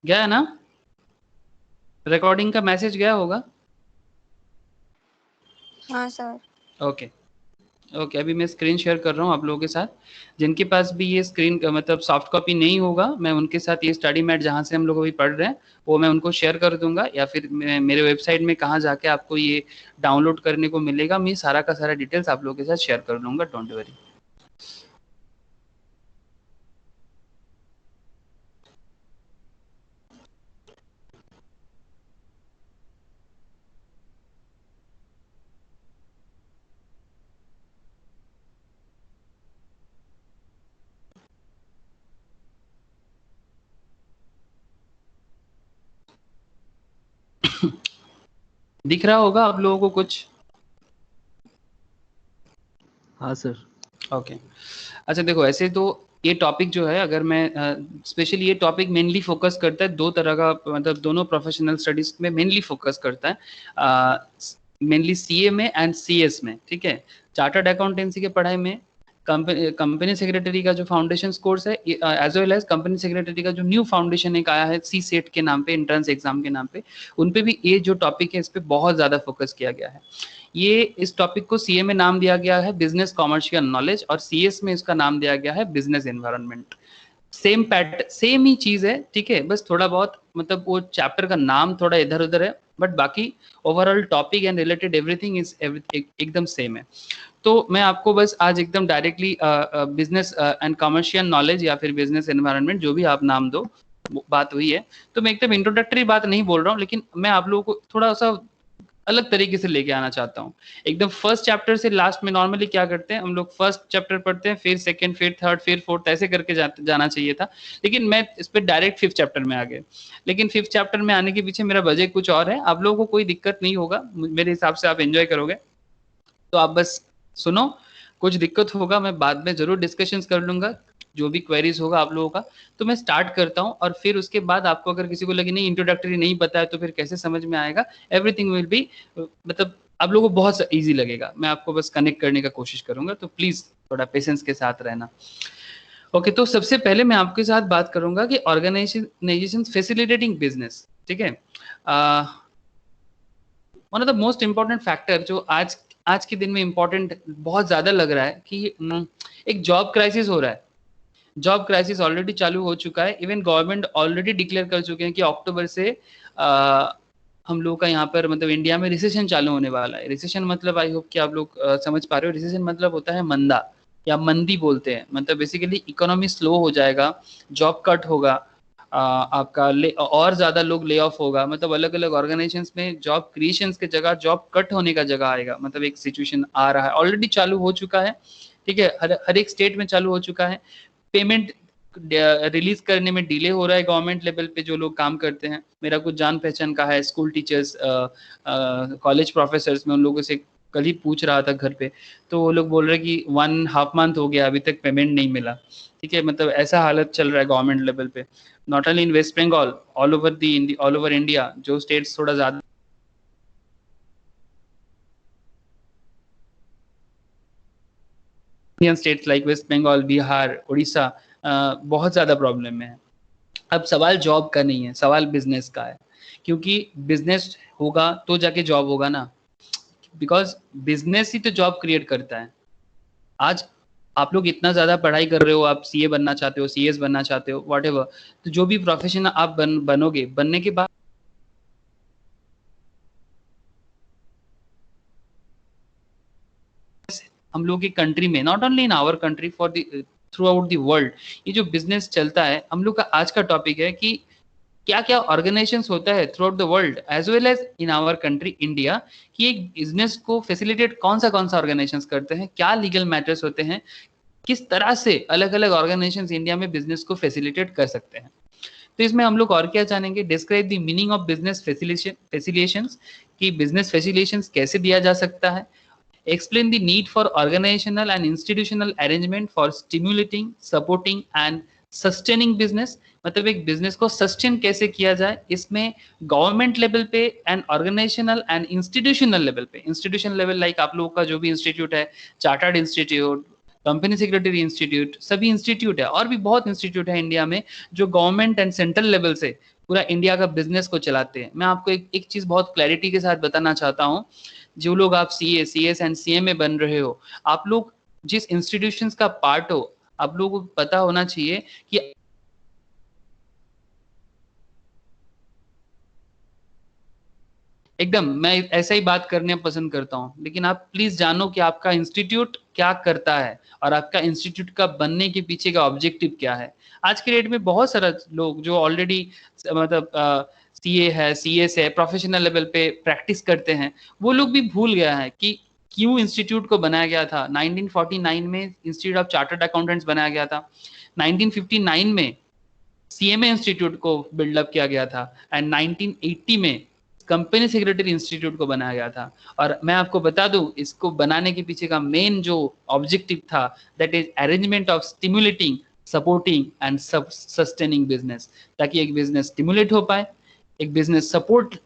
गया है ना? रिकॉर्डिंग का मैसेज गया होगा। हाँ सर। ओके ओके, अभी मैं स्क्रीन शेयर कर रहा हूँ आप लोगों के साथ। जिनके पास भी ये स्क्रीन का मतलब सॉफ्ट कॉपी नहीं होगा, मैं उनके साथ ये स्टडी मैट जहाँ से हम लोग अभी पढ़ रहे हैं वो मैं उनको शेयर कर दूंगा, या फिर मेरे वेबसाइट में कहाँ जाके आपको ये डाउनलोड करने को मिलेगा, मैं सारा का सारा डिटेल्स आप लोगों के साथ शेयर कर लूंगा, डोंट वरी। दिख रहा होगा आप लोगों को कुछ? हाँ सर। ओके अच्छा देखो, ऐसे तो ये टॉपिक जो है, अगर मैं स्पेशली ये टॉपिक मेनली फोकस करता है दो तरह का, मतलब दोनों प्रोफेशनल स्टडीज में मेनली फोकस करता है, मेनली सीए में एंड सीएस में, ठीक है। चार्टर्ड अकाउंटेंसी के पढ़ाई में कंपनी सेक्रेटरी का जो फाउंडेशन कोर्स है, as well as company secretary का जो न्यू फाउंडेशन एक आया है सी सेट के नाम पे, एंट्रेंस एग्जाम के नाम पे, उन पे भी ये जो टॉपिक है इस पे बहुत ज्यादा फोकस किया गया है। ये इस टॉपिक को सीए में नाम दिया गया है बिजनेस कॉमर्शियल नॉलेज, और सीएस में इसका नाम दिया गया है बिजनेस एनवायरनमेंट। सेम ही चीज है, ठीक है, बस थोड़ा बहुत मतलब वो चैप्टर का नाम थोड़ा इधर उधर है, बट बाकी overall topic and related everything is एकदम सेम है। तो मैं आपको बस आज एकदम directly business and commercial knowledge या फिर बिजनेस एनवायरनमेंट, जो भी आप नाम दो, बात वही है। तो मैं एकदम इंट्रोडक्टरी बात नहीं बोल रहा हूँ, लेकिन मैं आप लोगों को थोड़ा सा अलग तरीके से लेके आना चाहता हूँ। एकदम फर्स्ट चैप्टर से लास्ट में नॉर्मली क्या करते हैं हम लोग, फर्स्ट चैप्टर पढ़ते हैं, फिर सेकंड, फिर थर्ड, फिर फोर्थ, ऐसे करके जाना चाहिए था, लेकिन मैं इस पर डायरेक्ट फिफ्थ चैप्टर में आ गए। लेकिन फिफ्थ चैप्टर में आने के पीछे मेरा वजह कुछ और है, आप लोगों को कोई दिक्कत नहीं होगा, मेरे हिसाब से आप एंजॉय करोगे, तो आप बस सुनो। कुछ दिक्कत होगा मैं बाद में जरूर डिस्कशंस कर लूंगा, जो भी क्वेरीज होगा आप लोगों का। तो मैं स्टार्ट करता हूँ, और फिर उसके बाद आपको अगर किसी को लगे नहीं इंट्रोडक्टरी नहीं पता है तो फिर कैसे समझ में आएगा, एवरीथिंग विल बी मतलब आप लोगों को बहुत इजी लगेगा। मैं आपको बस कनेक्ट करने का कोशिश करूंगा, तो प्लीज थोड़ा पेशेंस के साथ रहना। ओके तो सबसे पहले मैं आपके साथ बात करूंगा कि ऑर्गेनाइजेशन फैसिलिटेटिंग बिजनेस, ठीक है। One of the most important factor जो आज के दिन में इंपॉर्टेंट बहुत ज्यादा लग रहा है कि एक जॉब क्राइसिस हो रहा है। जॉब क्राइसिस ऑलरेडी चालू हो चुका है, इवन गवर्नमेंट ऑलरेडी डिक्लेयर कर चुके हैं कि अक्टूबर से हम लोग का यहाँ पर मतलब इंडिया में रिसेशन चालू होने वाला है। रिसेशन मतलब आई होप कि आप लोग समझ पा रहे हो, रिसेशन मतलब होता है मंदा या मंदी बोलते हैं, मतलब बेसिकली इकोनॉमी स्लो हो जाएगा, जॉब कट होगा, आपका और ज्यादा लोग ले ऑफ होगा, मतलब अलग अलग ऑर्गेनाइजेशंस में जॉब क्रिएशंस के जगह जॉब कट होने का जगह आएगा, मतलब एक सिचुएशन आ रहा है, ऑलरेडी चालू हो चुका है, ठीक है। हर एक स्टेट में चालू हो चुका है। पेमेंट रिलीज करने में डिले हो रहा है गवर्नमेंट लेवल पे जो लोग काम करते हैं। मेरा कुछ जान पहचान का है स्कूल टीचर्स, कॉलेज प्रोफेसर्स में, उन लोगों से कल ही पूछ रहा था घर पे, तो वो लोग बोल रहे कि 1.5 मंथ हो गया अभी तक पेमेंट नहीं मिला, ठीक है। मतलब ऐसा हालत चल रहा है गवर्नमेंट लेवल पे, not only in West Bengal, all over India, जो स्टेट्स थोड़ा ज्यादा स्टेट्स लाइक वेस्ट बंगाल, बिहार, उड़ीसा बहुत ज्यादा प्रॉब्लम में है। अब सवाल जॉब का नहीं है, सवाल बिजनेस का है, क्योंकि बिजनेस होगा तो जाके जॉब होगा ना, बिकॉज बिजनेस ही तो जॉब क्रिएट करता है। आज आप लोग इतना ज्यादा पढ़ाई कर रहे हो, आप सीए बनना चाहते हो, सीएस बनना चाहते हो, व्हाटएवर, तो जो भी प्रोफेशन आप बनोगे, बनने के बाद हम लोग की कंट्री में, not only in our country, for the throughout the world, ये जो बिजनेस चलता है, हम लोग का आज का टॉपिक है कि क्या क्या ऑर्गेनाइजेशंस होता है throughout the world as well as in our country India, कि एक बिजनेस को फैसिलिटेट कौन सा ऑर्गेनाइजेशंस करते हैं, क्या लीगल मैटर्स होते हैं, किस तरह से अलग अलग ऑर्गेनाइजेशंस इंडिया में बिजनेस को फैसिलिटेट कर सकते हैं। तो इसमें हम लोग और क्या जानेंगे, describe the meaning of business facilitations, कि बिजनेस फैसिलिटेशंस कैसे दिया जा सकता है, explain the need for organizational and institutional arrangement for stimulating, supporting and sustaining business, मतलब एक बिजनेस को सस्टेन कैसे किया जाए, इसमें गवर्नमेंट लेवल पे and organisational and institutional level पे, इंस्टीट्यूशन लेवल लाइक आप लोगों का जो भी इंस्टीट्यूट है, chartered institute, company secretary institute, सभी इंस्टीट्यूट है, और भी बहुत इंस्टीट्यूट है इंडिया में जो गवर्नमेंट एंड सेंट्रल लेवल से पूरा इंडिया का बिजनेस को चलाते हैं। मैं आपको एक चीज बहुत क्लैरिटी के साथ बताना चाहता हूँ, जो लोग आप CS एंड CMA बन रहे हो, आप लोग जिस इंस्टीट्यूशंस का पार्ट हो, आप लोगों को पता होना चाहिए कि एकदम मैं ऐसा ही बात करने पसंद करता हूँ, लेकिन आप प्लीज जानो कि आपका इंस्टीट्यूट क्या करता है और आपका इंस्टीट्यूट का बनने के पीछे का ऑब्जेक्टिव क्या है। आज के डेट में बहुत सारा लोग जो ऑलरेडी मतलब CA है, CS है, प्रोफेशनल लेवल पे प्रैक्टिस करते हैं, वो लोग भी भूल गया है कि क्यों इंस्टीट्यूट को बनाया गया था। 1949 में इंस्टीट्यूट ऑफ चार्टर्ड अकाउंटेंट्स बनाया गया था। 1959 में CMA इंस्टीट्यूट को बिल्डअप किया गया था एंड 1980 में कंपनी सेक्रेटरी इंस्टीट्यूट को बनाया गया था। और मैं आपको बता दूं, इसको बनाने के पीछे का मेन जो ऑब्जेक्टिव था, that is arrangement of stimulating, supporting and sustaining business, ताकि एक बिजनेस स्टिमुलेट हो पाए, एक बिजनेस सपोर्ट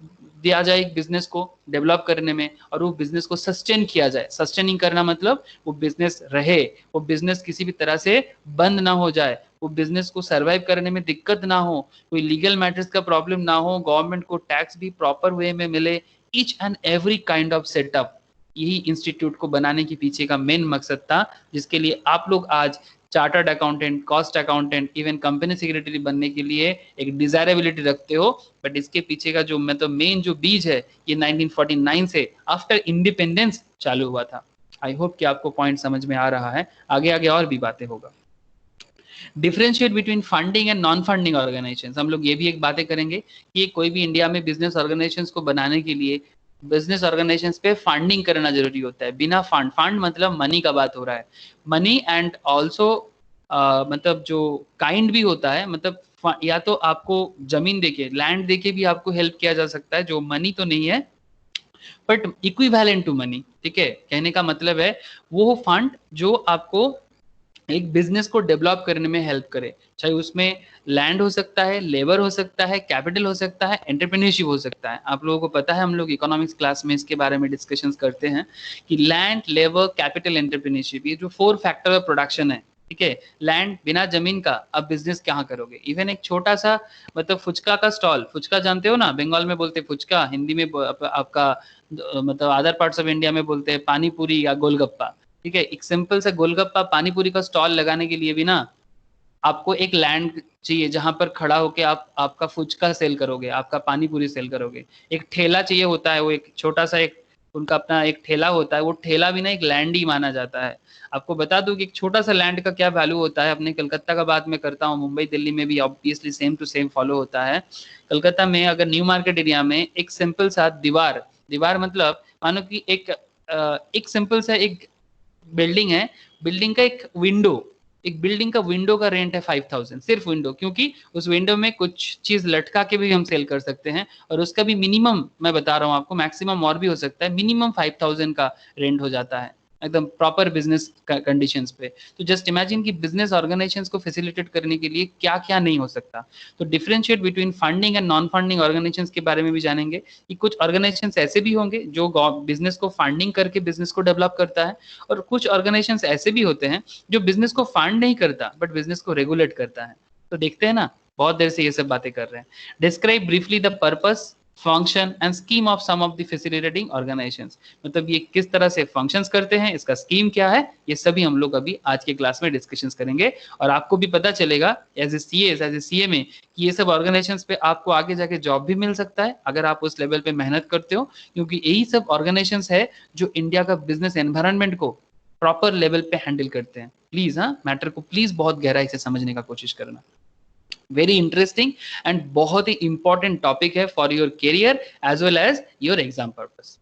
दिया जाए एक बिजनेस को डेवलप करने में, और वो बिजनेस को सस्टेन किया जाए। सस्टेनिंग करना मतलब वो बिजनेस रहे, वो बिजनेस किसी भी तरह से बंद ना हो जाए, वो बिजनेस को सरवाइव करने में दिक्कत ना हो, कोई लीगल मैटर्स का प्रॉब्लम ना हो, गवर्नमेंट को टैक्स भी प्रॉपर वे में मिले, each and every kind of setup. यही इंस्टीट्यूट को बनाने के पीछे का मेन मकसद था, जिसके लिए आप लोग आज chartered accountant, cost accountant, even company secretary बनने के लिए एक डिजायरेबिलिटी रखते हो। बट इसके पीछे का जो मतलब मेन जो बीज है, ये 1949 से आफ्टर इंडिपेंडेंस चालू हुआ था। आई होप कि आपको पॉइंट समझ में आ रहा है। आगे आगे और भी बातें होगा। Differentiate between funding and non funding organisations, हम लोग ये भी एक बातें करेंगे कि कोई भी इंडिया में बिजनेस ऑर्गेनाइजेशंस को बनाने के लिए बिजनेस ऑर्गेनाइजेशंस पे फंडिंग करना जरूरी होता है। बिना फंड मतलब मनी का बात हो रहा है, मनी एंड ऑल्सो मतलब जो काइंड भी होता है, मतलब या तो आपको जमीन देके, लैंड देके भी आपको हेल्प किया जा सकता है, जो मनी तो नहीं है बट इक्विवेलेंट टू मनी। ठीक है, कहने का मतलब है वो फंड जो आपको एक बिजनेस को डेवलप करने में हेल्प करे, चाहे उसमें लैंड हो सकता है, लेबर हो सकता है, कैपिटल हो सकता है, एंटरप्रेन्योरशिप हो सकता है। आप लोगों को पता है, हम लोग इकोनॉमिक्स क्लास में इसके बारे में डिस्कशंस करते हैं कि लैंड, लेबर, कैपिटल, एंटरप्रेन्योरशिप, ये जो 4 फैक्टर ऑफ प्रोडक्शन है। ठीक है, लैंड, बिना जमीन का अब बिजनेस कहाँ करोगे। इवन एक छोटा सा मतलब फुचका का स्टॉल, फुचका जानते हो ना, बंगाल में बोलते हैं फुचका, हिंदी में आपका मतलब अदर पार्ट्स ऑफ इंडिया में बोलते हैं पानी पूरी या गोलगप्पा। ठीक है, एक सिंपल सा गोलगप्पा पानी पूरी का स्टॉल लगाने के लिए भी ना आपको एक लैंड चाहिए, जहां पर खड़ा होके आप आपका फुचका सेल करोगे, आपका पानी पूरी सेल करोगे। एक ठेला चाहिए होता है, वो एक छोटा सा एक उनका अपना एक ठेला होता है, वो ठेला भी ना एक लैंड ही माना जाता है। आपको बता दूं कि एक छोटा सा लैंड का क्या वैल्यू होता है। अपने कलकत्ता का बात मैं करता हूँ, मुंबई दिल्ली में भी obviously same to same follow होता है। कलकत्ता में अगर न्यू मार्केट एरिया में एक सिंपल सा दीवार, दीवार मतलब मानो कि एक सिंपल सा एक बिल्डिंग है, बिल्डिंग का एक विंडो, एक बिल्डिंग का विंडो का रेंट है 5000, सिर्फ विंडो, क्योंकि उस विंडो में कुछ चीज लटका के भी हम सेल कर सकते हैं, और उसका भी मिनिमम मैं बता रहा हूँ आपको, मैक्सिमम और भी हो सकता है, मिनिमम 5000 का रेंट हो जाता है एकदम प्रॉपर बिजनेस कंडीशंस पे। तो जस्ट इमेजिन कि बिजनेस ऑर्गेनाइजेशंस को फैसिलिटेट करने के लिए क्या क्या नहीं हो सकता। तो differentiate between funding and non funding organisations के बारे में भी जानेंगे कि कुछ ऑर्गेनाइजेशंस ऐसे भी होंगे जो बिजनेस को फंडिंग करके बिजनेस को डेवलप करता है, और कुछ ऑर्गेनाइजेशंस ऐसे भी होते हैं जो बिजनेस को फंड नहीं करता बट बिजनेस को रेगुलेट करता है। तो देखते हैं ना, बहुत देर से ये सब बातें कर रहे हैं। Describe briefly the purpose, function and scheme of some of the facilitating organisations, मतलब ये किस तरह से फंक्शंस करते हैं, इसका स्कीम क्या है, ये सभी हम लोग अभी आज के क्लास में डिस्कशंस करेंगे। और आपको भी पता चलेगा as a CA, as a CMA, कि ये सब ऑर्गेनाइजेशंस पे आपको आगे जाके जॉब भी मिल सकता है अगर आप उस लेवल पे मेहनत करते हो, क्योंकि यही सब ऑर्गेनाइजेशंस है जो इंडिया का बिजनेस एनवायरनमेंट को प्रॉपर लेवल पे हैंडल करते हैं। प्लीज हाँ, मैटर को प्लीज बहुत गहराई से समझने का कोशिश करना। वेरी इंटरेस्टिंग एंड बहुत ही इंपॉर्टेंट टॉपिक है for your career as well as your exam purpose.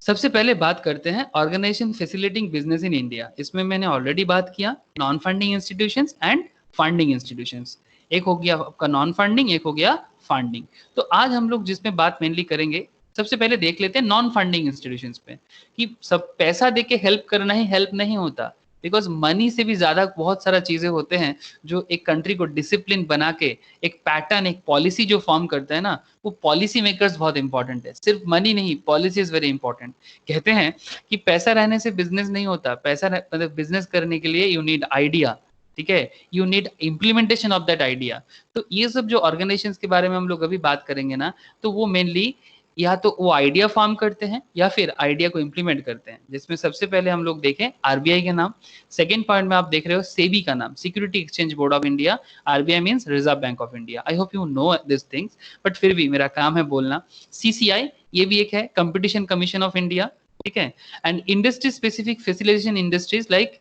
सबसे पहले बात करते हैं organisation facilitating business in India. इसमें मैंने ऑलरेडी बात किया non funding institutions and funding institutions. एक हो गया आपका नॉन फंडिंग, एक हो गया फंडिंग। तो आज हम लोग जिसमें बात मेनली करेंगे, सबसे पहले देख लेते हैं नॉन फंडिंग इंस्टीट्यूशंस पे, कि सब पैसा देके हेल्प करना ही हेल्प नहीं होता, बिकॉज मनी से भी ज्यादा बहुत सारा चीजें होते हैं जो एक कंट्री को डिसिप्लिन बना के एक पैटर्न, एक पॉलिसी जो फॉर्म करता है ना, वो पॉलिसी मेकर्स बहुत इंपॉर्टेंट है। सिर्फ मनी नहीं, पॉलिसी इज वेरी इंपॉर्टेंट। कहते हैं कि पैसा रहने से बिजनेस नहीं होता, पैसा मतलब बिजनेस करने के लिए यू नीड आइडिया, ठीक है, you need implementation of that idea. तो ये सब जो ऑर्गेनाइजेशंस के बारे में हम लोग अभी बात करेंगे ना, तो वो मेनली या तो वो आइडिया फॉर्म करते हैं या फिर आइडिया को इम्प्लीमेंट करते हैं, जिसमें सबसे पहले हम लोग देखें आरबीआई के नाम। सेकंड पॉइंट में आप देख रहे हो सेबी का नाम, security exchange board of India. RBI means reserve bank of India. I hope you know this things, but फिर भी मेरा काम है बोलना। सीसीआई ये भी एक है, कंपटीशन कमीशन ऑफ इंडिया, ठीक है। And industry specific facilitation industries like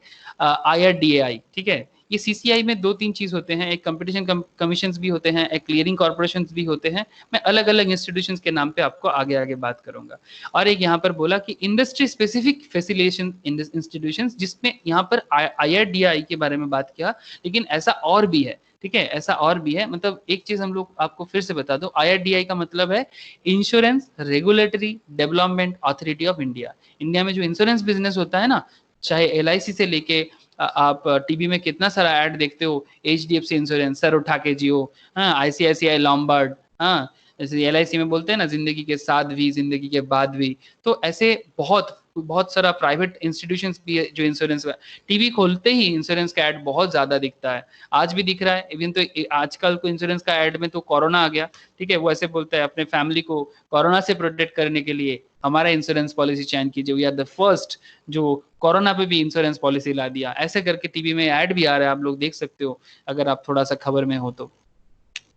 IRDAI, ठीक है। ये सीसीआई में दो तीन चीज होते हैं, एक कंपटीशन कमीशन भी होते हैं, एक क्लियरिंग कॉर्पोरेशन भी होते हैं। मैं अलग अलग इंस्टीट्यूशंस के नाम पे आपको आगे आगे बात करूंगा। और एक यहाँ पर बोला कि इंडस्ट्री स्पेसिफिक फैसिलिटेशन इंस्टीट्यूशंस, जिसमें यहाँ पर IRDAI के बारे में बात किया, लेकिन ऐसा और भी है, ठीक है, ऐसा और भी है। मतलब एक चीज हम लोग आपको फिर से बता दो, IRDAI का मतलब है insurance regulatory development authority of India. India में जो इंश्योरेंस बिजनेस होता है ना, चाहे LIC से लेके आप टीवी में कितना सारा ऐड देखते हो, HDFC इंश्योरेंस, सर उठा के जियो, हाँ, ICICI लॉम्बार्ड, हाँ, जैसे LIC में बोलते हैं ना, जिंदगी के साथ भी जिंदगी के बाद भी। तो ऐसे बहुत बहुत सारा प्राइवेट इंस्टीट्यूशंस भी है जो इंश्योरेंस, टीवी खोलते ही इंश्योरेंस का ऐड बहुत ज्यादा दिखता है, आज भी दिख रहा है। इवन तो आजकल को इंश्योरेंस का ऐड में तो कोरोना आ गया, ठीक है, वो ऐसे बोलता है अपने फैमिली को कोरोना से प्रोटेक्ट करने के लिए हमारा इंश्योरेंस पॉलिसी चयन कीजिए, वी आर द फर्स्ट जो कोरोना पे भी इंश्योरेंस पॉलिसी ला दिया। ऐसे करके टीवी में ऐड भी आ रहा है, आप लोग देख सकते हो अगर आप थोड़ा सा खबर में हो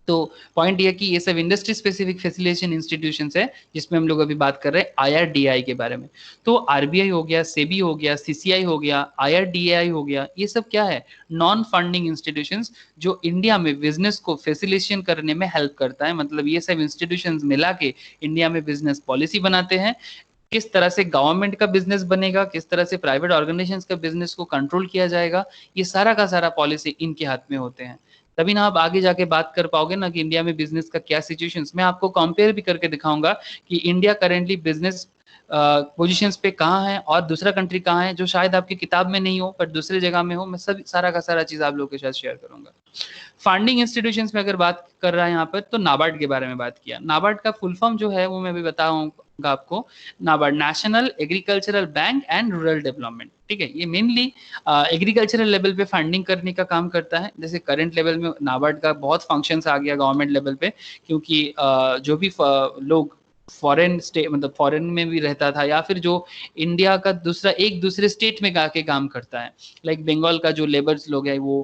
तो पॉइंट ये कि ये सब इंडस्ट्री स्पेसिफिक फैसिलिटेशन इंस्टीट्यूशंस है, जिसमें हम लोग अभी बात कर रहे हैं IRDAI के बारे में। तो आरबीआई हो गया, सेबी हो गया, सीसीआई हो गया, IRDAI हो गया, ये सब क्या है, नॉन फंडिंग इंस्टीट्यूशंस जो इंडिया में बिजनेस को फैसिलिटेशन करने में हेल्प करता है। मतलब ये सब इंस्टीट्यूशंस मिला के इंडिया में बिजनेस पॉलिसी बनाते हैं, किस तरह से गवर्नमेंट का बिजनेस बनेगा, किस तरह से प्राइवेट ऑर्गेनाइजेशंस का बिजनेस को कंट्रोल किया जाएगा, ये सारा का सारा पॉलिसी इनके हाथ में होते हैं। तभी ना आप आगे जाके बात कर पाओगे ना कि इंडिया में बिजनेस का क्या सिचुएशंस। मैं आपको कंपेयर भी करके दिखाऊंगा कि इंडिया करेंटली बिजनेस पोजीशंस पे कहाँ है और दूसरा कंट्री कहाँ है, जो शायद आपकी किताब में नहीं हो पर दूसरे जगह में हो। मैं सब सारा का सारा चीज आप लोगों के साथ शेयर करूंगा। फंडिंग इंस्टीट्यूशंस में अगर बात कर रहा है यहाँ पर, तो नाबार्ड के बारे में बात किया। नाबार्ड का फुल फॉर्म जो है वो मैं भी बताऊंगा आपको। NABARD national agricultural bank and rural development, ठीक है। ये मेनली एग्रीकल्चरल लेवल पे फंडिंग करने का काम करता है। जैसे करंट लेवल में नाबार्ड का बहुत फंक्शंस आ गया गवर्नमेंट लेवल पे, क्योंकि जो भी लोग फॉरेन स्टेट, मतलब फॉरेन में भी रहता था, या फिर जो इंडिया का दूसरे स्टेट में जाके काम करता है, लाइक बंगाल का जो लेबर्स लोग हैं वो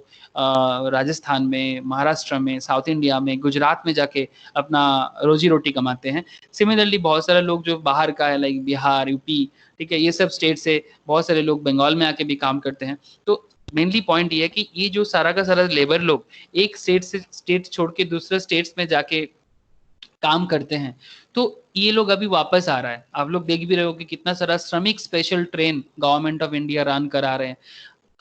राजस्थान में, महाराष्ट्र में, साउथ इंडिया में, गुजरात में जाके अपना रोजी रोटी कमाते हैं। सिमिलरली बहुत सारे लोग जो बाहर का है, लाइक बिहार, यूपी, ठीक है, ये सब स्टेट से बहुत सारे लोग बंगाल में आके भी काम करते हैं। तो मेनली पॉइंट ये है कि ये जो सारा का सारा लेबर लोग एक स्टेट से स्टेट छोड़ के दूसरे स्टेट्स में जाके काम करते हैं, तो ये लोग अभी वापस आ रहा है। आप लोग देख भी रहे हो कि कितना सारा श्रमिक special train government of India run करा रहे हैं,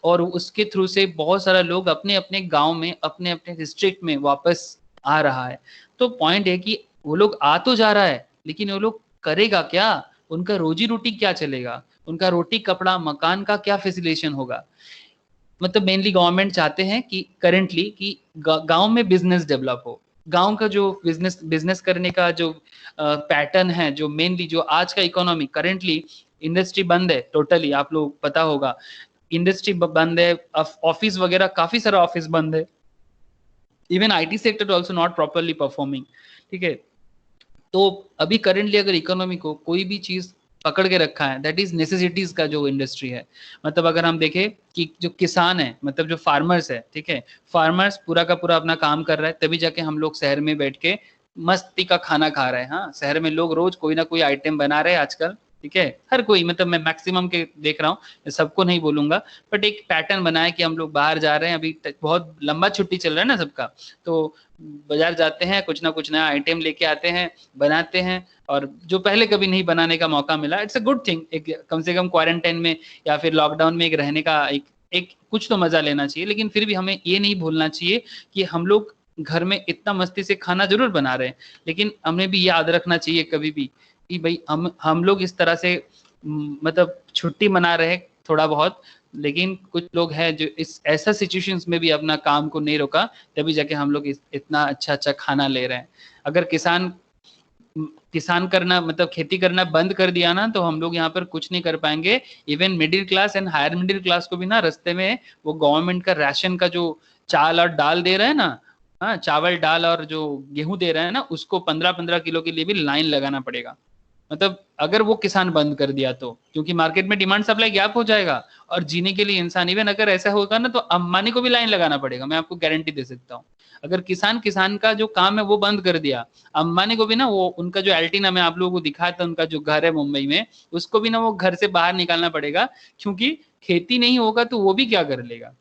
और उसके थ्रू से बहुत सारा लोग अपने अपने गांव में, अपने अपने डिस्ट्रिक्ट में वापस आ रहा है। तो पॉइंट है कि वो लोग आ तो जा रहा है, लेकिन वो लोग करेगा क्या, उनका रोजी रोटी क्या चलेगा, उनका रोटी कपड़ा मकान का क्या फैसिलिटेशन होगा। मतलब मेनली गवर्नमेंट चाहते हैं कि करेंटली कि गांव में बिजनेस डेवलप हो। गांव का जो बिजनेस करने का जो पैटर्न है, जो मेनली जो आज का इकोनॉमी करेंटली, इंडस्ट्री बंद है टोटली, आप लोग पता होगा, इंडस्ट्री बंद है, ऑफिस वगैरह काफी सारा ऑफिस बंद है, even IT sector also not properly performing, ठीक है। तो अभी करेंटली अगर इकोनॉमी को कोई भी चीज पकड़ के रखा है, दैट इज नेसेसिटीज का जो इंडस्ट्री है। मतलब अगर हम देखें कि जो किसान है, मतलब जो फार्मर्स है, ठीक है, फार्मर्स पूरा का पूरा अपना काम कर रहा है, तभी जाके हम लोग शहर में बैठ के मस्ती का खाना खा रहे हैं। हाँ, शहर में लोग रोज कोई ना कोई आइटम बना रहे हैं आजकल, ठीक है, हर कोई, मतलब मैं मैक्सिमम के देख रहा हूँ, सबको नहीं बोलूंगा, बट एक पैटर्न बना है कि हम लोग बाहर जा रहे हैं, अभी बहुत लंबा छुट्टी चल रहा है ना सबका, तो बाजार जाते हैं, कुछ ना कुछ नया आइटम लेके आते हैं, बनाते हैं, और जो पहले कभी नहीं बनाने का मौका मिला, इट्स अ गुड थिंग। एक कम से कम क्वारंटाइन में या फिर लॉकडाउन में एक रहने का एक एक कुछ तो मजा लेना चाहिए। लेकिन फिर भी हमें ये नहीं भूलना चाहिए कि हम लोग घर में इतना मस्ती से खाना जरूर बना रहे हैं, लेकिन हमें भी याद रखना चाहिए कभी भी कि भाई हम लोग इस तरह से मतलब छुट्टी मना रहे हैं थोड़ा बहुत, लेकिन कुछ लोग हैं जो इस ऐसा सिचुएशंस में भी अपना काम को नहीं रोका, तभी जाके हम लोग इतना अच्छा अच्छा खाना ले रहे हैं। अगर किसान किसान करना मतलब खेती करना बंद कर दिया ना, तो हम लोग यहाँ पर कुछ नहीं कर पाएंगे। Even middle class and higher middle class को भी ना रास्ते में वो गवर्नमेंट का राशन का जो चाल और दाल दे रहे हैं ना, हाँ चावल दाल और जो गेहूं दे रहे हैं ना, उसको 15-15 किलो के लिए भी लाइन लगाना पड़ेगा। मतलब अगर वो किसान बंद कर दिया तो, क्योंकि मार्केट में डिमांड सप्लाई गैप हो जाएगा और जीने के लिए इंसान, इवन अगर ऐसा होगा ना तो अंबानी को भी लाइन लगाना पड़ेगा, मैं आपको गारंटी दे सकता हूँ। अगर किसान का जो काम है वो बंद कर दिया, अंबानी को भी ना, वो उनका जो एल्टीना में आप लोगों को दिखाया था, उनका जो घर है मुंबई में, उसको भी ना वो घर से बाहर निकालना पड़ेगा, क्योंकि खेती नहीं होगा तो वो भी क्या कर लेगा,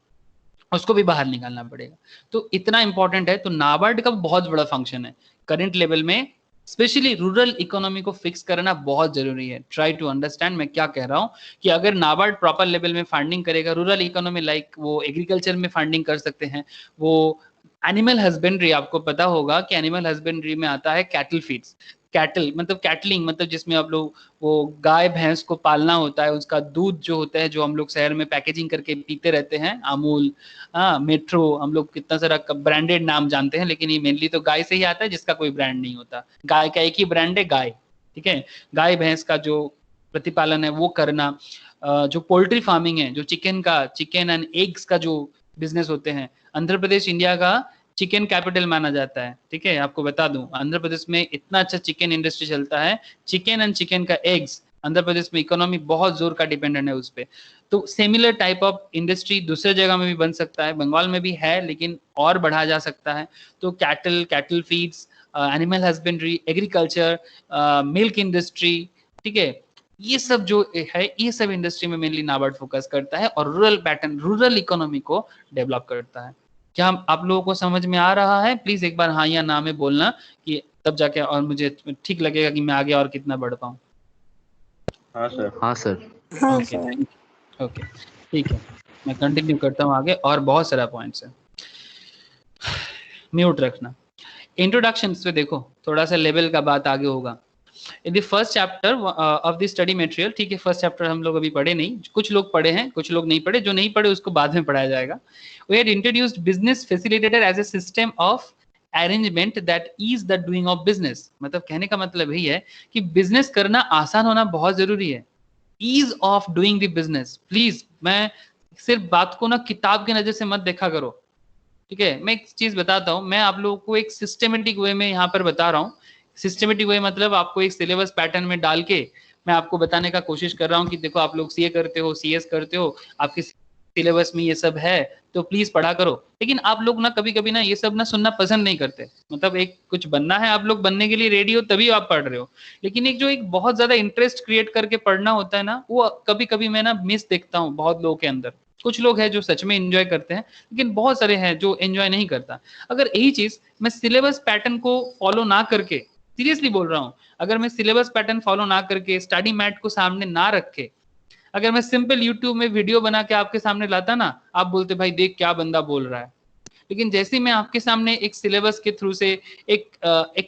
उसको भी बाहर निकालना पड़ेगा। तो इतना इंपॉर्टेंट है। तो नाबार्ड का बहुत बड़ा फंक्शन है करंट लेवल में, स्पेशली रूरल इकोनॉमी को फिक्स करना बहुत जरूरी है। ट्राई टू अंडरस्टैंड मैं क्या कह रहा हूं, कि अगर नाबार्ड प्रॉपर लेवल में फंडिंग करेगा रूरल इकोनॉमी, लाइक वो एग्रीकल्चर में फंडिंग कर सकते हैं, वो एनिमल हस्बेंड्री, आपको पता होगा कि एनिमल हस्बेंड्री में आता है कैटल फीड्स, कैटल मतलब कैटलिंग, मतलब जिसमें आप लोग वो गाय भैंस को पालना होता है, उसका दूध जो होता है, जो हम लोग शहर में पैकेजिंग करके पीते रहते हैं, अमूल, हाँ मेट्रो, हम लोग कितना सारा ब्रांडेड नाम जानते हैं, लेकिन ये मेनली तो गाय से ही आता है, जिसका कोई ब्रांड नहीं होता। गाय का एक ही ब्रांड है, गाय, ठीक है। गाय भैंस का जो प्रतिपालन है वो करना, जो पोल्ट्री फार्मिंग है, जो चिकन एंड एग्स का जो बिजनेस होते हैं, आंध्र प्रदेश इंडिया का चिकन कैपिटल माना जाता है, ठीक है। आपको बता दूं, आंध्र प्रदेश में इतना अच्छा चिकन इंडस्ट्री चलता है, चिकन एंड चिकन का एग्स, आंध्र प्रदेश में इकोनॉमी बहुत जोर का डिपेंडेंट है उस पर। तो सिमिलर टाइप ऑफ इंडस्ट्री दूसरे जगह में भी बन सकता है, बंगाल में भी है, लेकिन और बढ़ा जा सकता है। तो cattle feeds, animal husbandry, agriculture, milk industry, ठीक है, ये सब जो है, ये सब इंडस्ट्री में मेनली नाबार्ड फोकस करता है और रूरल इकोनॉमी को डेवलप करता है। क्या आप लोगों को समझ में आ रहा है? प्लीज एक बार हाँ या ना में बोलना, कि तब जाके और मुझे ठीक लगेगा कि मैं आगे और कितना बढ़ पाऊँ। हाँ सर। हाँ सर। ओके ओके, ठीक है, मैं कंटिन्यू करता हूँ आगे, और बहुत सारा पॉइंट्स है। म्यूट रखना। इंट्रोडक्शन पे देखो, थोड़ा सा लेवल का बात आगे होगा। In the first chapter of the study material, ठीक है, फर्स्ट चैप्टर हम लोग अभी पढ़े नहीं, कुछ लोग पढ़े हैं, कुछ लोग नहीं पढ़े, जो नहीं पढ़े उसको बाद में पढ़ाया जाएगा। We had introduced business facilitator as a system of arrangement that ease the doing of business. मतलब कहने का मतलब यही है कि बिजनेस करना आसान होना बहुत जरूरी है। Ease of doing the business, please, मैं सिर्फ बात को ना किताब की नजर से मत देखा करो, ठीक है। मैं एक चीज बताता हूँ, मैं आप लोगों को एक सिस्टमेटिक वे में यहाँ पर बता रहा हूँ। सिस्टमेटिक वे मतलब आपको एक सिलेबस पैटर्न में डाल के मैं आपको बताने का कोशिश कर रहा हूँ कि देखो, आप लोग सीए करते हो, सीएस करते हो, आपके सिलेबस में ये सब है, तो प्लीज पढ़ा करो। लेकिन आप लोग ना कभी कभी ना ये सब ना सुनना पसंद नहीं करते, मतलब एक कुछ बनना है, आप लोग बनने के लिए रेडी हो तभी आप पढ़ रहे हो, लेकिन एक जो एक बहुत ज्यादा इंटरेस्ट क्रिएट करके पढ़ना होता है ना, वो कभी कभी मैं ना मिस देखता हूँ बहुत लोगों के अंदर। कुछ लोग हैं जो सच में एंजॉय करते हैं, लेकिन बहुत सारे हैं जो एंजॉय नहीं करता। अगर यही चीज मैं सिलेबस पैटर्न को फॉलो ना करके, सीरियसली बोल रहा हूं, अगर मैं सिलेबस पैटर्न फॉलो ना करके, स्टडी मैट को सामने ना रखे, अगर मैं सिंपल यूट्यूब में वीडियो बना के आपके सामने लाता ना, आप बोलते भाई देख क्या बंदा बोल रहा है। लेकिन जैसे मैं आपके सामने एक सिलेबस के थ्रू से, एक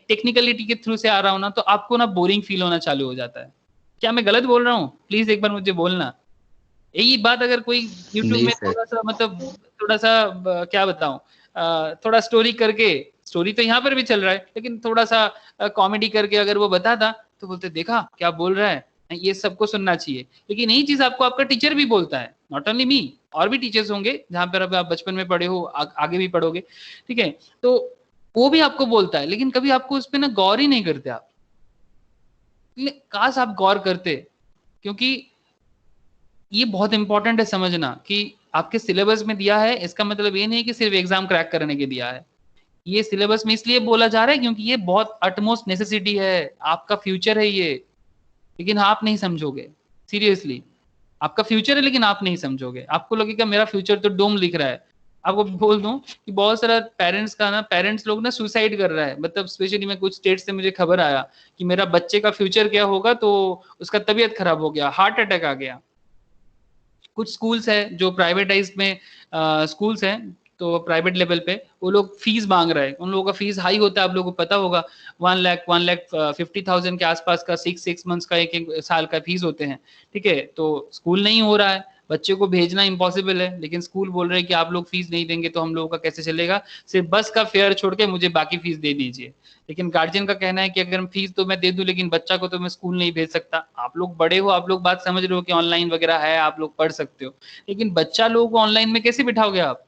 टेक्निकलिटी के थ्रू से आ रहा हूं ना, तो आपको ना बोरिंग फील होना चालू हो जाता है। क्या मैं गलत बोल रहा हूँ? प्लीज एक बार मुझे बोलना। यही बात अगर कोई यूट्यूब में थोड़ा सा मतलब थोड़ा सा क्या बताऊं, थोड़ा स्टोरी करके, स्टोरी तो यहाँ पर भी चल रहा है, लेकिन थोड़ा सा कॉमेडी करके अगर वो बताता, तो बोलते देखा क्या बोल रहा है, ये सबको सुनना चाहिए। लेकिन यही चीज आपको आपका टीचर भी बोलता है, नॉट ओनली मी, और भी टीचर्स होंगे जहां पर अब आप बचपन में पढ़े हो, आगे भी पढ़ोगे, ठीक है, तो वो भी आपको बोलता है, लेकिन कभी आपको उस पर ना गौर ही नहीं करते आप। काश आप गौर करते, क्योंकि ये बहुत इंपॉर्टेंट है समझना कि आपके सिलेबस में दिया है, इसका मतलब ये नहीं कि सिर्फ एग्जाम क्रैक करने के दिया है। ये सिलेबस में इसलिए बोला जा रहा है क्योंकि ये बहुत अटमोस्ट नेसेसिटी है, आपका फ्यूचर है ये, लेकिन आप नहीं समझोगे। सीरियसली, आपका फ्यूचर है लेकिन आप नहीं समझोगे। आपको लगेगा मेरा फ्यूचर तो डोम लिख रहा है। आपको बोल दूं कि बहुत सारा पेरेंट्स लोग ना सुसाइड कर रहा है, मतलब स्पेशली मैं कुछ स्टेट से मुझे खबर आया कि मेरा बच्चे का फ्यूचर क्या होगा, तो उसका तबीयत खराब हो गया, हार्ट अटैक आ गया। कुछ स्कूल्स है जो प्राइवेटाइज में स्कूल्स हैं, तो प्राइवेट लेवल पे वो लोग फीस मांग रहे हैं, उन लोगों का फीस हाई होता है, आप लोगों को पता होगा, 1,50,000 के आसपास का 6 मंथ्स का एक साल का फीस होते हैं, ठीक है। तो स्कूल नहीं हो रहा है, बच्चे को भेजना इम्पॉसिबल है, लेकिन स्कूल बोल रहे हैं कि आप लोग फीस नहीं देंगे तो हम लोगों का कैसे चलेगा, सिर्फ बस का फेयर छोड़ के मुझे बाकी फीस दे दीजिए। लेकिन गार्जियन का कहना है कि अगर फीस तो मैं दे दूं, लेकिन बच्चा को तो मैं स्कूल नहीं भेज सकता। आप लोग बड़े हो, आप लोग बात समझ रहे हो कि ऑनलाइन वगैरह है, आप लोग पढ़ सकते हो, लेकिन बच्चा लोगों को ऑनलाइन में कैसे बिठाओगे आप?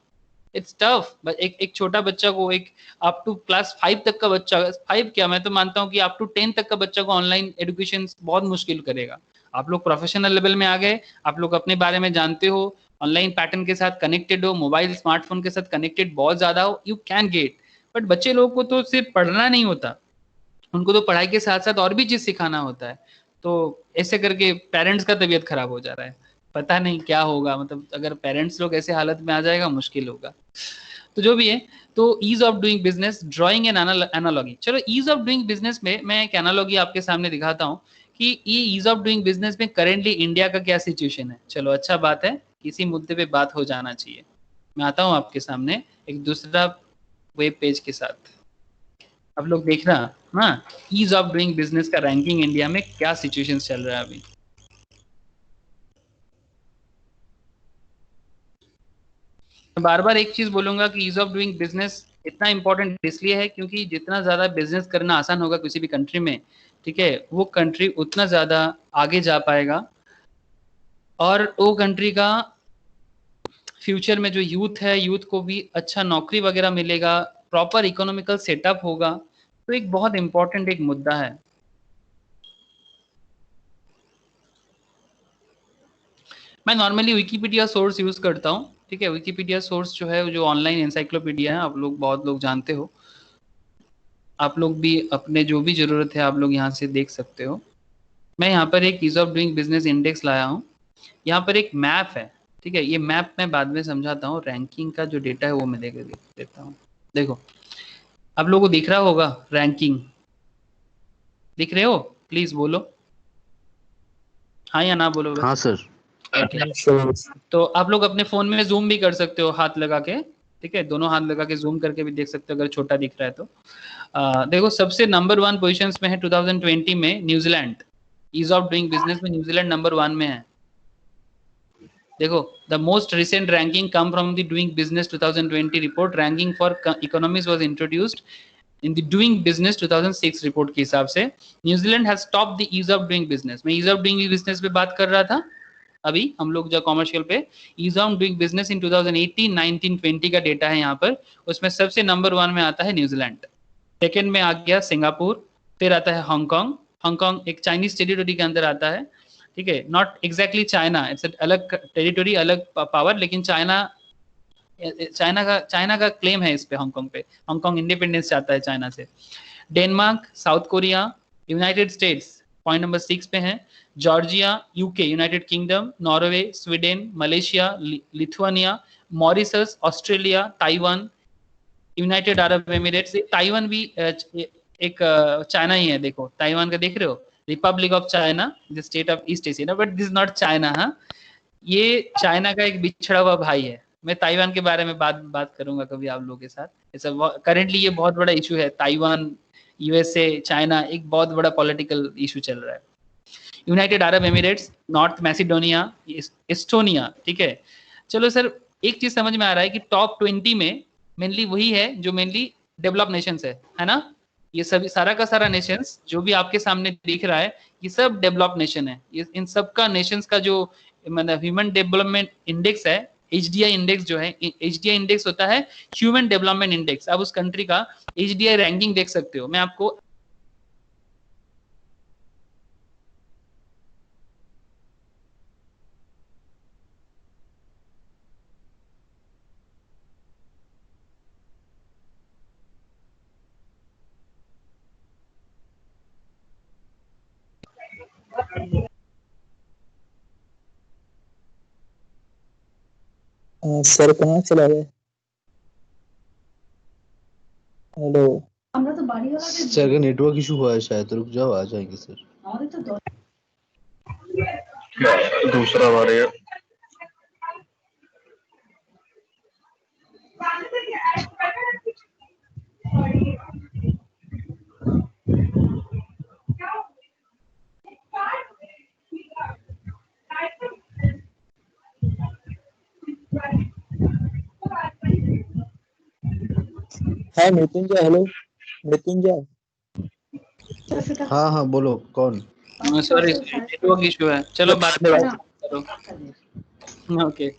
It's tough. एक छोटा बच्चा को, एक अप टू क्लास 5 तक का बच्चा, 5 क्या, मैं तो मानता हूँ कि अप टू 10 तक का बच्चा को ऑनलाइन एजुकेशन बहुत मुश्किल करेगा। आप लोग प्रोफेशनल लेवल में आ गए, आप लोग अपने बारे में जानते हो, ऑनलाइन पैटर्न के साथ कनेक्टेड हो, मोबाइल स्मार्टफोन के साथ कनेक्टेड बहुत ज्यादा हो, यू कैन गेट। बट बच्चे लोगों को तो सिर्फ पढ़ना नहीं होता, उनको तो पढ़ाई के साथ साथ और भी चीज सिखाना होता है। तो ऐसे करके पेरेंट्स का तबीयत खराब हो जा रहा है। पता नहीं क्या होगा, मतलब अगर पेरेंट्स लोग ऐसे हालत में आ जाएगा मुश्किल होगा। तो जो भी है, तो ease of doing business, drawing an analogy. चलो ईज ऑफ डूइंग बिजनेस में मैं एक एनालॉगी आपके सामने दिखाता हूँ कि ये ईज ऑफ डूइंग बिजनेस में करेंटली इंडिया का क्या सिचुएशन है। चलो अच्छा बात है, किसी मुद्दे पे बात हो जाना चाहिए। मैं आता हूँ आपके सामने एक दूसरा वेब पेज के साथ, आप लोग देखना। हाँ, ईज ऑफ डूइंग बिजनेस का रैंकिंग इंडिया में क्या सिचुएशन चल रहा है अभी। बार बार एक चीज बोलूंगा कि ईज ऑफ डूइंग बिजनेस इतना इंपॉर्टेंट इसलिए है क्योंकि जितना ज्यादा बिजनेस करना आसान होगा किसी भी कंट्री में, ठीक है, वो कंट्री उतना ज्यादा आगे जा पाएगा, और वो कंट्री का फ्यूचर में जो यूथ है, यूथ को भी अच्छा नौकरी वगैरह मिलेगा, प्रॉपर इकोनॉमिकल सेटअप होगा। तो एक बहुत इंपॉर्टेंट एक मुद्दा है। मैं नॉर्मली विकीपीडिया सोर्स यूज करता हूँ, ठीक है। विकीपीडिया सोर्स जो है, जो ऑनलाइन एनसाइक्लोपीडिया है, आप लोग बहुत लोग जानते हो, आप लोग भी अपने जो भी जरूरत है आप लोग यहाँ से देख सकते हो। मैं यहाँ पर एक ease of doing business index लाया हूँ। यहाँ पर एक मैप है, ठीक है, ये मैप मैं बाद में समझाता हूँ, रैंकिंग का जो डेटा है वो मैं देख देता हूँ। देखो, आप लोगों को दिख रहा होगा रैंकिंग, दिख रहे हो? प्लीज बोलो हाँ या ना, बोलो हाँ बस। सर। ओके, तो आप लोग अपने फोन में जूम भी कर सकते हो हाथ लगा के, ठीक है, दोनों हाथ लगा के जूम करके भी देख सकते हो अगर छोटा दिख रहा है तो। देखो, सबसे नंबर 1 पोजीशन में है 2020 में New Zealand. Ease of doing business में न्यूजीलैंड नंबर 1 में है। देखो, the most recent ranking come from the doing business 2020 report, ranking for economies was introduced in the doing business 2006 report के हिसाब से New Zealand has top the ease of doing business. मैं ease of doing business पे बात कर रहा था अभी, हम लोग जो कॉमर्शियल पे, ease of doing business in 2018, 19, 20 का डेटा है यहाँ पर, उसमें सबसे नंबर 1 में आता है न्यूजीलैंड। सेकेंड में आ गया सिंगापुर, फिर आता है हांगकांग। हांगकांग एक चाइनीज टेरिटोरी के अंदर आता है, ठीक है, नॉट एग्जैक्टली चाइना, इट्स अलग टेरिटोरी, अलग पावर, लेकिन चाइना, चाइना का क्लेम है इस पे, हांगकांग पे। हांगकांग इंडिपेंडेंस चाहता है चाइना से। Denmark, south Korea, United states point number 6 पे है। Georgia, UK, United kingdom, Norway, Sweden, Malaysia, Lithuania, Mauritius, Australia, Taiwan, United Arab Emirates. Taiwan भी एक चाइना ही है, देखो ताइवान का देख रहे हो, Republic of China, the state of east Asia, but this not China. हाँ, ये चाइना का एक बिछड़ा हुआ भाई है। मैं ताइवान के बारे में बात बात करूंगा कभी आप लोगों के साथ। ऐसा करेंटली ये बहुत बड़ा इशू है, ताइवान, यूएसए, चाइना, एक बहुत बड़ा पॉलिटिकल इशू चल रहा है। United Arab Emirates, north Macedonia, Estonia, ठीक है। चलो सर, एक चीज समझ में आ रहा है कि टॉप 20 में मेनली वही है जो मेनली डेवलप नेशंस है ना। ये सभी सारा का सारा नेशंस जो भी आपके सामने दिख रहा है, ये सब डेवलप नेशन है। ये इन सब का नेशंस का जो मतलब ह्यूमन डेवलपमेंट इंडेक्स है, एचडीआई इंडेक्स जो है, एचडीआई इंडेक्स होता है ह्यूमन डेवलपमेंट इंडेक्स। आप उस कंट्री का एचडीआई रैंकिंग देख सकते हो। मैं आपको सर कहाँ चला गए? हेलो। আমরা তো বাড়িওয়ালাদের सर का नेटवर्क इशू हुआ है शायद, रुक जाओ आ जाएंगे सर। আমাদের তো दूसरा बार है। हाँ मृत्युंजय, हेलो मृत्युंजय। हाँ हाँ बोलो कौन। सॉरी नेटवर्क इशू है, चलो बात करो। ओके,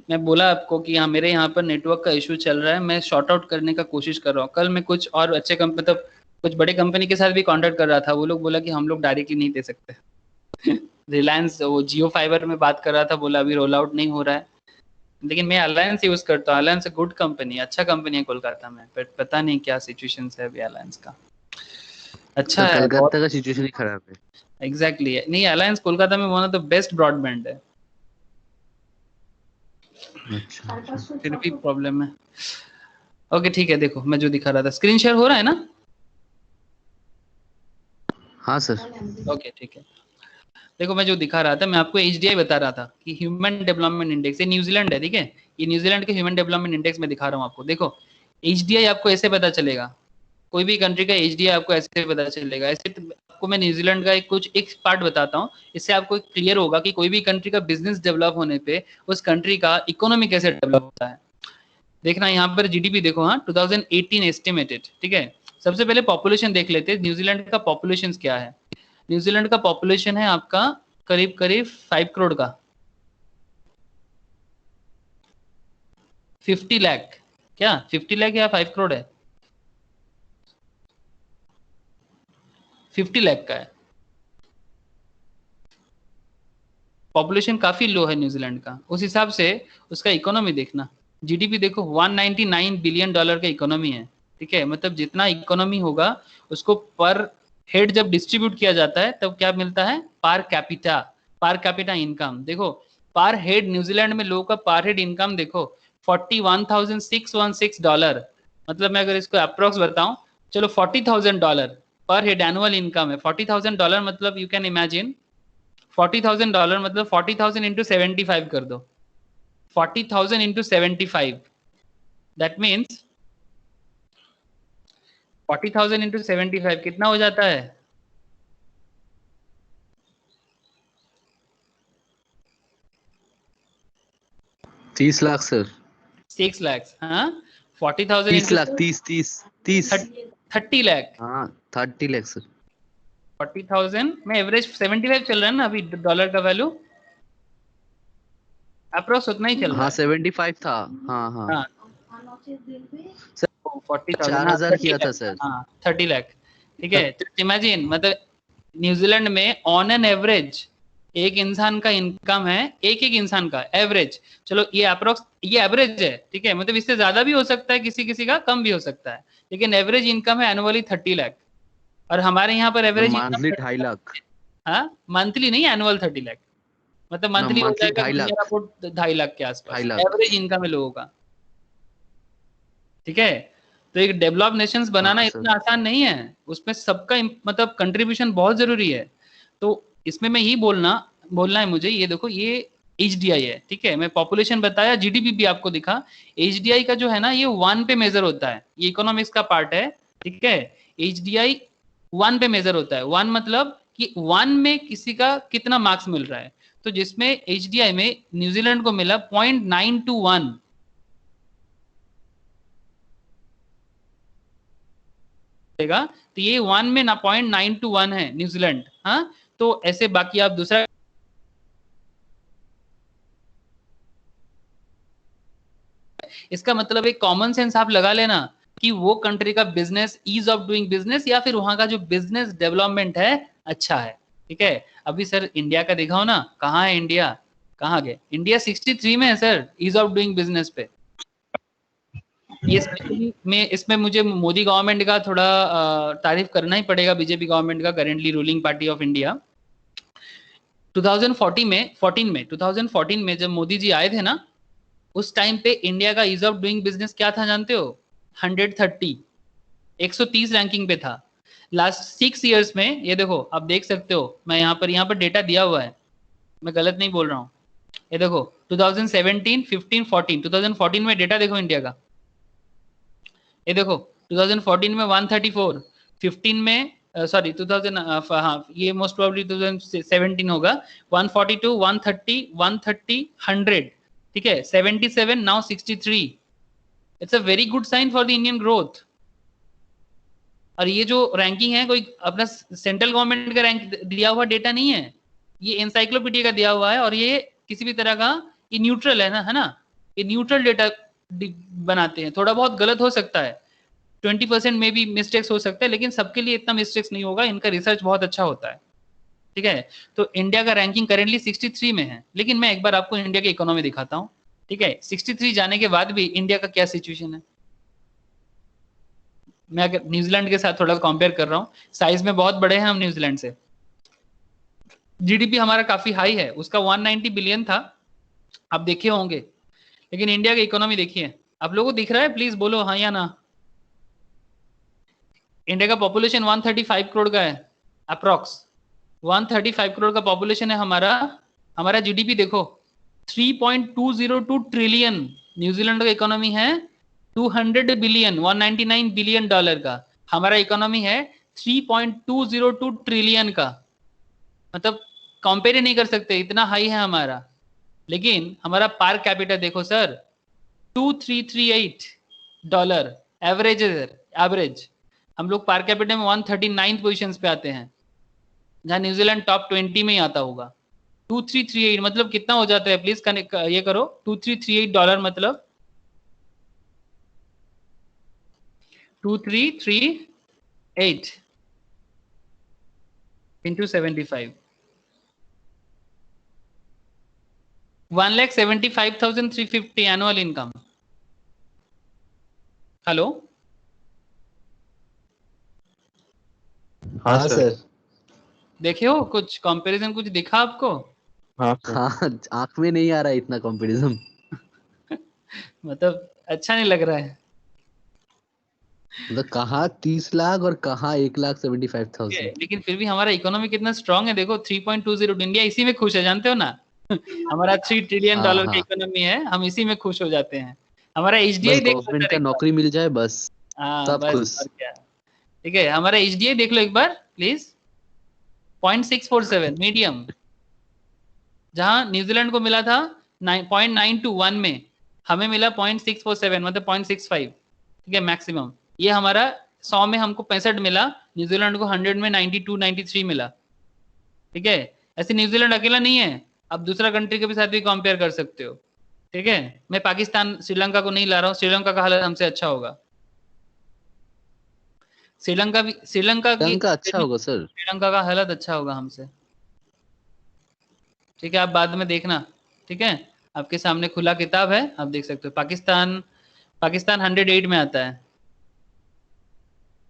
मैं बोला आपको कि हाँ मेरे यहाँ पर नेटवर्क का इशू चल रहा है, मैं शॉर्ट आउट करने का कोशिश कर रहा हूँ। कल मैं कुछ और अच्छे मतलब कुछ बड़े कंपनी के साथ भी कांटेक्ट कर रहा था, वो लोग बोला कि हम लोग डायरेक्टली नहीं दे सकते। रिलायंस वो जियो फाइबर में बात कर रहा था, बोला अभी रोल आउट नहीं हो रहा है, लेकिन मैं अलायंस यूज करता हूँ। अलायंस गुड कंपनी, अच्छा कंपनी है कोलकाता में, बट पता नहीं क्या सिचुएशन है अभी अलायंस का। अच्छा है कलकत्ता का सिचुएशन ही खराब है। एग्जैक्टली नहीं, अलायंस कोलकाता में one of the best broadband है। अच्छा फिर भी प्रॉब्लम है। ओके ठीक है, देखो मैं जो दिखा रहा था, स्क्रीन शेयर हो रहा है ना? हाँ सर। ओके ठीक है, देखो मैं जो दिखा रहा था, मैं आपको HDI बता रहा था कि ह्यूमन डेवलपमेंट इंडेक्स, ये न्यूजीलैंड है, ठीक है, ये न्यूजीलैंड के ह्यूमन डेवलपमेंट इंडेक्स में दिखा रहा हूँ आपको। देखो HDI आपको ऐसे पता चलेगा, कोई भी कंट्री का HDI आपको ऐसे पता चलेगा। ऐसे तो आपको मैं न्यूजीलैंड का एक पार्ट बताता हूँ, इससे आपको क्लियर होगा कि कोई भी कंट्री का बिजनेस डेवलप होने पे उस कंट्री का इकोनॉमी कैसे डेवलप होता है। देखना यहाँ पर GDP देखो, हाँ 2018 एस्टिमेटेड, ठीक है। सबसे पहले पॉपुलेशन देख लेते हैं, न्यूजीलैंड का पॉपुलेशन क्या है। न्यूजीलैंड का पॉपुलेशन है आपका करीब करीब 5 करोड़ का, 50 लाख, क्या 50 लाख या 5 करोड़ है? 50 लाख का है। पॉपुलेशन काफी लो है न्यूजीलैंड का, उस हिसाब से उसका इकोनॉमी देखना। GDP देखो 199 बिलियन डॉलर का इकोनॉमी है, ठीक है। मतलब जितना इकोनॉमी होगा उसको पर हेड जब डिस्ट्रीब्यूट किया जाता है तब क्या मिलता है? Per capita income. देखो पर हेड न्यूजीलैंड में लोगों का पर हेड इनकम देखो 41,616 डॉलर। मतलब मैं अगर इसको अप्रोक्स बताऊं, चलो $40,000 पर हेड एनुअल इनकम है। $40,000 मतलब यू कैन इमेजिन, $40,000 मतलब 40,000 इंटू 75 कर दो, 40,000 इंटू 75, दैट मीन्स 40,000 इंटू 75 कितना हो जाता है? $30 लाख सर। 6 लाख, हाँ 40,000 30 इंटू लाख 30 30 लाख, हाँ 30 लाख सर। 40,000 में एवरेज 75 चल रहा है ना अभी डॉलर का वैल्यू, अप्रोक्स उतना ही चल रहा हाँ है। 75 था। हाँ हाँ हाँ सर 40,000, हाँ 4,000 किया था सर। हाँ 30 लाख, ठीक है। तो इमेजिन, मतलब न्यूजीलैंड में ऑन एन एवरेज एक इंसान का इनकम है, एक इंसान का एवरेज, चलो ये अप्रोक्स, ये एवरेज है, ठीक है। मतलब इससे ज्यादा भी हो सकता है, किसी किसी का कम भी हो सकता है, लेकिन एवरेज इनकम है एनुअली 30 लाख। और हमारे यहाँ पर एवरेज मंथली इनकम, 2.5 लाख। हाँ मंथली नहीं, एनुअल 30 लाख, मतलब ना मंथली हो मंथली जाएगा 2.5 नियर लाख। अबाउट 2.5 लाख के 2.5 आसपास लाख। एवरेज इनकम है लोगों का, ठीक है। तो एक डेवलप नेशंस बनाना हाँ सर। इतना आसान नहीं है, उसमें सबका मतलब कंट्रीब्यूशन बहुत जरूरी है। तो इसमें मैं यही बोलना है मुझे, ये देखो ये HDI है, ठीक है। मैं पॉपुलेशन बताया, GDP भी आपको दिखा। HDI का जो है ना ये 1 पे मेजर होता है, ये इकोनॉमिक्स का पार्ट है, ठीक है। HDI 1 पे मेजर होता है, 1 मतलब कि 1 में किसी का कितना मार्क्स मिल रहा है। तो जिसमें HDI में न्यूजीलैंड को मिला 0.921, तो ये 1 में ना 0.921 है न्यूजीलैंड, हाँ। तो ऐसे बाकी आप दूसरा इसका मतलब एक कॉमन सेंस आप लगा लेना कि वो कंट्री का business, ease of doing business, या फिर वहां का जो बिजनेस डेवलपमेंट है अच्छा है, ठीक है। अभी सर इंडिया का दिखाओ ना, कहाँ है इंडिया, कहाँ गए? इंडिया 63 में है sir ease of doing business पे। ये स्पेशली में इसमें मुझे मोदी गवर्नमेंट का थोड़ा तारीफ करना ही पड़ेगा, बीजेपी गवर्नमेंट का, currently ruling party of India. 2014 में जब मोदी जी आए थे ना, उस टाइम पे इंडिया का ईज ऑफ डूइंग बिजनेस क्या था जानते हो? 130, 130 रैंकिंग पे था। लास्ट 6 इयर्स में ये देखो, आप देख सकते हो, मैं यहाँ पर डेटा दिया हुआ है, मैं गलत नहीं बोल रहा हूँ। ये देखो 2017, 15, 14, 2014 में डेटा देखो इंडिया का, ये देखो 2014 में 134, 15 में सॉरी 2000, हाँ ये मोस्ट प्रोबेबली 2017 होगा, 142, 130, 130, 100, ठीक है, 77, now 63, it's a very good sign for the Indian growth. और ये जो रैंकिंग है कोई अपना सेंट्रल गवर्नमेंट का रैंक दिया हुआ डेटा नहीं है, ये एनसाइक्लोपीडिया का दिया हुआ है, और ये किसी भी तरह का ये न्यूट्रल है ना, ये न्यूट्रल डेटा बनाते हैं। थोड़ा बहुत गलत हो सकता है, 20% में भी मिस्टेक्स हो सकता है, लेकिन सबके लिए इतना मिस्टेक्स नहीं होगा, इनका रिसर्च बहुत अच्छा होता है। ठीक है, तो इंडिया का रैंकिंग करेंटली 63 में है, लेकिन मैं एक बार आपको इंडिया की इकोनॉमी दिखाता हूँ। ठीक है, 63 जाने के बाद भी इंडिया का क्या सिचुएशन है। मैं अगर न्यूजीलैंड के साथ थोड़ा कंपेयर कर रहा हूँ, साइज में बहुत बड़े हैं हम न्यूजीलैंड से, जीडीपी हमारा काफी हाई है, उसका 190 बिलियन था, आप देखे होंगे। लेकिन इंडिया की इकोनॉमी देखिए, आप लोगों को दिख रहा है, प्लीज बोलो हाँ या ना। इंडिया का पॉपुलेशन 135 करोड़ का है, अप्रोक्स 135 करोड़ का पॉपुलेशन है हमारा। हमारा जीडीपी देखो 3.202 ट्रिलियन, न्यूजीलैंड का इकोनॉमी है 200 बिलियन, 199 बिलियन डॉलर का, हमारा इकोनॉमी है 3.202 ट्रिलियन का। मतलब कंपेयर ही नहीं कर सकते, इतना हाई है हमारा। लेकिन हमारा पार कैपिटा देखो सर, 2338 डॉलर एवरेज। हम लोग पार कैपिटा में 139 पोजीशन पे आते हैं, जहां न्यूजीलैंड टॉप 20 में ही आता होगा। 2338 मतलब कितना हो जाता है, प्लीज कनेक्ट ये करो, 2338 डॉलर मतलब 2338 इंटू 75, 1,75,350 एनुअल इनकम। हेलो, हाँ सर। देखे हो कुछ कंपैरिजन, कुछ दिखा आपको? हाँ सर। हाँ, आंख में नहीं आ रहा है इतना कंपैरिजन। मतलब अच्छा नहीं लग रहा है। मतलब कहाँ 30 लाख और कहाँ 1,75,000। लेकिन फिर भी हमारा इकोनॉमी कितना स्ट्रांग है देखो, 3.20। इंडिया इसी में खुश है, जानते हो ना। हमारा 3 ट्रिलियन हाँ डॉलर की हाँ, इकोनॉमी है, हम इसी में खुश हो जाते हैं। हमारा बस एचडीआई देख लो गवर्नमेंट सर का एक बार। नौकरी मिल जाए बस, हाँ सब बस, खुश। और क्या। ठीक है, हमारा एचडीआई देख लो एक बार प्लीज, 0.647 मीडियम, जहां न्यूजीलैंड को मिला था 0.921 में, हमें मिला 0.647 मतलब 0.65। ठीक है, मैक्सिमम। ये हमारा 100 में हमको 65 मिला, न्यूजीलैंड को 100 में 92 93 मिला। ठीक है, ऐसे न्यूजीलैंड अकेला नहीं है, आप दूसरा कंट्री के भी साथ भी कंपेयर कर सकते हो। ठीक है, मैं पाकिस्तान श्रीलंका को नहीं ला रहा हूँ, श्रीलंका का हालत हमसे अच्छा होगा। श्रीलंका अच्छा होगा सर। श्रीलंका का हालत अच्छा होगा हमसे। ठीक है, आप बाद में देखना। ठीक है, आपके सामने खुला किताब है, आप देख सकते हो। पाकिस्तान 108 में आता है,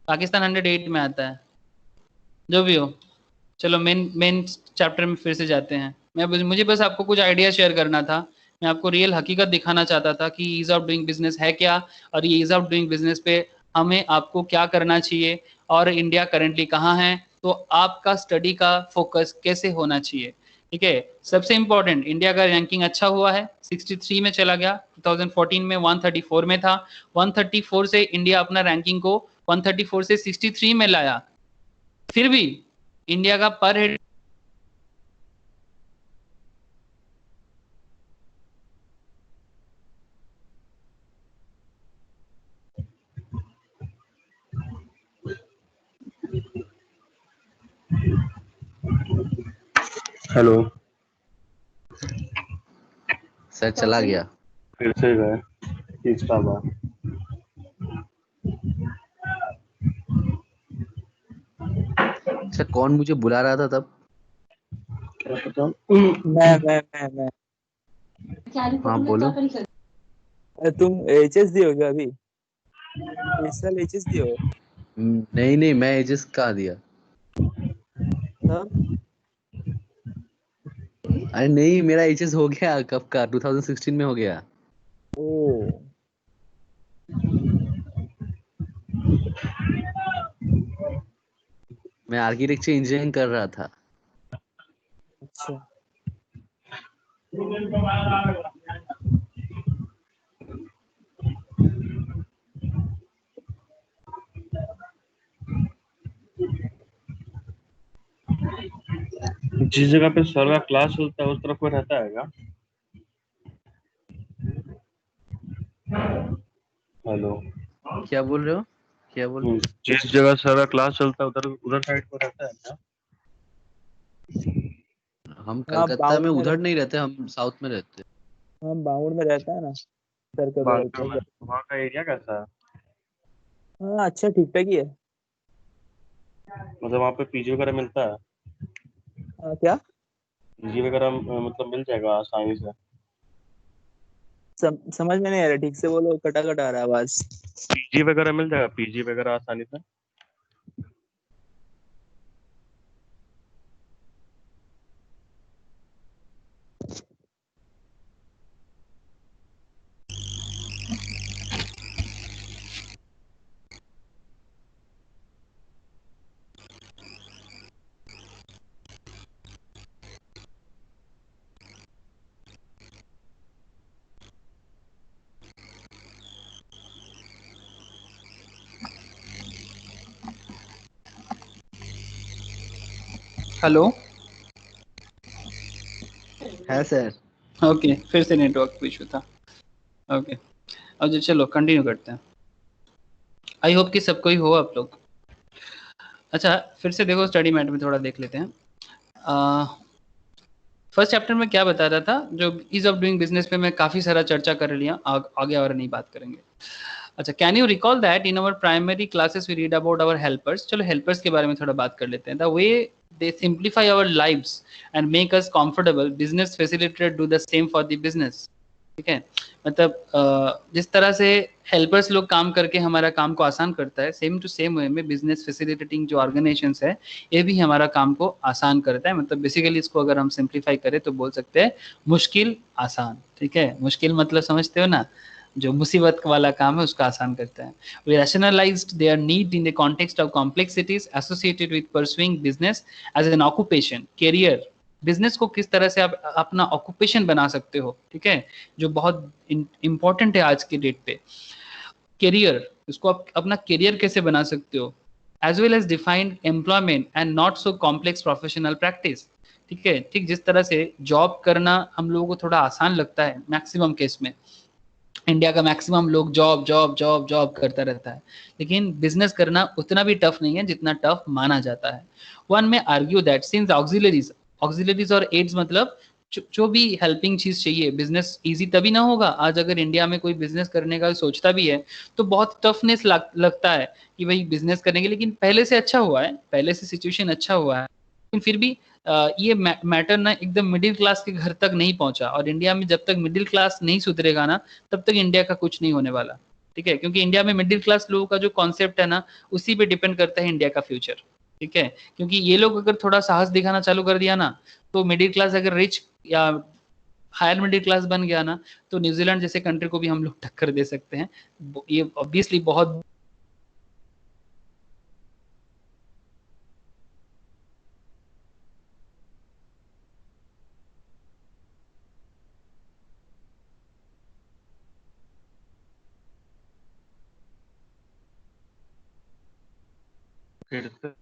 पाकिस्तान 108 में आता है। जो भी हो, चलो मेन चैप्टर में फिर से जाते हैं। मुझे बस आपको कुछ आइडिया शेयर करना था, मैं आपको रियल हकीकत दिखाना चाहता था कि ईज ऑफ डूइंग बिजनेस है क्या, और ये ईज ऑफ डूइंग बिजनेस पे हमें आपको क्या करना चाहिए, और इंडिया करेंटली कहाँ है, तो आपका स्टडी का फोकस कैसे होना चाहिए। ठीक है, सबसे इंपॉर्टेंट, इंडिया का रैंकिंग अच्छा हुआ है, 63 में चला गया, 2014 में 134 में था, 134 से इंडिया अपना रैंकिंग को 134 से 63 में लाया। फिर भी इंडिया का पर हेड हेलो, सर चला गया। फिर से गए तीसरा बार। अच्छा, कौन मुझे बुला रहा था तब? क्या पता। मैं हाँ बोलो। तुम एचएस दिए हो क्या अभी? इस साल एचएस दिए हो? नहीं नहीं, मैं एजेस कहाँ दिया। तब अरे नहीं, मेरा एचएस हो गया कब का, 2016 में हो गया। ओ मैं आर्किटेक्चर इंजीनियरिंग कर रहा था। अच्छा। जिस जगह पे सर का क्लास होता है उस तरफ कोई रहता है क्या? हेलो। क्या बोल रहे हो? क्या बोल रहे हो? जिस जगह सारा क्लास चलता है उधर उधर साइड पर रहता है क्या? हम हाँ कलकत्ता में बाउंड में उधर नहीं रहते, हम साउथ में रहते हैं। हाँ बाउंड में रहता है ना, सर्कल रोड बांका में पर। वहाँ का एरिया कैसा है? हाँ अच्छा ठीक ठाक ही है। मतलब वहाँ पे पीजी वगैरह मिलता है? हाँ क्या? पीजी वगैरह मतलब मिल जाएगा आसानी से? समझ में नहीं आ रहा, ठीक से बोलो, कटा कटा आ रहा है आवाज। पीजी वगैरह मिल जाएगा, पीजी वगैरह आसानी से? हेलो। है सर। ओके, फिर से नेटवर्क इशू था। ओके, अब जो चलो कंटिन्यू करते हैं। आई होप कि सबको ही हो आप लोग। अच्छा, फिर से देखो स्टडी मैट में थोड़ा देख लेते हैं। फर्स्ट चैप्टर में क्या बता रहा था, जो ईज ऑफ डूइंग बिजनेस पे मैं काफ़ी सारा चर्चा कर लिया, आगे और नहीं बात करेंगे। अच्छा, can you recall that in our primary classes we read about our helpers. चलो हेल्पर्स के बारे में थोड़ा बात कर लेते हैं। The way they simplify our lives and make us comfortable, business facilitator do the same for the business. ठीक है, मतलब जिस तरह से हेल्पर्स लोग काम करके हमारा काम को आसान करता है, सेम टू सेम वे में बिजनेस फैसिलिटेटिंग जो ऑर्गेनाइजेशंस है, ये भी हमारा काम को आसान करता है। मतलब बेसिकली इसको अगर हम सिंप्लीफाई करें तो बोल सकते हैं मुश्किल आसान। ठीक है, मुश्किल मतलब समझते हो ना, जो मुसीबत वाला काम है उसका आसान करता है। We rationalized their need in the context of complexities associated with pursuing business as an occupation, career। Business को किस तरह से आप अपना ऑक्यूपेशन बना सकते हो, ठीक है, जो बहुत इंपॉर्टेंट है आज की डेट पे। करियर, इसको आप अपना करियर कैसे बना सकते हो, as well as defined employment and not so complex professional practice. ठीक है, ठीक जिस तरह से जॉब करना हम लोगों को थोड़ा आसान लगता है मैक्सिमम केस में, इंडिया का मैक्सिमम लोग जॉब जॉब जॉब जॉब करता रहता है, लेकिन बिजनेस करना उतना भी टफ नहीं है जितना टफ माना जाता है। वन में argue that since auxiliaries, auxiliaries और एड्स मतलब जो भी हेल्पिंग चीज चाहिए, बिजनेस इजी तभी ना होगा। आज अगर इंडिया में कोई बिजनेस करने का सोचता भी है तो बहुत टफनेस लगता है कि भाई बिजनेस करेंगे, लेकिन पहले से अच्छा हुआ है, पहले से सिचुएशन अच्छा हुआ है, लेकिन फिर भी ये मैटर ना एकदम मिडिल क्लास के घर तक नहीं पहुंचा। और इंडिया में जब तक मिडिल क्लास नहीं सुधरेगा ना, तब तक इंडिया का कुछ नहीं होने वाला। ठीक है, क्योंकि इंडिया में मिडिल क्लास लोगों का जो कॉन्सेप्ट है ना, उसी पे डिपेंड करता है इंडिया का फ्यूचर। ठीक है, क्योंकि ये लोग अगर थोड़ा साहस दिखाना चालू कर दिया ना, तो मिडिल क्लास अगर रिच या हायर मिडिल क्लास बन गया ना, तो न्यूजीलैंड जैसे कंट्री को भी हम लोग टक्कर दे सकते हैं। ये ऑब्वियसली बहुत फिर से?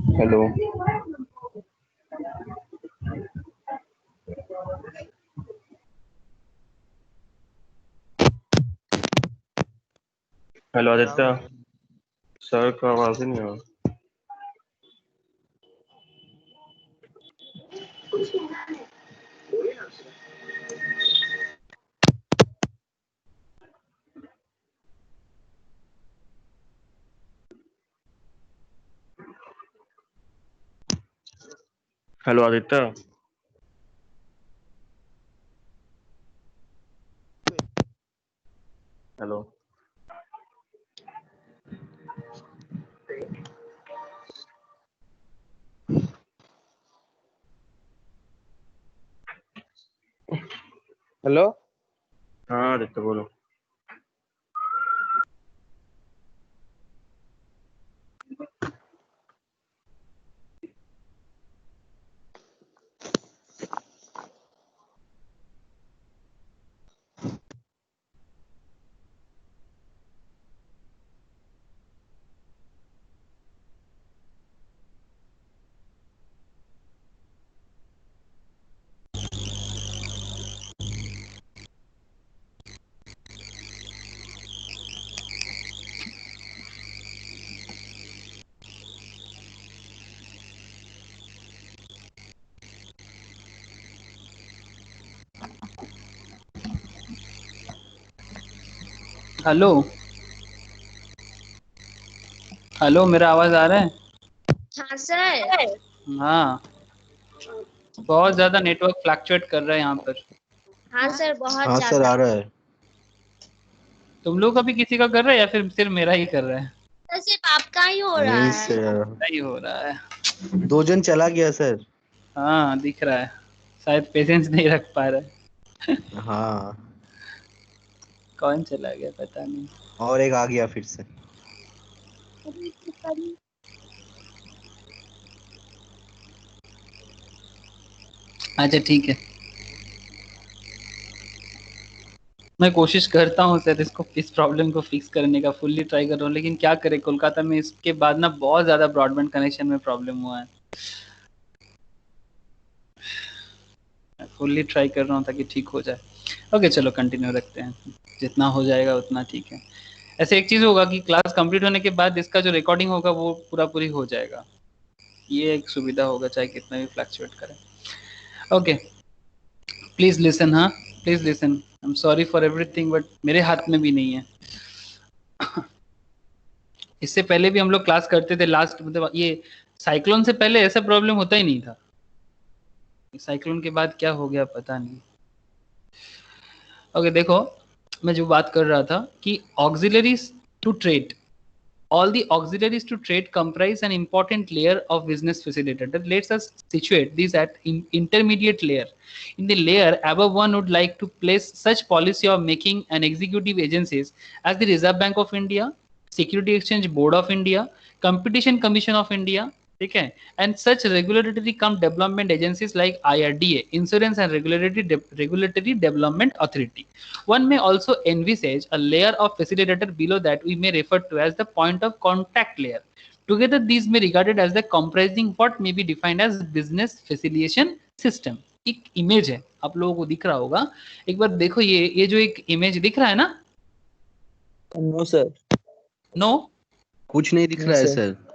हेलो। हेलो आदित्य, सर का आवाज ही नहीं आ रहा। हेलो आदित्य। हेलो। हेलो। हाँ आदित्य बोलो। हेलो हेलो, मेरा आवाज आ रहा है? हाँ सर। हाँ, बहुत ज्यादा नेटवर्क फ्लक्चुएट कर रहा है यहाँ पर। हाँ सर, बहुत हाँ सर ज्यादा। आ रहा है। तुम लोग का भी किसी का कर रहा है या फिर सिर्फ मेरा ही कर रहा है? सर सिर्फ आपका ही हो रहा नहीं है। सर, नहीं हो रहा है। 2 जन चला गया सर। हाँ दिख रहा है, शायद पेशेंस नहीं रख पा रहा है। हाँ, कौन चला गया पता नहीं। और एक आ गया फिर से। अच्छा ठीक है, मैं कोशिश करता हूँ सर इसको, इस प्रॉब्लम को फिक्स करने का फुल्ली ट्राई कर रहा हूँ, लेकिन क्या करें, कोलकाता में इसके बाद ना बहुत ज्यादा ब्रॉडबैंड कनेक्शन में प्रॉब्लम हुआ है। फुल्ली ट्राई कर रहा हूँ ताकि ठीक हो जाए। ओके चलो कंटिन्यू रखते हैं, जितना हो जाएगा उतना ठीक है। ऐसे एक चीज होगा कि क्लास कंप्लीट होने के बाद इसका जो रिकॉर्डिंग होगा वो पूरा पूरी हो जाएगा, ये एक सुविधा होगा चाहे कितना भी फ्लक्चुएट करें। ओके प्लीज लिसन, हाँ please listen. I am sorry for everything but मेरे हाथ में भी नहीं है। इससे पहले भी हम लोग क्लास करते थे, लास्ट मतलब ये साइक्लोन से पहले ऐसा प्रॉब्लम होता ही नहीं था, साइक्लोन के बाद क्या हो गया पता नहीं। ओके देखो, मैं जो बात कर रहा था कि auxiliaries to trade, all the auxiliaries to trade comprise an important layer of business facilitator that lets us situate these at intermediate layer. In the layer above, one would like to place such policy of making and executive agencies as the Reserve Bank of India, Security Exchange Board of India, Competition Commission of India, okay, and such regulatory cum development agencies like IRDA, Insurance and Regulatory Development Authority. One may also envisage a layer of facilitator below that we may refer to as the point of contact layer. Together, these may be regarded as the comprising what may be defined as business facilitation system. एक image है, आप लोगों को दिख रहा होगा, एक बार देखो ये जो एक इमेज दिख रहा है ना। No sir. नो कुछ नहीं दिख नहीं रहा है सर। सर।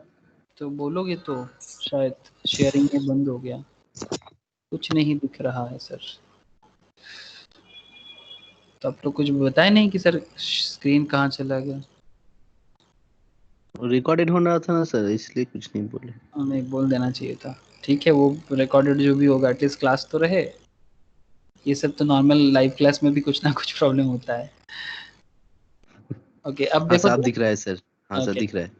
तो बोलोगे तो शायद शेयरिंग में बंद हो गया, कुछ नहीं दिख रहा है सर। तो अब तो कुछ बताया नहीं कि सर स्क्रीन कहाँ चला गया। रिकॉर्डेड हो रहा था ना सर, इसलिए कुछ नहीं बोले। हमें बोल देना चाहिए था। ठीक है, वो रिकॉर्डेड जो भी होगा एटलीस्ट क्लास तो रहे। ये सब तो नॉर्मल लाइव क्लास में भी कुछ ना कुछ प्रॉब्लम होता है। ओके अब हाँ देखो साफ तो, दिख रहा है सर। हाँ सर ओके दिख रहा है।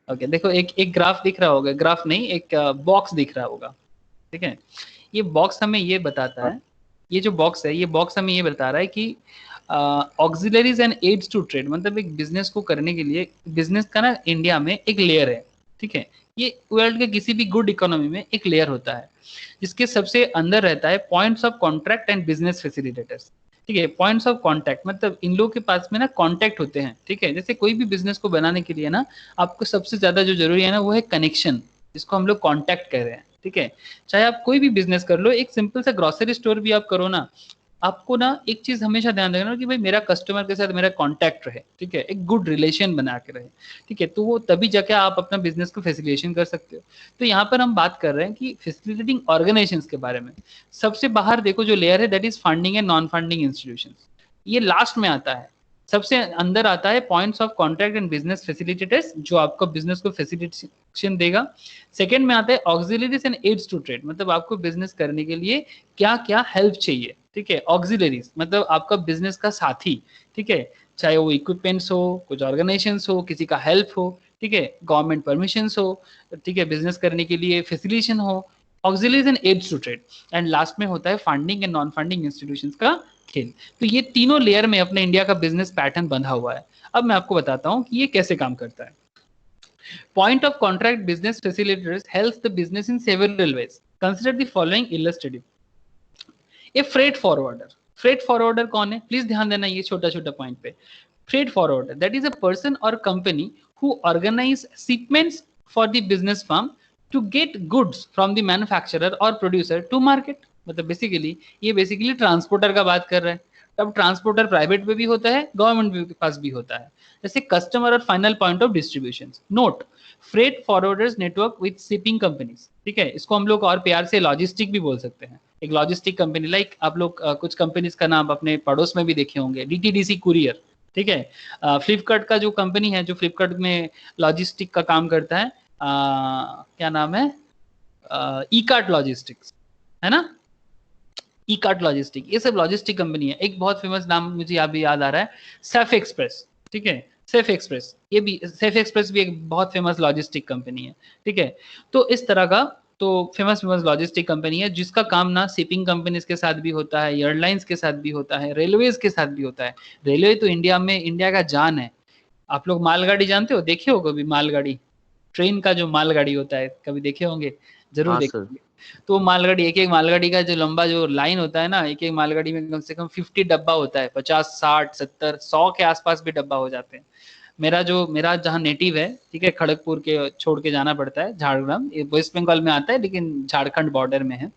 ओके देखो, एक ग्राफ दिख रहा होगा, ग्राफ नहीं एक बॉक्स दिख रहा होगा, ठीक है। ये बॉक्स हमें ये बताता है, ये जो बॉक्स है ये बॉक्स हमें ये बता रहा है कि auxiliaries and aids to trade, मतलब एक बिजनेस को करने के लिए, बिजनेस का ना इंडिया में एक लेयर है, ठीक है। ये वर्ल्ड के किसी भी गुड इकोनॉमी में एक लेयर होता है, जिसके सबसे अंदर रहता है points of contract and business facilitators, ठीक है। पॉइंट्स ऑफ कॉन्टैक्ट मतलब इन लोगों के पास में ना कॉन्टैक्ट होते हैं, ठीक है। जैसे कोई भी बिजनेस को बनाने के लिए ना आपको सबसे ज्यादा जो जरूरी है ना वो है कनेक्शन, इसको हम लोग कॉन्टैक्ट कह रहे हैं, ठीक है। चाहे आप कोई भी बिजनेस कर लो, एक सिंपल सा ग्रोसरी स्टोर भी आप करो ना, आपको ना एक चीज हमेशा ध्यान रखना कि भाई मेरा कस्टमर के साथ मेरा कांटेक्ट रहे, ठीक है, एक गुड रिलेशन बना के रहे, ठीक है, तो वो तभी जाके आप अपना बिजनेस को फैसिलिटेशन कर सकते हो। तो यहाँ पर हम बात कर रहे हैं कि फैसिलिटेटिंग ऑर्गेनाइजेशंस के बारे में। सबसे बाहर देखो जो लेयर है that is funding and non funding institutions, ये लास्ट में आता है। सबसे अंदर आता है points of contract and business facilitators, जो आपको बिजनेस को फैसिलिटेशन देगा। सेकंड में आता है auxiliaries and aids to trade, मतलब आपको बिजनेस करने के लिए क्या क्या हेल्प चाहिए, ठीक है। ऑक्सिलरीज मतलब आपका बिजनेस का साथी, ठीक है, चाहे वो इक्विपमेंट्स हो, कुछ ऑर्गेनाइजेशंस हो, किसी का हेल्प हो, ठीक है, गवर्नमेंट परमिशंस हो, ठीक है, बिजनेस करने के लिए फैसिलिटेशन हो, auxiliaries and aids to trade. And last में होता है funding and non funding institutions का खेल। तो ये तीनों लेयर में अपने इंडिया का बिजनेस पैटर्न बंधा हुआ है। अब मैं आपको बताता हूं कि ये कैसे काम करता है। Point of contract business facilitators helps the business in several ways. Consider the following illustrative. A freight forwarder. Freight forwarder कौन है? Please ध्यान देना ये छोटा छोटा पॉइंट पे। Freight forwarder, that is a person or company who organize shipments for the business firm to get goods from the manufacturer or producer to market. मतलब basically ये बेसिकली ट्रांसपोर्टर का बात कर रहे हैं। अब ट्रांसपोर्टर प्राइवेट में भी होता है, गवर्नमेंट के पास भी होता है। जैसे कस्टमर और final point of distribution. Note, freight forwarders network with shipping companies, ठीक है, इसको हम लोग और प्यार से लॉजिस्टिक भी बोल सकते हैं। एक लॉजिस्टिक कंपनी लाइक आप लोग कुछ कंपनीज का नाम अपने पड़ोस में भी देखे होंगे, डीटीडीसी कुरियर, ठीक है। फ्लिपकार्ट का जो कंपनी है जो फ्लिपकार्ट में लॉजिस्टिक का काम करता है, क्या नाम है, ई कार्ट लॉजिस्टिक्स, है ना, ई कार्ट लॉजिस्टिक, ये सब लॉजिस्टिक कंपनी है। एक बहुत फेमस नाम मुझे अभी याद आ रहा है, सेफ एक्सप्रेस, ठीक है, सेफ एक्सप्रेस, ये भी सेफ एक्सप्रेस भी एक बहुत फेमस लॉजिस्टिक कंपनी है, ठीक है। तो इस तरह का तो फेमस लॉजिस्टिक कंपनी है जिसका काम ना शिपिंग कंपनीज के साथ भी होता है, एयरलाइंस के साथ भी होता है, रेलवेज के साथ भी होता है। रेलवे तो इंडिया का जान है। आप लोग मालगाड़ी जानते हो, देखे हो कभी मालगाड़ी? ट्रेन का जो मालगाड़ी होता है कभी देखे होंगे, जरूर हाँ देखे होंगे। तो मालगाड़ी, एक एक मालगाड़ी का जो लंबा जो लाइन होता है ना, एक एक मालगाड़ी में कम से कम 50 डब्बा होता है, 50 60 70 100 के आसपास भी डब्बा हो जाते हैं। मेरा जहाँ नेटिव है, ठीक है, खड़गपुर के छोड़ के जाना पड़ता है, झारग्राम, ये वेस्ट बंगाल में आता है लेकिन झारखंड बॉर्डर में है।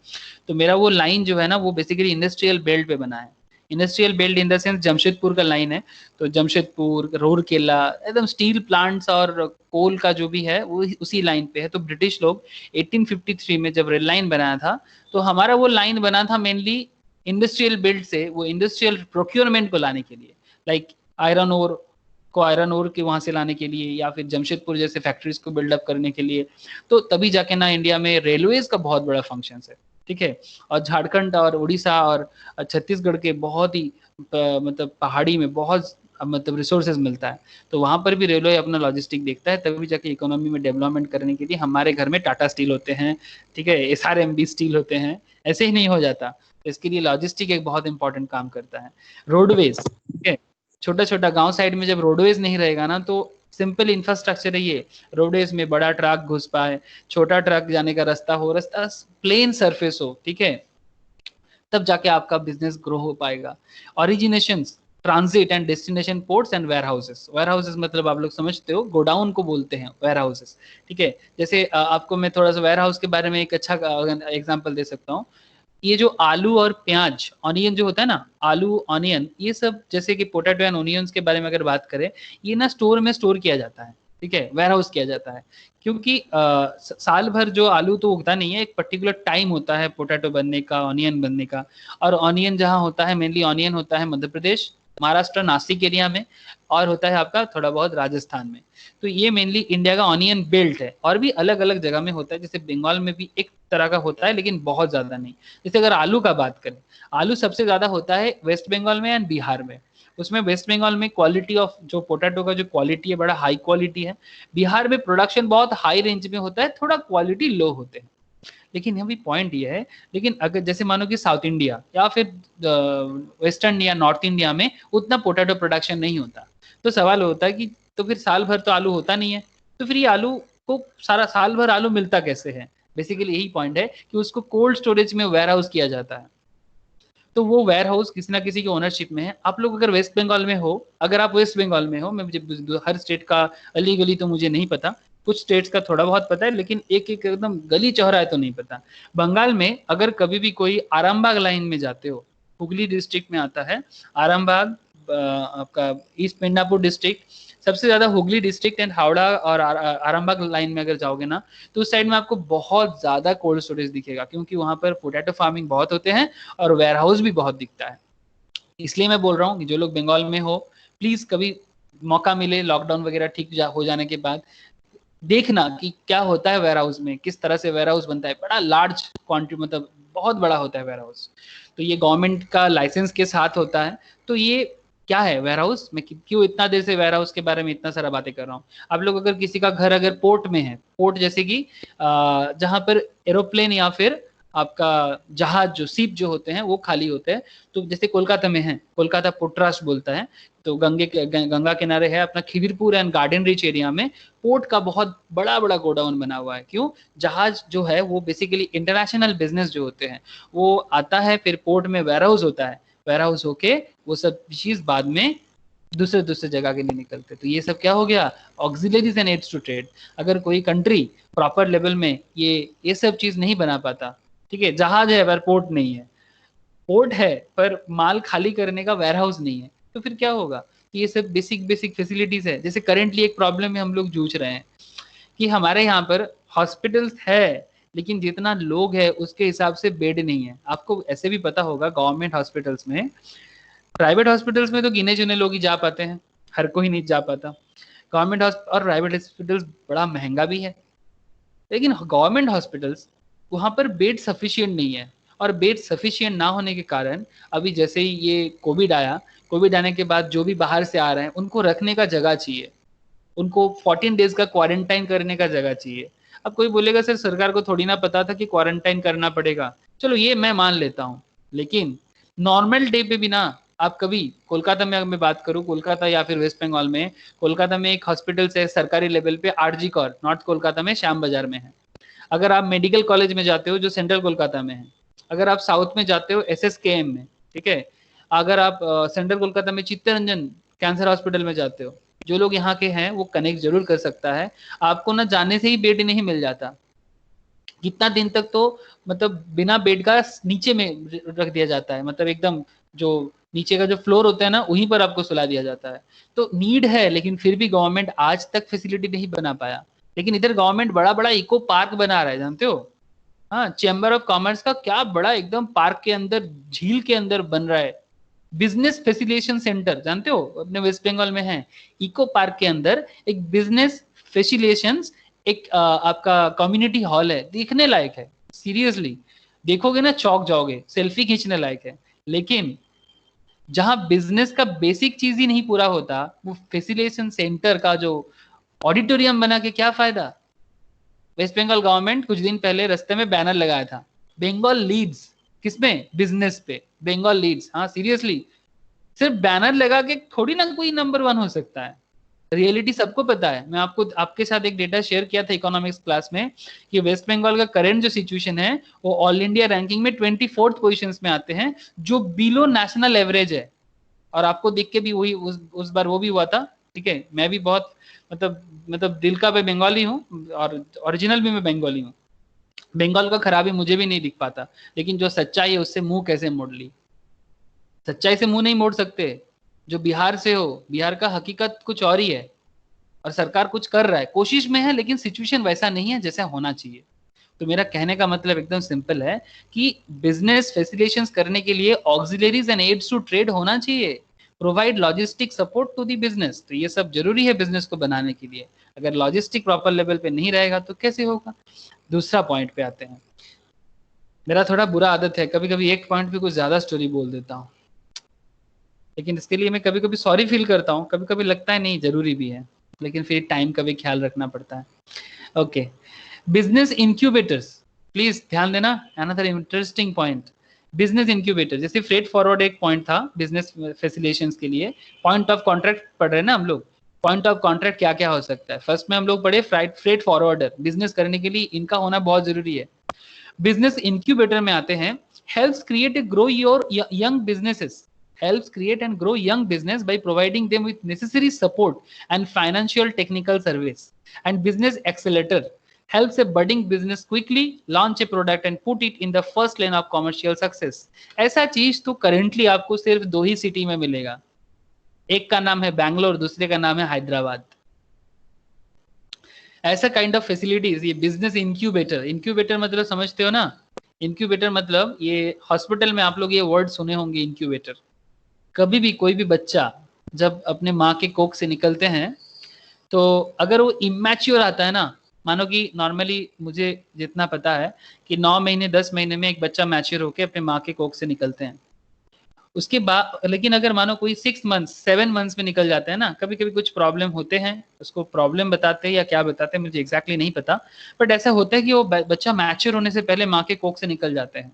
तो मेरा वो लाइन जो है ना वो बेसिकली इंडस्ट्रियल बेल्ट पे बना है। Industrial belt in the sense Jamshedpur का लाइन है, तो जमशेदपुर, रूरकेला, एकदम स्टील प्लांट्स और कोल का जो भी है वो उसी लाइन पे है। तो ब्रिटिश लोग 1853 में जब रेल लाइन बनाया था, तो हमारा वो लाइन बना था मेनली इंडस्ट्रियल बेल्ट से वो इंडस्ट्रियल प्रोक्योरमेंट को लाने के लिए, लाइक आयरन ओर के वहां से लाने के लिए, या फिर जमशेदपुर जैसे फैक्ट्रीज को बिल्डअप करने के लिए। तो तभी जाके ना इंडिया में रेलवेज का बहुत बड़ा फंक्शन है, ठीक है। और झारखंड और उड़ीसा और छत्तीसगढ़ के बहुत ही मतलब पहाड़ी में बहुत मतलब रिसोर्सेज मिलता है, तो वहां पर भी रेलवे अपना लॉजिस्टिक देखता है, तभी जाके इकोनॉमी में डेवलपमेंट करने के लिए हमारे घर में टाटा स्टील होते हैं, ठीक है, SRMB स्टील होते हैं, ऐसे ही नहीं हो जाता। तो इसके लिए लॉजिस्टिक एक बहुत इंपॉर्टेंट काम करता है। रोडवेज, ठीक है, छोटा छोटा गांव साइड में जब रोडवेज नहीं रहेगा ना, तो सिंपल इंफ्रास्ट्रक्चर है ये, रोडवेज में बड़ा ट्रक घुस पाए, छोटा ट्रक जाने का रास्ता प्लेन सरफेस हो, ठीक है, तब जाके आपका बिजनेस ग्रो हो पाएगा। Origination, transit and destination ports and warehouses मतलब आप लोग समझते हो, गोडाउन को बोलते हैं वेयर हाउसेस, ठीक है। जैसे आपको मैं थोड़ा सा वेयर हाउस के बारे में एक अच्छा एग्जांपल दे सकता हूँ। ये जो आलू और प्याज, ऑनियन जो होता है ना, आलू ऑनियन, ये सब जैसे कि पोटैटो एंड ऑनियंस के बारे में अगर बात करें, ये ना स्टोर में स्टोर किया जाता है, ठीक है, वेयर हाउस किया जाता है, क्योंकि साल भर जो आलू तो उगता नहीं है, एक पर्टिकुलर टाइम होता है पोटैटो बनने का, ऑनियन बनने का। और ऑनियन जहाँ होता है, मेनली ऑनियन होता है मध्य प्रदेश, महाराष्ट्र, नासिक एरिया में, और होता है आपका थोड़ा बहुत राजस्थान में। तो ये मेनली इंडिया का ऑनियन बेल्ट है, और भी अलग अलग जगह में होता है, जैसे बंगाल में भी एक तरह का होता है लेकिन बहुत ज्यादा नहीं। जैसे अगर आलू का बात करें, आलू सबसे ज्यादा होता है वेस्ट बंगाल में एंड बिहार में। उसमें वेस्ट बंगाल में क्वालिटी ऑफ जो पोटैटो का जो क्वालिटी है बड़ा हाई क्वालिटी है, बिहार में प्रोडक्शन बहुत हाई रेंज में होता है, थोड़ा क्वालिटी लो होते हैं। लेकिन यहाँ भी पॉइंट ये है, लेकिन अगर जैसे मानो कि साउथ इंडिया या फिर वेस्टर्न या नॉर्थ इंडिया में उतना पोटैटो प्रोडक्शन नहीं होता, तो सवाल होता है कि तो फिर साल भर तो आलू होता नहीं है, तो फिर ये आलू को सारा साल भर आलू मिलता कैसे है? बेसिकली यही पॉइंट है कि उसको कोल्ड स्टोरेज में वेयर हाउस किया जाता है। तो वो वेयर हाउस किसी ना किसी की ओनरशिप में है। आप लोग अगर वेस्ट बंगाल में हो, अगर आप वेस्ट बंगाल में हो, मैं मुझे हर स्टेट का अली गली तो मुझे नहीं पता, कुछ स्टेट्स का थोड़ा बहुत पता है, लेकिन एक एक एकदम गली चौराहे तो नहीं पता। बंगाल में अगर कभी भी कोई आरामबाग लाइन में जाते हो, हुगली डिस्ट्रिक्ट में आता है आरामबाग, आपका ईस्ट मिदनापुर डिस्ट्रिक्ट, सबसे ज्यादा हुगली डिस्ट्रिक्ट एंड हावड़ा और आरामबाग लाइन में अगर जाओगे ना, तो उस साइड में आपको बहुत ज्यादा कोल्ड स्टोरेज दिखेगा, क्योंकि वहां पर पोटैटो फार्मिंग बहुत होते हैं और वेयर हाउस भी बहुत दिखता है। इसलिए मैं बोल रहा हूँ कि जो लोग बंगाल में हो, प्लीज कभी मौका मिले लॉकडाउन वगैरह ठीक हो जाने के बाद, देखना कि क्या होता है वेयर हाउस में, किस तरह से वेयर हाउस बनता है। बड़ा लार्ज क्वांटिटी, मतलब बहुत बड़ा होता है वेयर हाउस। तो ये गवर्नमेंट का लाइसेंस के साथ होता है। तो ये क्या है वेयर हाउस, मैं क्यों इतना देर से वेयर हाउस के बारे में इतना सारा बातें कर रहा हूँ। आप लोग अगर किसी का घर अगर पोर्ट में है, पोर्ट जैसे कि जहां पर एरोप्लेन या फिर आपका जहाज जो सीप जो होते हैं वो खाली होते हैं, तो जैसे कोलकाता में है, कोलकाता पोर्ट ट्रस्ट बोलता है, तो गंगा किनारे है अपना Khidirpur and garden rich area में पोर्ट का बहुत बड़ा बड़ा गोडाउन बना हुआ है। क्यों? जहाज जो है वो बेसिकली इंटरनेशनल बिजनेस जो होते हैं वो आता है, फिर पोर्ट में वेयर हाउस होता है, वेयर हाउस होके वो सब चीज बाद में दूसरे दूसरे जगह के लिए निकलते। तो ये सब क्या हो गया, auxiliaries and aids to trade. अगर कोई कंट्री प्रॉपर लेवल में ये सब चीज नहीं बना पाता, ठीक है, जहाज है पर पोर्ट नहीं है, पोर्ट है पर माल खाली करने का वेयर हाउस नहीं है, तो फिर क्या होगा। ये सब बेसिक बेसिक फैसिलिटीज है। जैसे करेंटली एक प्रॉब्लम में हम लोग जूझ रहे हैं कि हमारे यहाँ पर हॉस्पिटल्स है, लेकिन जितना लोग है उसके हिसाब से बेड नहीं है। आपको ऐसे भी पता होगा गवर्नमेंट हॉस्पिटल्स में, प्राइवेट हॉस्पिटल्स में तो गिने चुने लोग ही जा पाते हैं, हर कोई नहीं जा पाता। गवर्नमेंट और प्राइवेट हॉस्पिटल्स बड़ा महंगा भी है, लेकिन गवर्नमेंट हॉस्पिटल्स वहाँ पर बेड सफिशिएंट नहीं है। और बेड सफिशिएंट ना होने के कारण अभी जैसे ही ये कोविड आया, कोविड आने के बाद जो भी बाहर से आ रहे हैं उनको रखने का जगह चाहिए, उनको 14 डेज का क्वारंटाइन करने का जगह चाहिए। अब कोई बोलेगा सर सरकार को थोड़ी ना पता था कि क्वारंटाइन करना पड़ेगा, चलो ये मैं मान लेता हूँ, लेकिन नॉर्मल डे पे भी ना, आप कभी कोलकाता में, अगर मैं बात करूँ कोलकाता या फिर वेस्ट बंगाल में, कोलकाता में एक हॉस्पिटल है सरकारी लेवल पे, आरजी कौर, नॉर्थ कोलकाता में श्याम बाजार में है। अगर आप मेडिकल कॉलेज में जाते हो जो सेंट्रल कोलकाता में है, अगर आप साउथ में जाते हो SSKM में, ठीक है, अगर आप सेंट्रल कोलकाता में चित्तरंजन कैंसर हॉस्पिटल में जाते हो, जो लोग यहाँ के हैं वो कनेक्ट जरूर कर सकता है। आपको ना जाने से ही बेड नहीं मिल जाता, कितना दिन तक तो मतलब बिना बेड का नीचे में रख दिया जाता है, मतलब एकदम जो नीचे का जो फ्लोर होता है ना वहीं पर आपको सुला दिया जाता है। तो नीड है, लेकिन फिर भी गवर्नमेंट आज तक फैसिलिटी नहीं बना पाया। लेकिन इधर गवर्नमेंट बड़ा बड़ा इको पार्क बना रहा है, जानते हो। हाँ, चैम्बर ऑफ कॉमर्स का क्या बड़ा एकदम पार्क के अंदर, झील के अंदर बन रहा है बिजनेस फैसिलिटेशन सेंटर, जानते हो, अपने वेस्ट बंगाल में है। इको पार्क के अंदर एक बिजनेस फैसिलिटेशन, एक आपका कम्युनिटी हॉल है, देखने लायक है। सीरियसली देखोगे ना चौक जाओगे, सेल्फी खींचने लायक है। लेकिन जहां बिजनेस का बेसिक चीज ही नहीं पूरा होता, वो फैसिलिटेशन सेंटर का जो ऑडिटोरियम बना के क्या फायदा। वेस्ट बंगाल गवर्नमेंट कुछ दिन पहले रास्ते में बैनर लगाया था, बंगाल लीड्स, किसमें, बिजनेस पे, बंगाल लीड्स। हाँ सीरियसली, सिर्फ बैनर लगा के थोड़ी ना कोई नंबर 1 हो सकता है। रियलिटी सबको पता है। मैं आपको आपके साथ एक डेटा शेयर किया था इकोनॉमिक्स क्लास में कि वेस्ट बंगाल का करंट जो सिचुएशन है वो ऑल इंडिया रैंकिंग में 24th पोजीशंस में आते हैं, जो बिलो नेशनल एवरेज है। और आपको देख के भी वही उस बार वो भी हुआ था, ठीक है। मैं भी बहुत मतलब दिल का मैं बंगाली हूँ और ओरिजिनल भी मैं बंगाली हूँ। बंगाल का खराबी मुझे भी नहीं दिख पाता, लेकिन जो सच्चाई है उससे मुंह कैसे मोड़ ली। सच्चाई से मुंह नहीं मोड़ सकते। जो बिहार से हो, बिहार का हकीकत कुछ और ही है, और सरकार कुछ कर रहा है, कोशिश में है, लेकिन सिचुएशन वैसा नहीं है जैसा होना चाहिए। तो मेरा कहने का मतलब एकदम सिंपल है कि बिजनेस फैसिलिटेशंस करने के लिए auxiliaries and aids to trade होना चाहिए, provide logistic support to the business. तो ये सब जरूरी है बिजनेस को बनाने के लिए। अगर लॉजिस्टिक प्रॉपर लेवल पे नहीं रहेगा तो कैसे होगा। दूसरा पॉइंट पे आते हैं। मेरा थोड़ा बुरा आदत है, कभी कभी एक पॉइंट पे कुछ ज्यादा स्टोरी बोल देता हूँ, लेकिन इसके लिए मैं कभी कभी सॉरी फील करता हूँ। कभी कभी लगता है नहीं जरूरी भी है, लेकिन फिर टाइम का भी ख्याल रखना पड़ता है। ओके, बिजनेस इंक्यूबेटर्स, प्लीज ध्यान देना, another interesting point, business incubator. जैसे फ्रेट फॉरवर्ड एक पॉइंट था बिजनेस फैसिलिटेशंस के लिए। पॉइंट ऑफ कॉन्ट्रैक्ट पढ़ रहे हैं ना हम लोग, पॉइंट ऑफ कॉन्ट्रैक्ट क्या क्या हो सकता है। फर्स्ट में हम लोग पढ़े फ्रेट फॉरवर्डर, बिजनेस करने के लिए इनका होना बहुत जरूरी है। बिजनेस इंक्यूबेटर में आते हैं, helps create a grow your young businesses, helps create and grow young business by providing them with necessary support and financial technical service. And business accelerator helps a budding business quickly launch a product and put it in the first lane of commercial success. ऐसा चीज तो currently आपको सिर्फ 2 ही city में मिलेगा, एक का नाम है बैंगलोर, दूसरे का नाम है हैदराबाद। ऐसा काइंड ऑफ फैसिलिटीज, ये बिजनेस इंक्यूबेटर, इंक्यूबेटर मतलब समझते हो ना, इंक्यूबेटर मतलब ये हॉस्पिटल में आप लोग ये वर्ड सुने होंगे इंक्यूबेटर। कभी भी कोई भी बच्चा जब अपने माँ के कोख से निकलते हैं तो अगर वो इमैच्योर आता है ना, मानो कि नॉर्मली मुझे जितना पता है कि 9 महीने 10 महीने में एक बच्चा मैच्योर होकर अपने माँ के कोख से निकलते हैं, उसके बाद लेकिन अगर मानो कोई 6 मंथ्स 7 मंथ्स में निकल जाता है ना, कभी कभी कुछ प्रॉब्लम होते हैं, उसको प्रॉब्लम बताते हैं या क्या बताते हैं मुझे एग्जैक्टली नहीं पता, बट ऐसा होता है कि वो बच्चा मैच्योर होने से पहले माँ के कोख से निकल जाते हैं,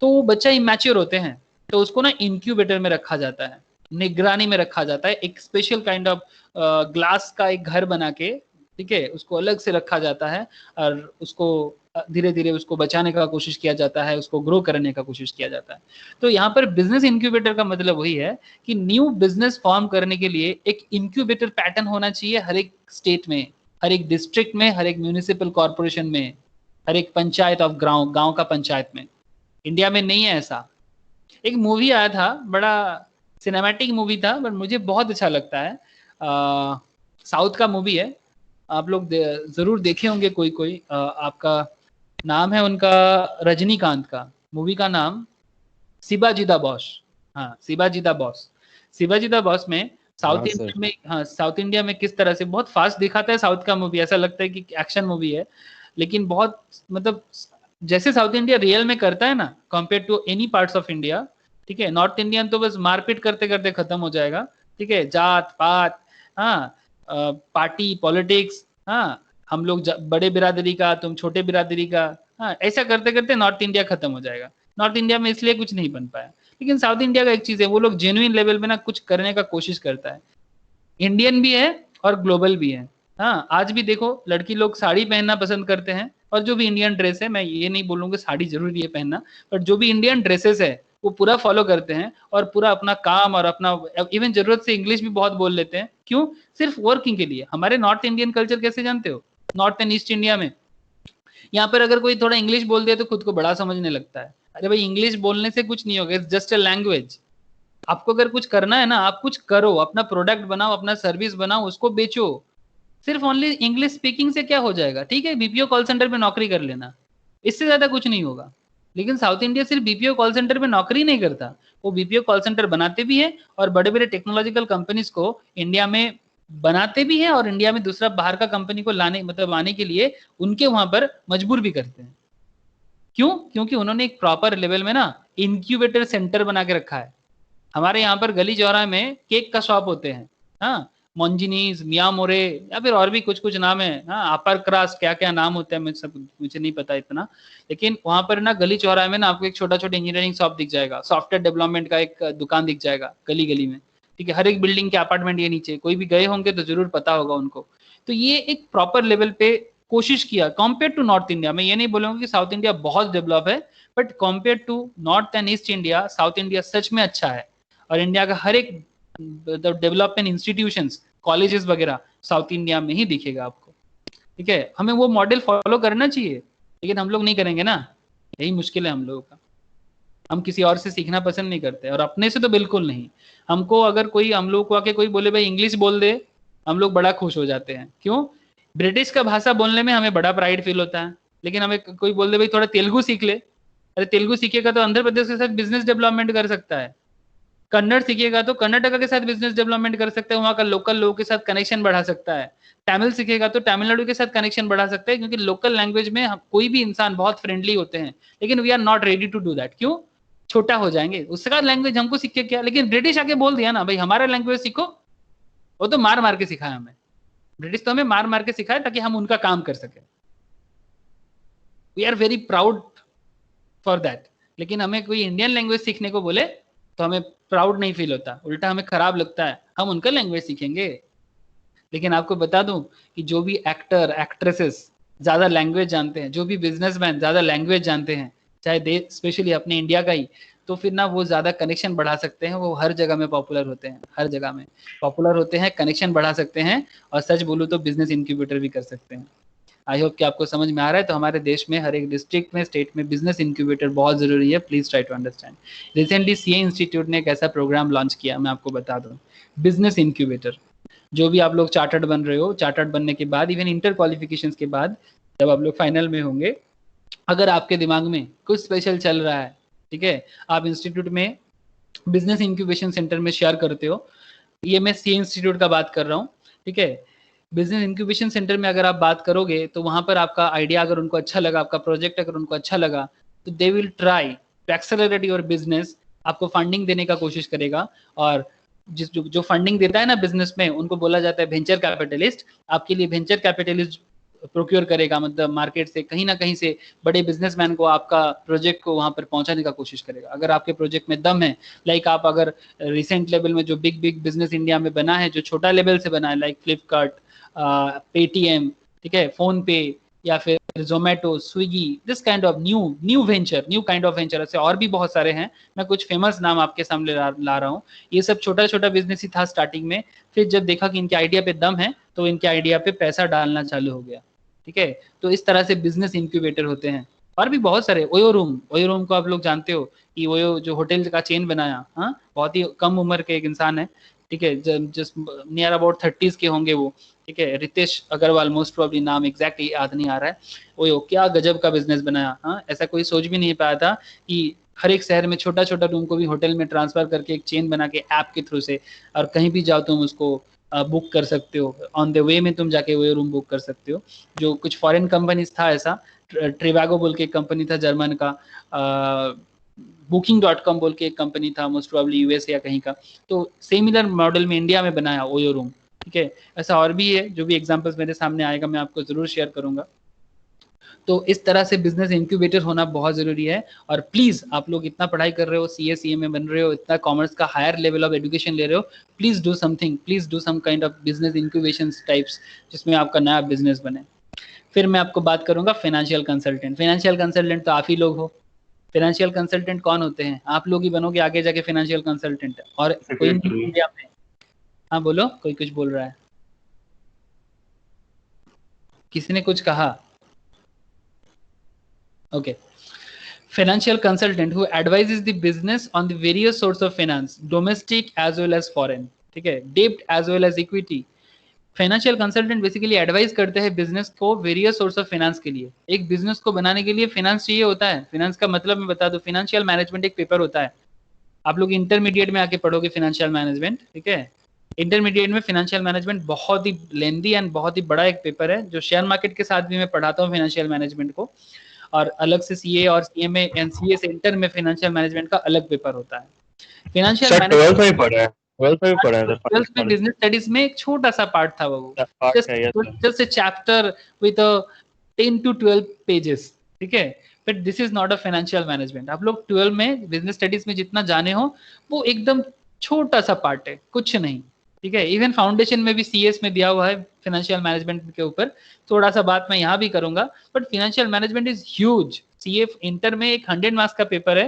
तो वो बच्चा इमैच्योर होते हैं तो उसको ना इंक्यूबेटर में रखा जाता है, निगरानी में रखा जाता है, एक स्पेशल काइंड ऑफ ग्लास का एक घर बना के, ठीक है, उसको अलग से रखा जाता है और उसको धीरे धीरे उसको बचाने का कोशिश किया जाता है, उसको ग्रो करने का कोशिश किया जाता है। तो यहाँ पर बिजनेस इंक्यूबेटर का मतलब वही है कि न्यू बिजनेस फॉर्म करने के लिए एक इंक्यूबेटर पैटर्न होना चाहिए हर एक स्टेट में, हर एक डिस्ट्रिक्ट में, हर एक म्यूनिसिपल कॉर्पोरेशन में, हर एक पंचायत ऑफ गाँव का पंचायत में। इंडिया में नहीं है ऐसा। एक मूवी आया था, बड़ा सिनेमैटिक मूवी था, बट मुझे बहुत अच्छा लगता है, साउथ का मूवी है, आप लोग जरूर देखे होंगे कोई आपका नाम है उनका रजनीकांत का, मूवी का नाम शिवाजी द बॉस। हाँ, Shivaji the boss. Shivaji the boss में साउथ इंडिया में, हाँ साउथ इंडिया में किस तरह से बहुत फास्ट दिखाता है साउथ का मूवी, ऐसा लगता है कि एक्शन मूवी है, लेकिन बहुत मतलब जैसे साउथ इंडिया रियल में करता है ना compare to any parts of India, ठीक है, नॉर्थ इंडियन तो बस मारपीट करते करते खत्म हो जाएगा, ठीक है, जात पात, हाँ पार्टी पॉलिटिक्स, हाँ हम लोग बड़े बिरादरी का तुम छोटे बिरादरी का, हाँ ऐसा करते करते नॉर्थ इंडिया खत्म हो जाएगा। नॉर्थ इंडिया में इसलिए कुछ नहीं बन पाया, लेकिन साउथ इंडिया का एक चीज है, वो लोग जेन्युइन लेवल पे ना कुछ करने का कोशिश करता है, इंडियन भी है और ग्लोबल भी है। हाँ आज भी देखो लड़की लोग साड़ी पहनना पसंद करते हैं, और जो भी इंडियन ड्रेस है, मैं ये नहीं बोलूंगा साड़ी जरूरी है पहनना, बट जो भी इंडियन ड्रेसेस है वो पूरा फॉलो करते हैं और पूरा अपना काम और अपना इवन जरूरत से इंग्लिश भी बहुत बोल लेते हैं। क्यों? सिर्फ वर्किंग के लिए। हमारे नॉर्थ इंडियन कल्चर कैसे जानते हो, नॉर्थ एंड ईस्ट इंडिया में यहाँ पर अगर कोई थोड़ा इंग्लिश बोल दिया तो खुद को बड़ा समझने लगता है। अरे भाई इंग्लिश बोलने से कुछ नहीं होगा, इट्स जस्ट अ लैंग्वेज। आपको अगर कुछ करना है ना, आप कुछ करो, अपना प्रोडक्ट बनाओ, अपना सर्विस बनाओ, उसको बेचो। सिर्फ ओनली इंग्लिश स्पीकिंग से क्या हो जाएगा? ठीक है, बीपीओ कॉल सेंटर पे नौकरी कर लेना, इससे ज्यादा कुछ नहीं होगा। लेकिन साउथ इंडिया सिर्फ बीपीओ कॉल सेंटर पे नौकरी नहीं करता, वो बीपीओ कॉल सेंटर बनाते भी है और बड़े बड़े टेक्नोलॉजिकल कंपनीज को इंडिया में बनाते भी है और इंडिया में दूसरा बाहर का कंपनी को लाने मतलब आने के लिए उनके वहां पर मजबूर भी करते हैं। क्यों? क्योंकि उन्होंने एक प्रॉपर लेवल में ना इंक्यूबेटर सेंटर बना के रखा है। हमारे यहाँ पर गली चौराहे में केक का शॉप होते हैं, हाँ मोंजिनीज, मिया मोरे, या फिर और भी कुछ कुछ नाम है, हाँ अपर क्रास्ट, क्या क्या नाम होता है मुझे नहीं पता इतना, लेकिन वहां पर ना गली चौराहे में ना आपको एक छोटा छोटा इंजीनियरिंग शॉप दिख जाएगा, सॉफ्टवेयर डेवलपमेंट का एक दुकान दिख जाएगा गली गली में, ठीक है, हर एक बिल्डिंग के अपार्टमेंट के नीचे। कोई भी गए होंगे तो जरूर पता होगा उनको। तो ये एक प्रॉपर लेवल पे कोशिश किया कंपेयर टू नॉर्थ इंडिया। मैं ये नहीं बोलूंगा कि साउथ इंडिया बहुत डेवलप है, but compare to north and east India, south India सच में अच्छा है। और इंडिया का हर एक डेवलपमेंट इंस्टीट्यूशंस, कॉलेजेस वगैरह साउथ इंडिया में ही दिखेगा आपको, ठीक है। हमें वो मॉडल फॉलो करना चाहिए, लेकिन हम लोग नहीं करेंगे ना, यही मुश्किल है हम लोगों का। हम किसी और से सीखना पसंद नहीं करते और अपने से तो बिल्कुल नहीं। हमको अगर कोई हम लोग को आके कोई बोले भाई इंग्लिश बोल दे, हम लोग बड़ा खुश हो जाते हैं। क्यों? ब्रिटिश का भाषा बोलने में हमें बड़ा प्राइड फील होता है, लेकिन हमें कोई बोल दे भाई थोड़ा तेलुगु सीख ले, अरे तेलुगु सीखेगा तो आंध्र प्रदेश के साथ बिजनेस डेवलपमेंट कर सकता है, कन्नड़ सीखेगा तो कर्नाटका के साथ बिजनेस डेवलपमेंट कर सकता है, वहां का लोकल लोगों के साथ कनेक्शन बढ़ा सकता है, तमिल सीखेगा तो तमिलनाडु के साथ कनेक्शन बढ़ा सकता है, क्योंकि लोकल लैंग्वेज में कोई भी इंसान बहुत फ्रेंडली होते हैं, लेकिन we are not ready to do that. क्यों? छोटा हो जाएंगे, उसका लैंग्वेज हमको सीख के क्या। लेकिन ब्रिटिश आके बोल दिया ना भाई हमारा लैंग्वेज सीखो, वो तो मार मार के सिखाया हमें, ब्रिटिश तो हमें मार मार के सिखाया ताकि हम उनका काम कर सके। We are very proud for that. लेकिन हमें कोई इंडियन लैंग्वेज सीखने को बोले तो हमें प्राउड नहीं फील होता, उल्टा हमें खराब लगता है, हम उनका लैंग्वेज सीखेंगे। लेकिन आपको बता दूं कि जो भी एक्टर एक्ट्रेसेस ज्यादा लैंग्वेज जानते हैं, जो भी बिजनेसमैन ज्यादा लैंग्वेज जानते हैं, चाहे देश स्पेशली अपने इंडिया का ही, तो फिर ना वो ज़्यादा कनेक्शन बढ़ा सकते हैं, वो हर जगह में पॉपुलर होते हैं, हर जगह में पॉपुलर होते हैं, कनेक्शन बढ़ा सकते हैं, और सच बोलूँ तो बिजनेस इंक्यूबेटर भी कर सकते हैं। आई होप कि आपको समझ में आ रहा है। तो हमारे देश में हर एक डिस्ट्रिक्ट में, स्टेट में बिजनेस इंक्यूबेटर बहुत ज़रूरी है। Please try to understand. Recently CA institute ने एक ऐसा प्रोग्राम लॉन्च किया, मैं आपको बता दूँ, बिजनेस इंक्यूबेटर। जो भी आप लोग चार्टर्ड बन रहे हो, चार्टर्ड बनने के बाद, इवन इंटर क्वालिफिकेशंस के बाद, जब आप लोग फाइनल में होंगे, अगर आपके दिमाग में कुछ स्पेशल चल रहा है, ठीक है, आप इंस्टीट्यूट में बिजनेस इंक्यूबेशन सेंटर में शेयर करते हो। ये मैं सीए इंस्टीट्यूट का बात कर रहा हूँ, ठीक है। बिजनेस इंक्यूबेशन सेंटर में अगर आप बात करोगे तो वहां पर आपका आइडिया अगर उनको अच्छा लगा, आपका प्रोजेक्ट अगर उनको अच्छा लगा, तो they will try to accelerate your business. आपको फंडिंग देने का कोशिश करेगा, और जो फंडिंग देता है ना बिजनेस में, उनको बोला जाता है वेंचर कैपिटलिस्ट। आपके लिए वेंचर कैपिटलिस्ट प्रोक्योर करेगा, मतलब मार्केट से कहीं ना कहीं से बड़े बिजनेसमैन को आपका प्रोजेक्ट को वहां पर पहुंचाने का कोशिश करेगा। अगर आपके प्रोजेक्ट में दम है, लाइक आप अगर रिसेंट लेवल में जो बिग बिग बिजनेस इंडिया में बना है, जो छोटा लेवल से बना है, लाइक फ्लिपकार्ट, पेटीएम, ठीक है, फोन पे, या फिर Zomato, Swiggy, this kind of new venture, new kind of venture, ऐसे और भी बहुत सारे हैं। मैं कुछ फेमस नाम आपके सामने ला रहा हूँ। ये सब छोटा छोटा बिजनेस ही था स्टार्टिंग में। फिर जब देखा कि इनके आइडिया पे दम है, तो इनके आइडिया पे पैसा डालना चालू हो गया, ठीक है। तो इस तरह से बिजनेस इंक्यूबेटर होते हैं। और भी बहुत सारे, ओयो रूम को आप लोग जानते हो कि ओयो जो होटल का चेन बनाया, हाँ, बहुत ही कम उम्र के एक इंसान है, ठीक है, जस्ट नियर अबाउट 30s के होंगे वो, ठीक है, रितेश अग्रवाल मोस्ट प्रॉब्ली नाम एग्जैक्टली याद नहीं आ रहा है। ओयो क्या गजब का बिजनेस बनाया, हाँ, ऐसा कोई सोच भी नहीं पाया था कि हर एक शहर में छोटा छोटा रूम को भी होटल में ट्रांसफर करके एक चेन बना के ऐप के थ्रू से, और कहीं भी जाओ तुम उसको बुक कर सकते हो, ऑन द वे में तुम जाके वो रूम बुक कर सकते हो। जो कुछ फॉरेन कंपनीज था ऐसा, ट्रिवागो बोल के एक कंपनी था जर्मन का, booking.com बोल के एक कंपनी था, मोस्ट प्रोबेबली यूएस या कहीं का। तो सिमिलर मॉडल में इंडिया में बनाया ओयो रूम, ठीक है। ऐसा और भी है, जो भी एग्जांपल्स मेरे सामने आएगा मैं आपको जरूर शेयर करूंगा। तो इस तरह से बिजनेस इंक्यूबेटर होना बहुत जरूरी है। और प्लीज आप लोग इतना पढ़ाई कर रहे हो, सीए सीए में बन रहे हो, इतना कॉमर्स का हायर लेवल ऑफ एजुकेशन ले रहे हो, please do something, please do some kind of business incubation types, जिसमें आपका नया बिजनेस बने। फिर मैं आपको बात करूंगा फाइनेंशियल कंसल्टेंट। फाइनेंशियल कंसल्टेंट तो आप ही लोग हो। फाइनेंशियल कंसल्टेंट कौन होते हैं? आप लोग ही बनोगे आगे जाके फाइनेंशियल कंसल्टेंट, और कोई नहीं इंडिया में। हाँ बोलो, कोई कुछ बोल रहा है, किसी ने कुछ कहा? Okay, financial consultant who advises the business on the various sources of finance, domestic as well as foreign, ठीक है, debt as well as equity। Financial consultant basically advice करते हैं बिजनेस को वेरियस सोर्स ऑफ फाइनेंस के लिए। एक business को बनाने के लिए फाइनेंस चाहिए होता है। फाइनेंस का मतलब मैं बता दूं, फाइनेंशियल मैनेजमेंट एक पेपर होता है, आप लोग इंटरमीडिएट में आके पढ़ोगे फाइनेंशियल मैनेजमेंट, ठीक है। इंटरमीडिएट में फाइनेंशियल मैनेजमेंट बहुत ही लेंदी एंड बहुत ही बड़ा एक पेपर है, जो शेयर मार्केट के साथ भी मैं पढ़ाता हूँ फाइनेंशियल मैनेजमेंट को। और अलग से सीए और सीएमए एनसीए सेंटर में फाइनेंशियल मैनेजमेंट का अलग पेपर होता है। फाइनेंशियल सर मैनेजमेंट 12th में ही पढ़ा है, 12th में ही पढ़ा है सर। 12th में बिजनेस स्टडीज में एक छोटा सा पार्ट था वो, पार्ट है, yes just a chapter with 10 to 12 pages, ठीक है। But this is not a financial management. आप लोग 12 में बिजनेस स्टडीज में जितना जाने हो, वो एकदम छोटा सा पार्ट है, कुछ नहीं, ठीक है। इवन फाउंडेशन में भी सीएस में दिया हुआ है फाइनेंशियल मैनेजमेंट के ऊपर, थोड़ा सा बात मैं यहाँ भी करूंगा। But financial management is huge. CA inter में एक 100 मार्क्स का पेपर है,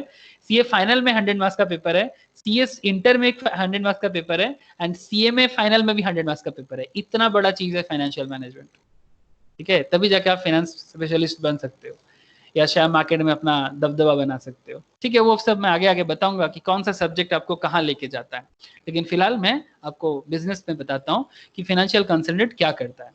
सीए फाइनल में 100 मार्क्स का पेपर है, सीएस इंटर में एक 100 मार्क्स का पेपर है, एंड सीएमए फाइनल में भी 100 मार्क्स का पेपर है। इतना बड़ा चीज है फाइनेंशियल मैनेजमेंट, ठीक है। तभी जाके आप फाइनेंस स्पेशलिस्ट बन सकते हो, या शेयर मार्केट में अपना दबदबा बना सकते हो, ठीक है। वो सब मैं आगे आगे बताऊंगा कि कौन सा सब्जेक्ट आपको कहाँ लेके जाता है। लेकिन फिलहाल मैं आपको बिजनेस में बताता हूँ कि फाइनेंशियल कंसल्टेंट क्या करता है।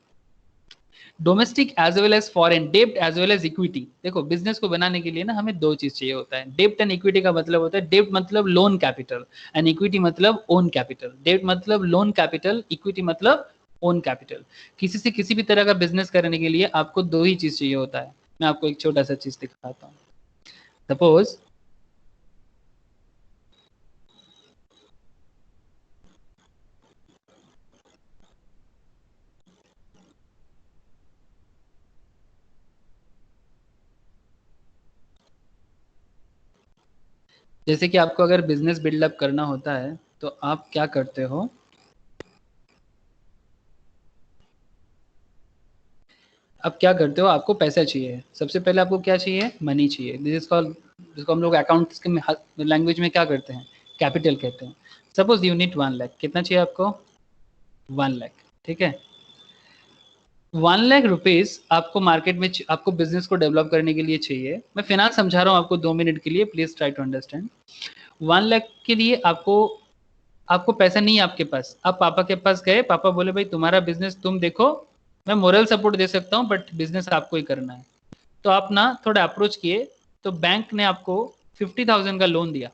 Domestic as well as foreign, डेब्ट एज वेल एज इक्विटी। देखो, बिजनेस को बनाने के लिए ना हमें दो चीज चाहिए होता है। डेब्ट एंड इक्विटी का मतलब होता है, डेब्ट मतलब लोन कैपिटल एंड इक्विटी मतलब ओन कैपिटल। डेब्ट मतलब लोन कैपिटल, इक्विटी मतलब ओन कैपिटल। किसी से किसी भी तरह का बिजनेस करने के लिए आपको दो ही चीज चाहिए होता है। मैं आपको एक छोटा सा चीज दिखाता हूँ। सपोज जैसे कि आपको अगर बिजनेस बिल्डअप करना होता है, तो आप क्या करते हो, अब क्या करते हो, आपको पैसा चाहिए। सबसे पहले आपको क्या चाहिए? मनी चाहिए। दिस इज कॉल्ड जिसको हम लोग अकाउंट्स के लैंग्वेज में क्या करते हैं, कैपिटल कहते हैं। सपोज यू नीड 1 लाख, कितना चाहिए आपको? 1 लाख, ठीक है। 1 लाख रुपीज आपको मार्केट में आपको बिजनेस को डेवलप करने के लिए चाहिए। मैं फिनांस समझा रहा हूँ आपको 2 मिनट के लिए, please try to understand. 1 lakh के लिए आपको पैसा नहीं है आपके पास। आप पापा के पास गए, पापा बोले भाई तुम्हारा बिजनेस तुम देखो, मैं मोरल सपोर्ट दे सकता हूँ बट बिजनेस आपको ही करना है। तो आप ना थोड़ा अप्रोच किए, तो बैंक ने आपको 50,000 का लोन दिया।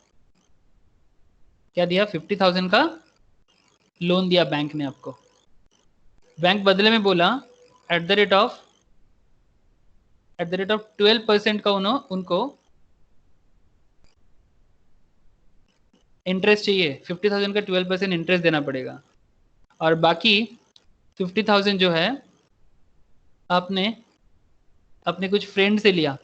क्या दिया? 50,000 का लोन दिया बैंक ने आपको। बैंक बदले में बोला एट द रेट ऑफ 12% का उनको इंटरेस्ट चाहिए। 50,000 का 12% इंटरेस्ट देना पड़ेगा, और बाकी 50,000 जो है आपने अपने कुछ फ्रेंड से लिया।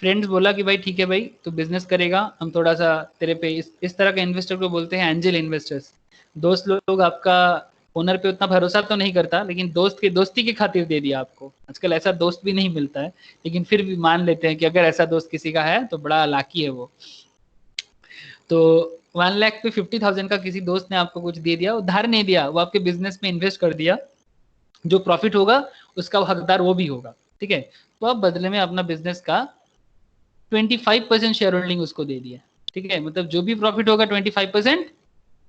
फ्रेंड्स बोला कि भाई ठीक है भाई तू बिजनेस करेगा, हम थोड़ा सा तेरे पे इस तरह के इन्वेस्टर को बोलते हैं एंजल इन्वेस्टर्स। दोस्त लोग आपका ओनर पे उतना भरोसा तो नहीं करता, लेकिन दोस्ती की खातिर दे दिया आपको। आजकल ऐसा दोस्त भी नहीं मिलता है, लेकिन फिर भी मान लेते हैं कि अगर ऐसा दोस्त किसी का है तो बड़ा लाकी है वो। तो 1 लाख पे 50,000 का किसी दोस्त ने आपको कुछ दे दिया, उधार नहीं दिया, वो आपके बिजनेस में इन्वेस्ट कर दिया। जो प्रॉफिट होगा उसका हकदार वो भी होगा, ठीक है। तो आप बदले में अपना बिजनेस का 25% शेयर होल्डिंग उसको दे दिया, ठीक है। मतलब जो भी प्रॉफिट होगा 25%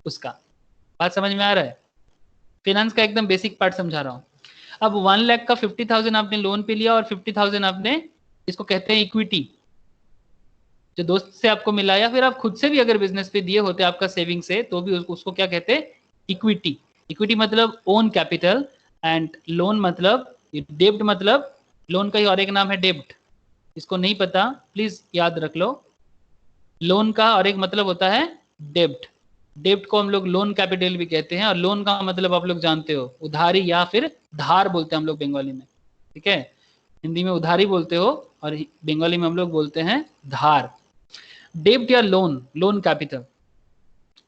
उसका। बात समझ में आ रहा है? फाइनेंस का एकदम बेसिक पार्ट समझा रहा हूँ। अब 1 लाख का 50,000 आपने लोन पे लिया और 50,000 आपने, इसको कहते हैं इक्विटी, जो दोस्त से आपको मिला, या फिर आप खुद से भी अगर बिजनेस पे दिए होते आपका सेविंग से, तो भी उसको क्या कहते हैं? इक्विटी। इक्विटी मतलब ओन कैपिटल, एंड लोन मतलब डेब्ट, मतलब लोन का ही और एक नाम है डेब्ट। इसको नहीं पता प्लीज याद रख लो, लोन का और एक मतलब होता है डेब्ट। डेब्ट को हम लोग लोन कैपिटल भी कहते हैं, और लोन का मतलब आप लोग जानते हो उधारी या फिर धार बोलते हैं हम लोग बंगाली में, ठीक है। हिंदी में उधारी बोलते हो और बंगाली में हम लोग बोलते हैं धार। डेब्ट या लोन कैपिटल।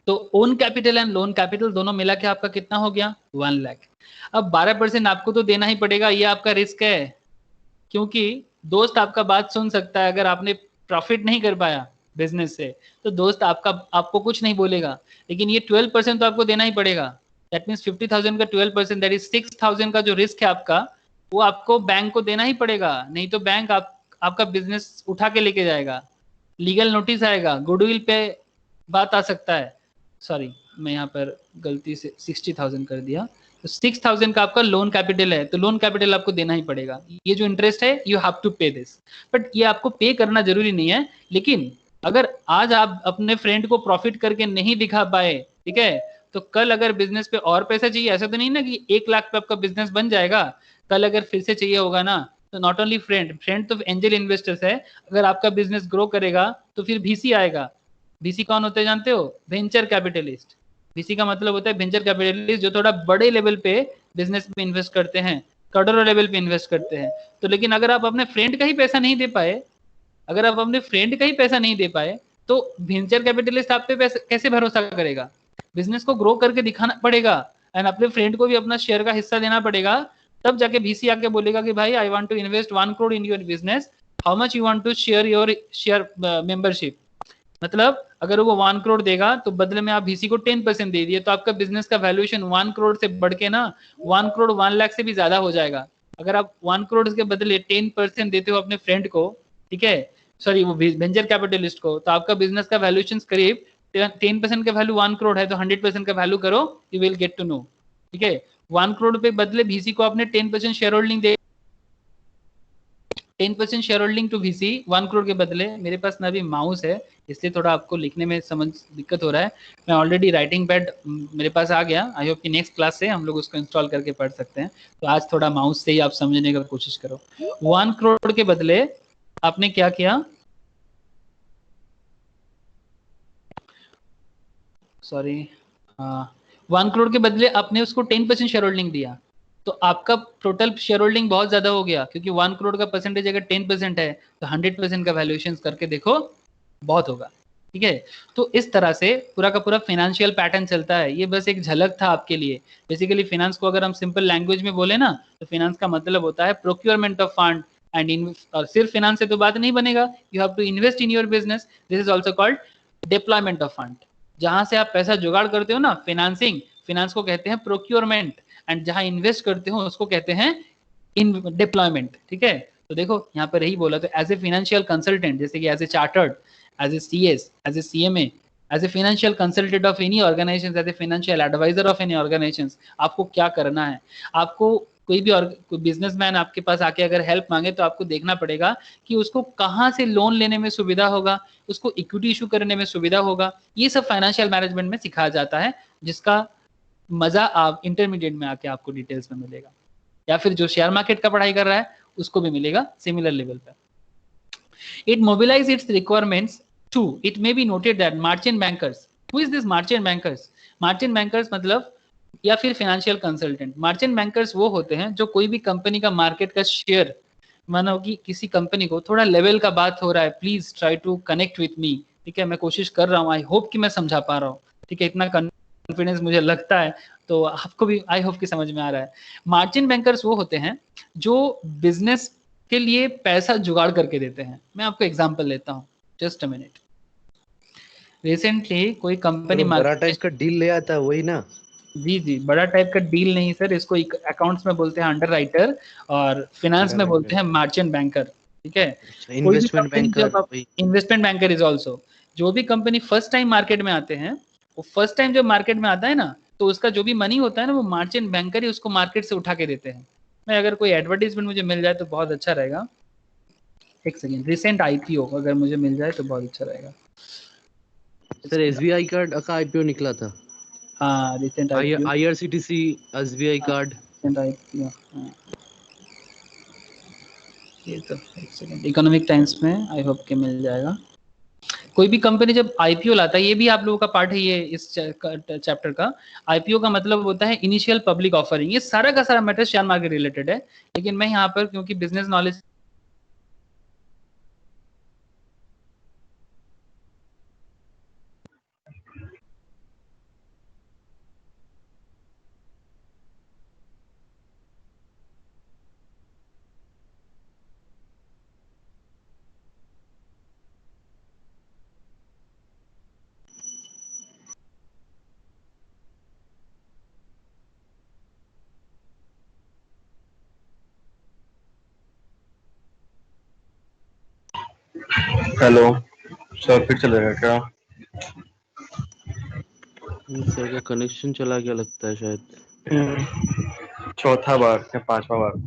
तो own capital and loan capital दोनों मिला के आपका कितना हो गया? 1 लाख। अब 12% आपको तो देना ही पड़ेगा, ये आपका रिस्क है, क्योंकि दोस्त आपका बात सुन सकता है। अगर आपने प्रॉफिट नहीं कर पाया बिजनेस से, तो दोस्त आपको कुछ नहीं बोलेगा, लेकिन ये 12% तो आपको देना ही पड़ेगा। दैट मीन्स 50,000 का 12%, दैट इज 6,000 का जो रिस्क है आपका, वो आपको बैंक को देना ही पड़ेगा। नहीं तो बैंक आपका बिजनेस उठा के लेके जाएगा, लीगल नोटिस आएगा, गुडविल पे बात आ सकता है। सॉरी, मैं यहाँ पर गलती से 60,000 कर दिया। तो 6,000 का आपका लोन कैपिटल है, तो लोन कैपिटल आपको देना ही पड़ेगा। ये जो इंटरेस्ट है यू हैव टू पे दिस, बट ये आपको पे करना जरूरी नहीं है। लेकिन अगर आज आप अपने फ्रेंड को प्रॉफिट करके नहीं दिखा पाए, ठीक है, तो कल अगर बिजनेस पे और पैसा चाहिए, ऐसा तो नहीं ना कि 1 लाख पे आपका बिजनेस बन जाएगा, कल अगर फिर से चाहिए होगा ना, तो नॉट ओनली फ्रेंड तो एंजल इन्वेस्टर्स है। अगर आपका बिजनेस ग्रो करेगा तो फिर VC आएगा। VC कौन होते हैं जानते हो? Venture capitalist. VC का मतलब होता है वेंचर कैपिटलिस्ट, जो थोड़ा बड़े लेवल पे बिजनेस में इन्वेस्ट करते हैं, करोड़ों लेवल पे इन्वेस्ट करते हैं। तो लेकिन अगर आप अपने फ्रेंड का ही पैसा नहीं दे पाए, तो वेंचर कैपिटलिस्ट आप पे कैसे भरोसा करेगा? बिजनेस को ग्रो करके दिखाना पड़ेगा, एंड अपने फ्रेंड को भी अपना शेयर का हिस्सा देना पड़ेगा। तब जाके VC आके बोलेगा कि भाई I want to invest 1 crore in your business, how much you want to share your share membership. मतलब अगर वो 1 करोड़ देगा तो बदले में आप VC को 10% दे दिए, तो आपका बिजनेस का वैल्यूएशन 1 करोड़ से बढ़ के ना 1 करोड़ 1 लाख से भी ज्यादा हो जाएगा। अगर आप 1 करोड़ के बदले 10% देते हो अपने फ्रेंड को, ठीक है, सॉरी वो वेंचर कैपिटलिस्ट को, तो आपका बिजनेस का वैल्यूएशन करीब 10% का वैल्यू 1 करोड़ है, तो 100% का वैल्यू करो, you will get to know, ठीक है। 1 करोड़ पे बदले VC को आपने 10% शेयर होल्डिंग दे, 10% share holding to VC 1 crore के बदले। मेरे पास ना भी माउस है, इसलिए थोड़ा आपको लिखने में समझ दिक्कत हो रहा है। मैं ऑलरेडी राइटिंग पैड मेरे पास आ गया, आई होप कि नेक्स्ट क्लास से हम लोग उसको इंस्टॉल करके पढ़ सकते हैं। तो आज थोड़ा माउस से ही आप समझने की कोशिश करो। 1 करोड़ के बदले आपने क्या किया? सॉरी, 1 करोड़ के बदले आपने उसको 10% शेयर होल्डिंग दिया, तो आपका टोटल शेयर होल्डिंग बहुत ज्यादा हो गया, क्योंकि 1 करोड़ का परसेंटेज अगर 10% है तो 100% का वैल्यूएशन करके देखो बहुत होगा, ठीक है। तो इस तरह से पूरा का पूरा फाइनेंशियल पैटर्न चलता है। ये बस एक झलक था आपके लिए। बेसिकली फाइनेंस को अगर हम सिंपल लैंग्वेज में बोले ना, तो फाइनेंस का मतलब होता है प्रोक्योरमेंट ऑफ फंड, एंड और सिर्फ फिनांस से तो बात नहीं बनेगा, you have to invest in your business, this is also called deployment of fund. जहां से आप पैसा जुगाड़ करते हो ना, फिनांसिंग, फिनांस को कहते हैं प्रोक्योरमेंट, एंड जहां इन्वेस्ट करते हो उसको कहते हैं इन डिप्लॉयमेंट। ठीक है, तो देखो यहाँ पर यही बोला, तो एज ए फाइनेंशियल कंसल्टेंट, जैसे कि as a chartered, as a CS, as a CMA, as a financial consultant of any organisation, as a financial advisor of any organisation, आपको क्या करना है? आपको कोई भी बिजनेसमैन आपके पास आके अगर हेल्प मांगे तो आपको देखना पड़ेगा कि उसको कहाँ से लोन लेने में सुविधा होगा, उसको इक्विटी इशू करने में सुविधा होगा। ये सब फाइनेंशियल मैनेजमेंट में सिखाया जाता है, जिसका मजा आप इंटरमीडिएट में आके आपको डिटेल्स में मिलेगा, या फिर जो शेयर मार्केट का पढ़ाई कर रहा है उसको भी मिलेगा सिमिलर लेवल पे। It mobilizes its requirements to, it may be noted that merchant bankers, who is this merchant bankers? Merchant bankers मतलब या फिर फाइनेंशियल कंसल्टेंट। मार्चेंट बैंकर्स वो होते हैं जो कोई भी कंपनी का मार्केट का शेयर, मानो कि किसी कंपनी को थोड़ा लेवल का बात हो रहा है, please try to connect with me, ठीक है, मैं कोशिश कर रहा हूँ, आई होप कि मैं समझा पा रहा हूँ, ठीक है, इतना कॉन्फिडेंस मुझे लगता है, तो आपको भी आई होप कि समझ में आ रहा है। मार्चेंट बैंकर्स वो होते हैं जो बिजनेस के लिए पैसा जुगाड़ करके देते हैं। मैं आपको एग्जांपल लेता हूँ, जस्ट अ मिनट। रिसेंटली कोई कंपनी बड़ा टाइप का डील ले आता है वही ना? जी जी, बड़ा टाइप का डील नहीं सर, इसको अकाउंट्स में बोलते हैं अंडर राइटर, और फिनेंस में बोलते हैं मार्चेंट बैंकर। ठीक है, कोई भी इन्वेस्टमेंट कंपनी बैंकर, जब इन्वेस्टमेंट बैंकर इज ऑल्सो, जो भी कंपनी फर्स्ट टाइम मार्केट में आते हैं, वो फर्स्ट टाइम जब मार्केट में आता है ना, तो उसका जो भी मनी होता है ना, वो मार्चेंट बैंकर ही उसको मार्केट से उठा के देते हैं। मैं अगर कोई एडवर्टीजमेंट मुझे मिल जाए तो बहुत अच्छा रहेगा, एक सेकेंड, रिसेंट आईपीओ अगर मुझे मिल जाए तो बहुत अच्छा रहेगा। सर एसबीआई कार्ड का आईपीओ निकला था। हाँ, recent IPO, IRCTC SBI card, recent IPO, ये तो एक सेकंड, इकोनॉमिक टाइम्स में आई होप के मिल जाएगा। कोई भी कंपनी जब आईपीओ लाता है, ये भी आप लोगों का पार्ट है ये इस चैप्टर का, आईपीओ का मतलब होता है इनिशियल पब्लिक ऑफरिंग। ये सारा का सारा मैटर शेयर मार्केट रिलेटेड है, लेकिन मैं यहाँ पर क्योंकि बिजनेस नॉलेज हेलो सर, फिर चलेगा क्या? सर का कनेक्शन चला गया लगता है शायद। चौथा बार या पांचवा बार?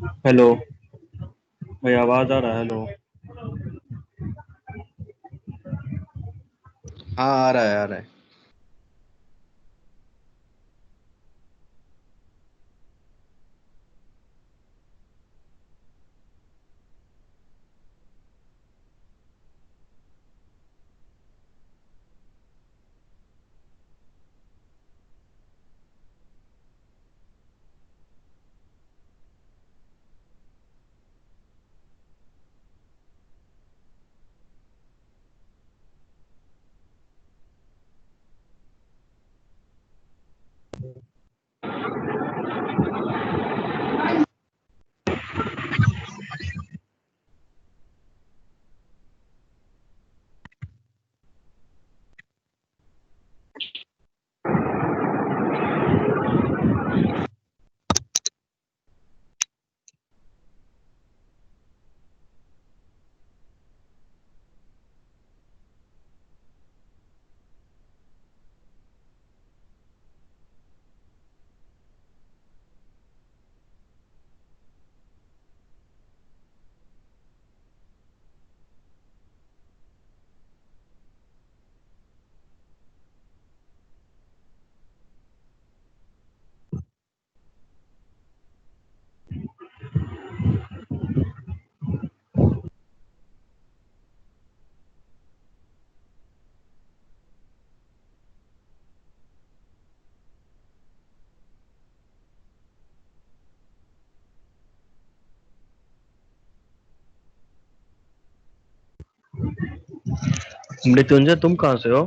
हेलो भाई, आवाज आ रहा है? हेलो। हाँ आ रहा है, आ रहा है। मृत्युंजय, तुम कहाँ से हो?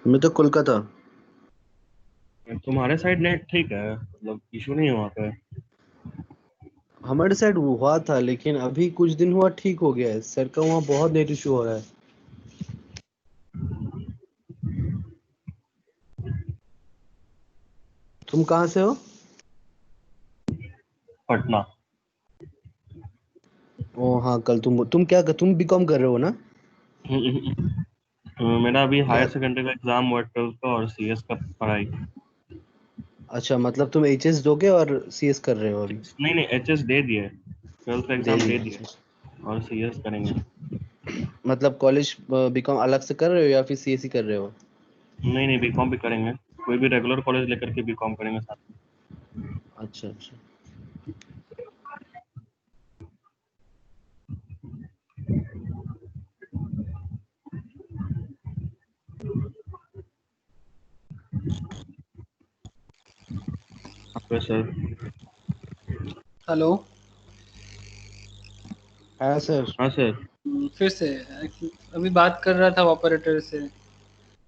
मैं तो कोलकाता। तुम्हारे साइड नेट ठीक है, मतलब इशू नहीं है वहाँ पे? हमारे साइड हुआ था, लेकिन अभी कुछ दिन हुआ ठीक हो गया है। सर का वहाँ बहुत नेट इशू हो रहा है। तुम कहाँ से हो? पटना। ओ हाँ, कल तुम बीकॉम कर रहे हो ना? मेरा अभी क्या? हायर सेकेंडरी का एग्जाम हुआ 12th का, और सीएस का पढ़ाई। अच्छा, मतलब तुम एचएस दोगे और सीएस कर रहे हो अभी? नहीं नहीं, एचएस दे दिए, 12th का दे एग्जाम दे दिया, दिए, अच्छा। और सीएस करेंगे। मतलब कॉलेज बीकॉम अलग से कर रहे हो या फिर सीएसई कर रहे हो? नहीं नहीं, बीकॉम भी करेंगे, कोई भी रेगुलर कॉलेज लेकर के बीकॉम करेंगे साथ में। अच्छा अच्छा। आपके सर। हेलो। हाँ सर। हाँ सर। फिर से अभी बात कर रहा था ऑपरेटर से,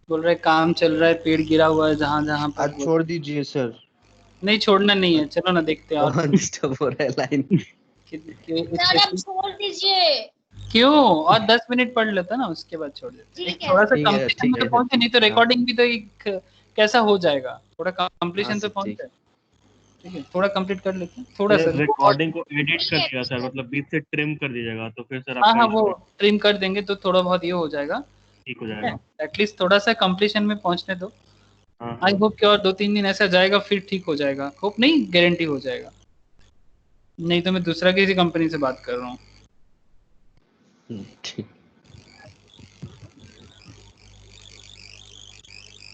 बोल रहा है काम चल रहा है, पेड़ गिरा हुआ है जहाँ जहाँ पर आज छोड़ दीजिए सर। नहीं छोड़ना नहीं है, चलो ना देखते हैं और बहुत डिस्टर्ब हो रहा है लाइन। सर अब छोड़ दीजिए। क्यों, और 10 मिनट पढ़ लेता ना, उसके बाद छोड़ देते। ठीक एक है। थोड़ा सा ठीक है, कंप्लीशन ठीक में तो है पहुंचे, नहीं तो सर। हाँ रिकॉर्डिंग भी तो एक कैसा हो जाएगा, थोड़ा हाँ कंप्लीशन पे सर, ठीक। पहुंचे। ठीक है, थोड़ा कंप्लीट कर लेते हैं, थोड़ा सा सर बहुत। रिकॉर्डिंग को एडिट कर दिया सर, मतलब बीच से ट्रिम कर दीजिएगा तो फिर सर हाँ आपका हाँ, वो इशू ट्रिम कर देंगे तो थोड़ा बहुत ये हो जाएगा। ठीक हो ठीक है, जाएगा। एटलीस्ट थोड़ा सा कंप्लीशन में पहुंचने दो। हाँ आई हाँ। होप कि और 2-3 दिन ऐसा जाएगा, फिर ठीक हो जाएगा। होप नहीं, गारंटी हो जाएगा। नहीं तो मैं दूसरा किसी कंपनी से बात कर रहा हूँ। ठीक।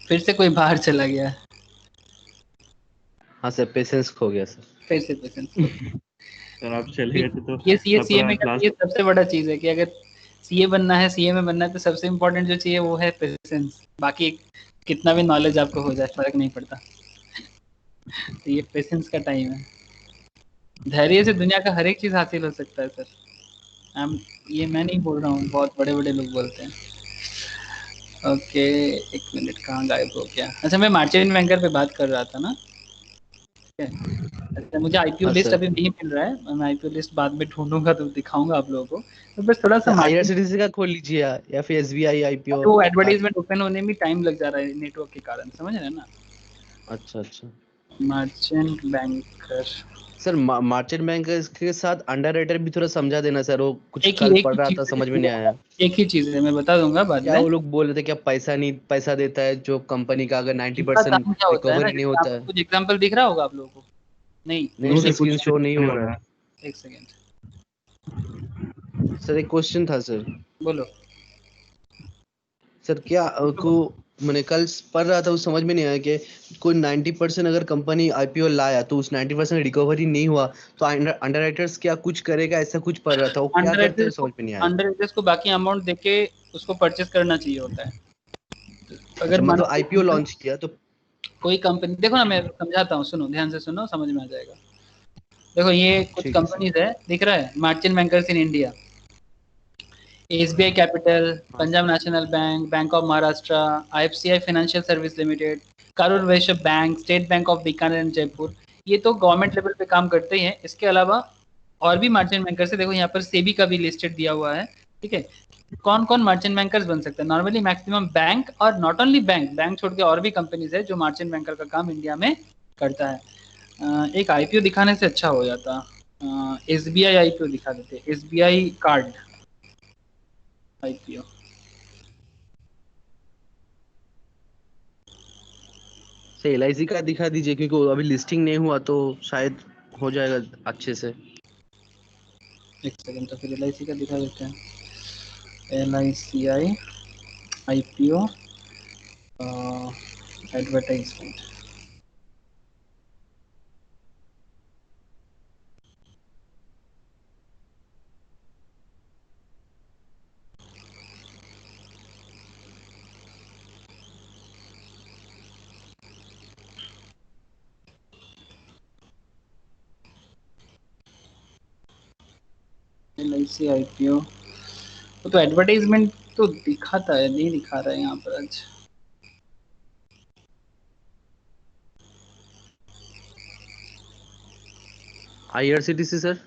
फिर से कोई बाहर चला गया है। हाँ सर, पेशेंस खो गया सर। फिर से पेशेंस। सर आप चले गए थे तो ये सीए मैं सीए पूरा में क्लास। ये सबसे बड़ा चीज है कि अगर सीए बनना है, सीए में बनना है, तो सबसे इम्पोर्टेंट जो चाहिए वो है पेशेंस। बाकी कितना भी नॉलेज आपको हो जाए फर्क नहीं पड़ता। तो ये पेशेंस का टाइम है। धैर्य से दुनिया का हर एक चीज हासिल हो सकता है सर। हम ये मैं नहीं बोल रहा हूँ, बहुत बड़े बड़े लोग बोलते हैं। ओके, एक मिनट, कहाँ गायब हो गया? अच्छा, मैं मार्चेंट बैंकर पे बात कर रहा था ना। ठीक है। अच्छा, मुझे आईपीओ हाँ लिस्ट सर। अभी नहीं मिल रहा है, मैं आईपीओ लिस्ट बाद में ढूंढूंगा तो दिखाऊंगा आप लोगों को। तो बस थोड़ा सा मार्जिन, आईआरसीटीसी का खोल लीजिए या फिर एसबीआई आईपीओ। वो एडवर्टाइजमेंट ओपन होने में टाइम लग जा रहा है नेटवर्क के कारण, समझ रहे हैं ना। अच्छा अच्छा। Merchant banker, sir merchant bank के साथ अंडरराइटर भी थोड़ा समझा देना सर, वो कुछ एक कल ही पढ़ रहा चीज था समझ में नहीं आया। एक ही चीज है, मैं बता दूंगा बाद क्या में। वो लोग बोल रहे थे क्या पैसा देता है जो कंपनी का अगर इनका 90% काम क्या होता है ना, रिकवरी नहीं जैसे होता आपको है। कुछ एग्जांपल दिख रहा होगा आप लोगों को? नहीं, नहीं नो सर, सर, स्क्रीन कुछ शो नहीं नहीं हो हो रहा रहा है। है। एक सेकेंड, सर एक क्वेश्चन था सर। बोलो। सर क्या को मैंने कल पढ़ रहा था, उस समझ में नहीं आया कि कोई 90% अगर कंपनी आईपीओ लाया तो उस 90% रिकवरी नहीं हुआ तो अंडरराइटर्स क्या कुछ करेगा, ऐसा कुछ पढ़ रहा था, वो क्या करते हैं समझ में नहीं आया। अंडर को बाकी अमाउंट देके उसको परचेस करना चाहिए होता है। अगर अच्छा, मानो मतलब आईपीओ लॉन्च किया तो कोई कंपनी, देखो ना मैं समझाता हूँ, सुनो ध्यान से सुनो, समझ में आ जाएगा। देखो ये कुछ ठीक है सर। कंपनीज है, दिख रहा है, merchant bankers in India, SBI capital, हाँ Punjab national bank, bank of Maharashtra, IFCI financial service limited, Karur Vysya bank, state bank of Bikaner and Jaipur, ये तो गवर्नमेंट लेवल पे काम करते ही हैं। इसके अलावा और भी मर्चेंट बैंकर्स है, देखो यहाँ पर सेबी का भी लिस्टेड दिया हुआ है, ठीक है। कौन कौन मर्चेंट बैंकर्स बन सकते हैं? नॉर्मली मैक्सिमम बैंक, और नॉट ओनली बैंक छोड़ के और भी कंपनीज है जो मर्चेंट बैंकर का काम इंडिया में करता है। एक आईपीओ दिखाने से अच्छा हो जाता, एसबीआई आईपीओ दिखा देते, SBI card IPO. Sir LIC का दिखा दीजिए, क्योंकि वो अभी लिस्टिंग नहीं हुआ तो शायद हो जाएगा अच्छे से। एक सेकंड, तो फिर एलआईसी का दिखा देते हैं, LICI IPO advertisement. LIC IPO, वो तो एडवर्टाइजमेंट तो दिखाता है, नहीं दिखा रहा है यहाँ पर आज। IRCTC sir.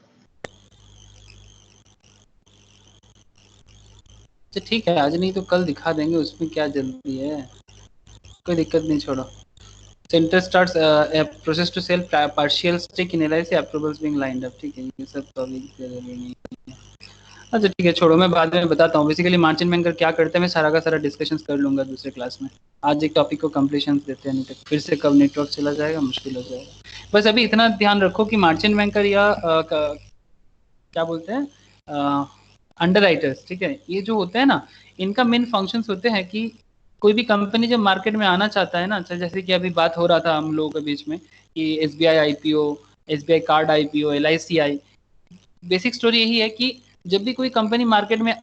अच्छा ठीक है, आज नहीं तो कल दिखा देंगे, उसमें क्या जल्दी है, कोई दिक्कत नहीं, छोड़ो। Centre starts process to sell partial stake in LIC, approvals being lined up, ठीक है, ये सब तो अभी जरूरी नहीं है। अच्छा ठीक है, छोड़ो, मैं बाद में बताता हूँ। बेसिकली मर्चेंट बैंकर क्या करते हैं, मैं सारा का सारा डिस्कशन कर लूंगा दूसरे क्लास में। आज एक टॉपिक को कंप्लीशन देते हैं, नहीं तो फिर से कब नेटवर्क चला जाएगा, मुश्किल हो जाएगा। बस अभी इतना ध्यान रखो कि मर्चेंट बैंकर या क्या बोलते हैं, अंडरराइटर्स, ठीक है, ये जो होते हैं ना, इनका मेन फंक्शंस होते हैं कि कोई भी कंपनी जब मार्केट में आना चाहता है ना, जैसे कि अभी बात हो रहा था हम लोगों के बीच में कि SBI IPO, SBI card IPO, LICI, basic story यही है कि जब भी कोई कंपनी मार्केट में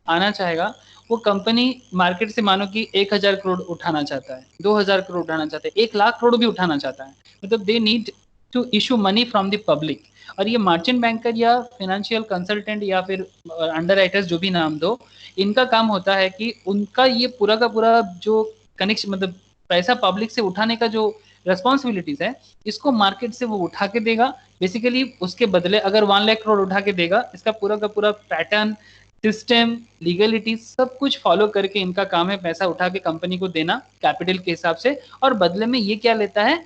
आना चाहेगा, वो कंपनी मार्केट से मानो कि 1,000 करोड़ उठाना चाहता है, 2,000 करोड़ उठाना चाहता है, 1,00,000 करोड़ भी उठाना चाहता है, मतलब they need to issue money from the public. और ये मर्चेंट बैंकर या फाइनेंशियल कंसल्टेंट या फिर अंडरराइटर्स, जो भी नाम दो, इनका काम होता है कि उनका ये पूरा का पूरा जो कनेक्शन, मतलब पैसा पब्लिक से उठाने का जो रेस्पॉन्सिबिलिटीज है, इसको मार्केट से वो उठा के देगा। बेसिकली उसके बदले अगर 1,00,000 करोड़ उठा के देगा, इसका पूरा का पूरा पैटर्न, सिस्टम, लीगलिटी सब कुछ फॉलो करके इनका काम है पैसा उठा के कंपनी को देना कैपिटल के हिसाब से, और बदले में ये क्या लेता है,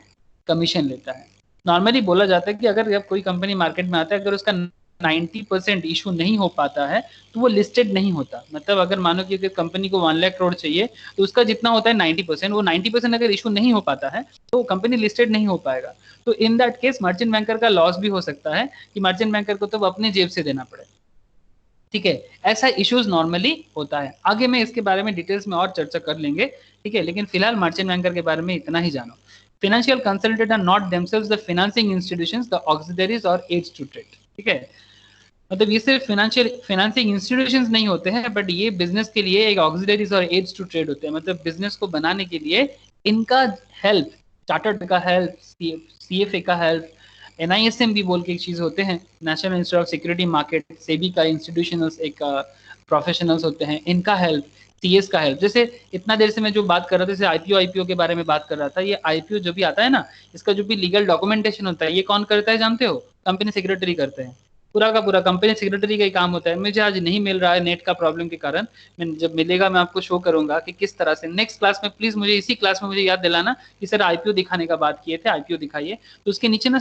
कमीशन लेता है। नॉर्मली बोला जाता है कि अगर जब कोई कंपनी मार्केट में आता है, अगर उसका 90% इशू नहीं हो पाता है तो वो लिस्टेड नहीं होता। मतलब अगर मानो कि अगर कंपनी को 1,00,000 करोड़ चाहिए, तो उसका जितना होता है 90%, वो 90% अगर इशू नहीं हो पाता है तो कंपनी लिस्टेड नहीं हो पाएगा। तो in that case merchant banker का लॉस भी हो सकता है कि मर्चेंट बैंकर को तो अपने जेब से देना पड़े, ठीक है। ऐसा इश्यूज नॉर्मली होता है, आगे मैं इसके बारे में डिटेल्स में और चर्चा कर लेंगे, ठीक है। लेकिन फिलहाल मर्चेंट बैंकर के बारे में इतना ही जानो। Financial consultant are not themselves the financing institutions, the auxiliaries और एड्स टू ट्रेड, ठीक है। मतलब ये सिर्फ फाइनेंसिंग इंस्टीट्यूशंस नहीं होते हैं, बट ये बिजनेस के लिए एक ऑक्सिलरीज और एड्स टू ट्रेड होते हैं। मतलब बिजनेस को बनाने के लिए इनका हेल्प, चार्टर्ड का हेल्प, CFA का हेल्प, NISM भी बोल के एक चीज होते हैं, national institute of security market, SEBI का इंस्टीट्यूशनल्स एक प्रोफेशनल्स होते हैं, इनका हेल्प, CS का हेल्प। जैसे इतना देर से मैं जो बात कर रहा था, जैसे आईपीओ के बारे में बात कर रहा था, ये आईपीओ जो भी आता है ना, इसका जो भी लीगल डॉक्यूमेंटेशन होता है, ये कौन करता है जानते हो? कंपनी सेक्रेटरी करते हैं। पूरा का पूरा कंपनी सेक्रेटरी का ही काम होता है। मुझे आज नहीं मिल रहा है नेट का प्रॉब्लम के कारण, मैं जब मिलेगा मैं आपको शो करूंगा कि किस तरह से। नेक्स्ट क्लास में प्लीज मुझे इसी क्लास में मुझे याद दिलाना कि सर आईपीओ दिखाने का बात किए थे, आईपीओ दिखाइए, तो उसके नीचे ना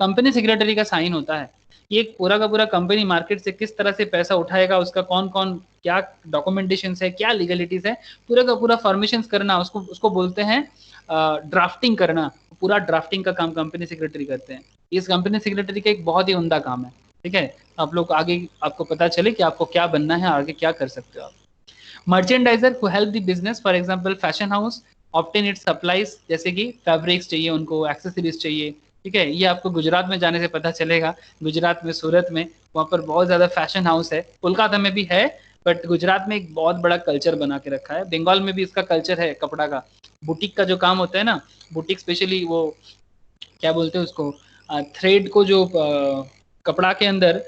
कंपनी सेक्रेटरी का साइन होता है। ये पूरा का पूरा कंपनी मार्केट से किस तरह से पैसा उठाएगा, उसका कौन कौन क्या डॉक्यूमेंटेशन है, क्या लीगलिटीज है, पूरा का पूरा फॉर्मेशन करना, उसको बोलते हैं ड्राफ्टिंग करना। पूरा ड्राफ्टिंग का काम कंपनी सेक्रेटरी करते हैं। इस कंपनी सेक्रेटरी का एक बहुत ही उम्दा काम है। ठीक है, आप लोग आगे आपको पता चले कि आपको क्या बनना है, आगे क्या कर सकते हो आप। Merchandiser who help the business, for example fashion house obtain it's supplies, जैसे कि फैब्रिक्स चाहिए उनको, एक्सेसरीज चाहिए। ठीक है, ये आपको गुजरात में जाने से पता चलेगा। गुजरात में, सूरत में, वहाँ पर बहुत ज्यादा फैशन हाउस है। कोलकाता में भी है, बट गुजरात में एक बहुत बड़ा कल्चर बना के रखा है। बंगाल में भी इसका कल्चर है, कपड़ा का बुटीक का जो काम होता है ना, बुटीक स्पेशली वो क्या बोलते हैं उसको, थ्रेड को जो कपड़ा के अंदर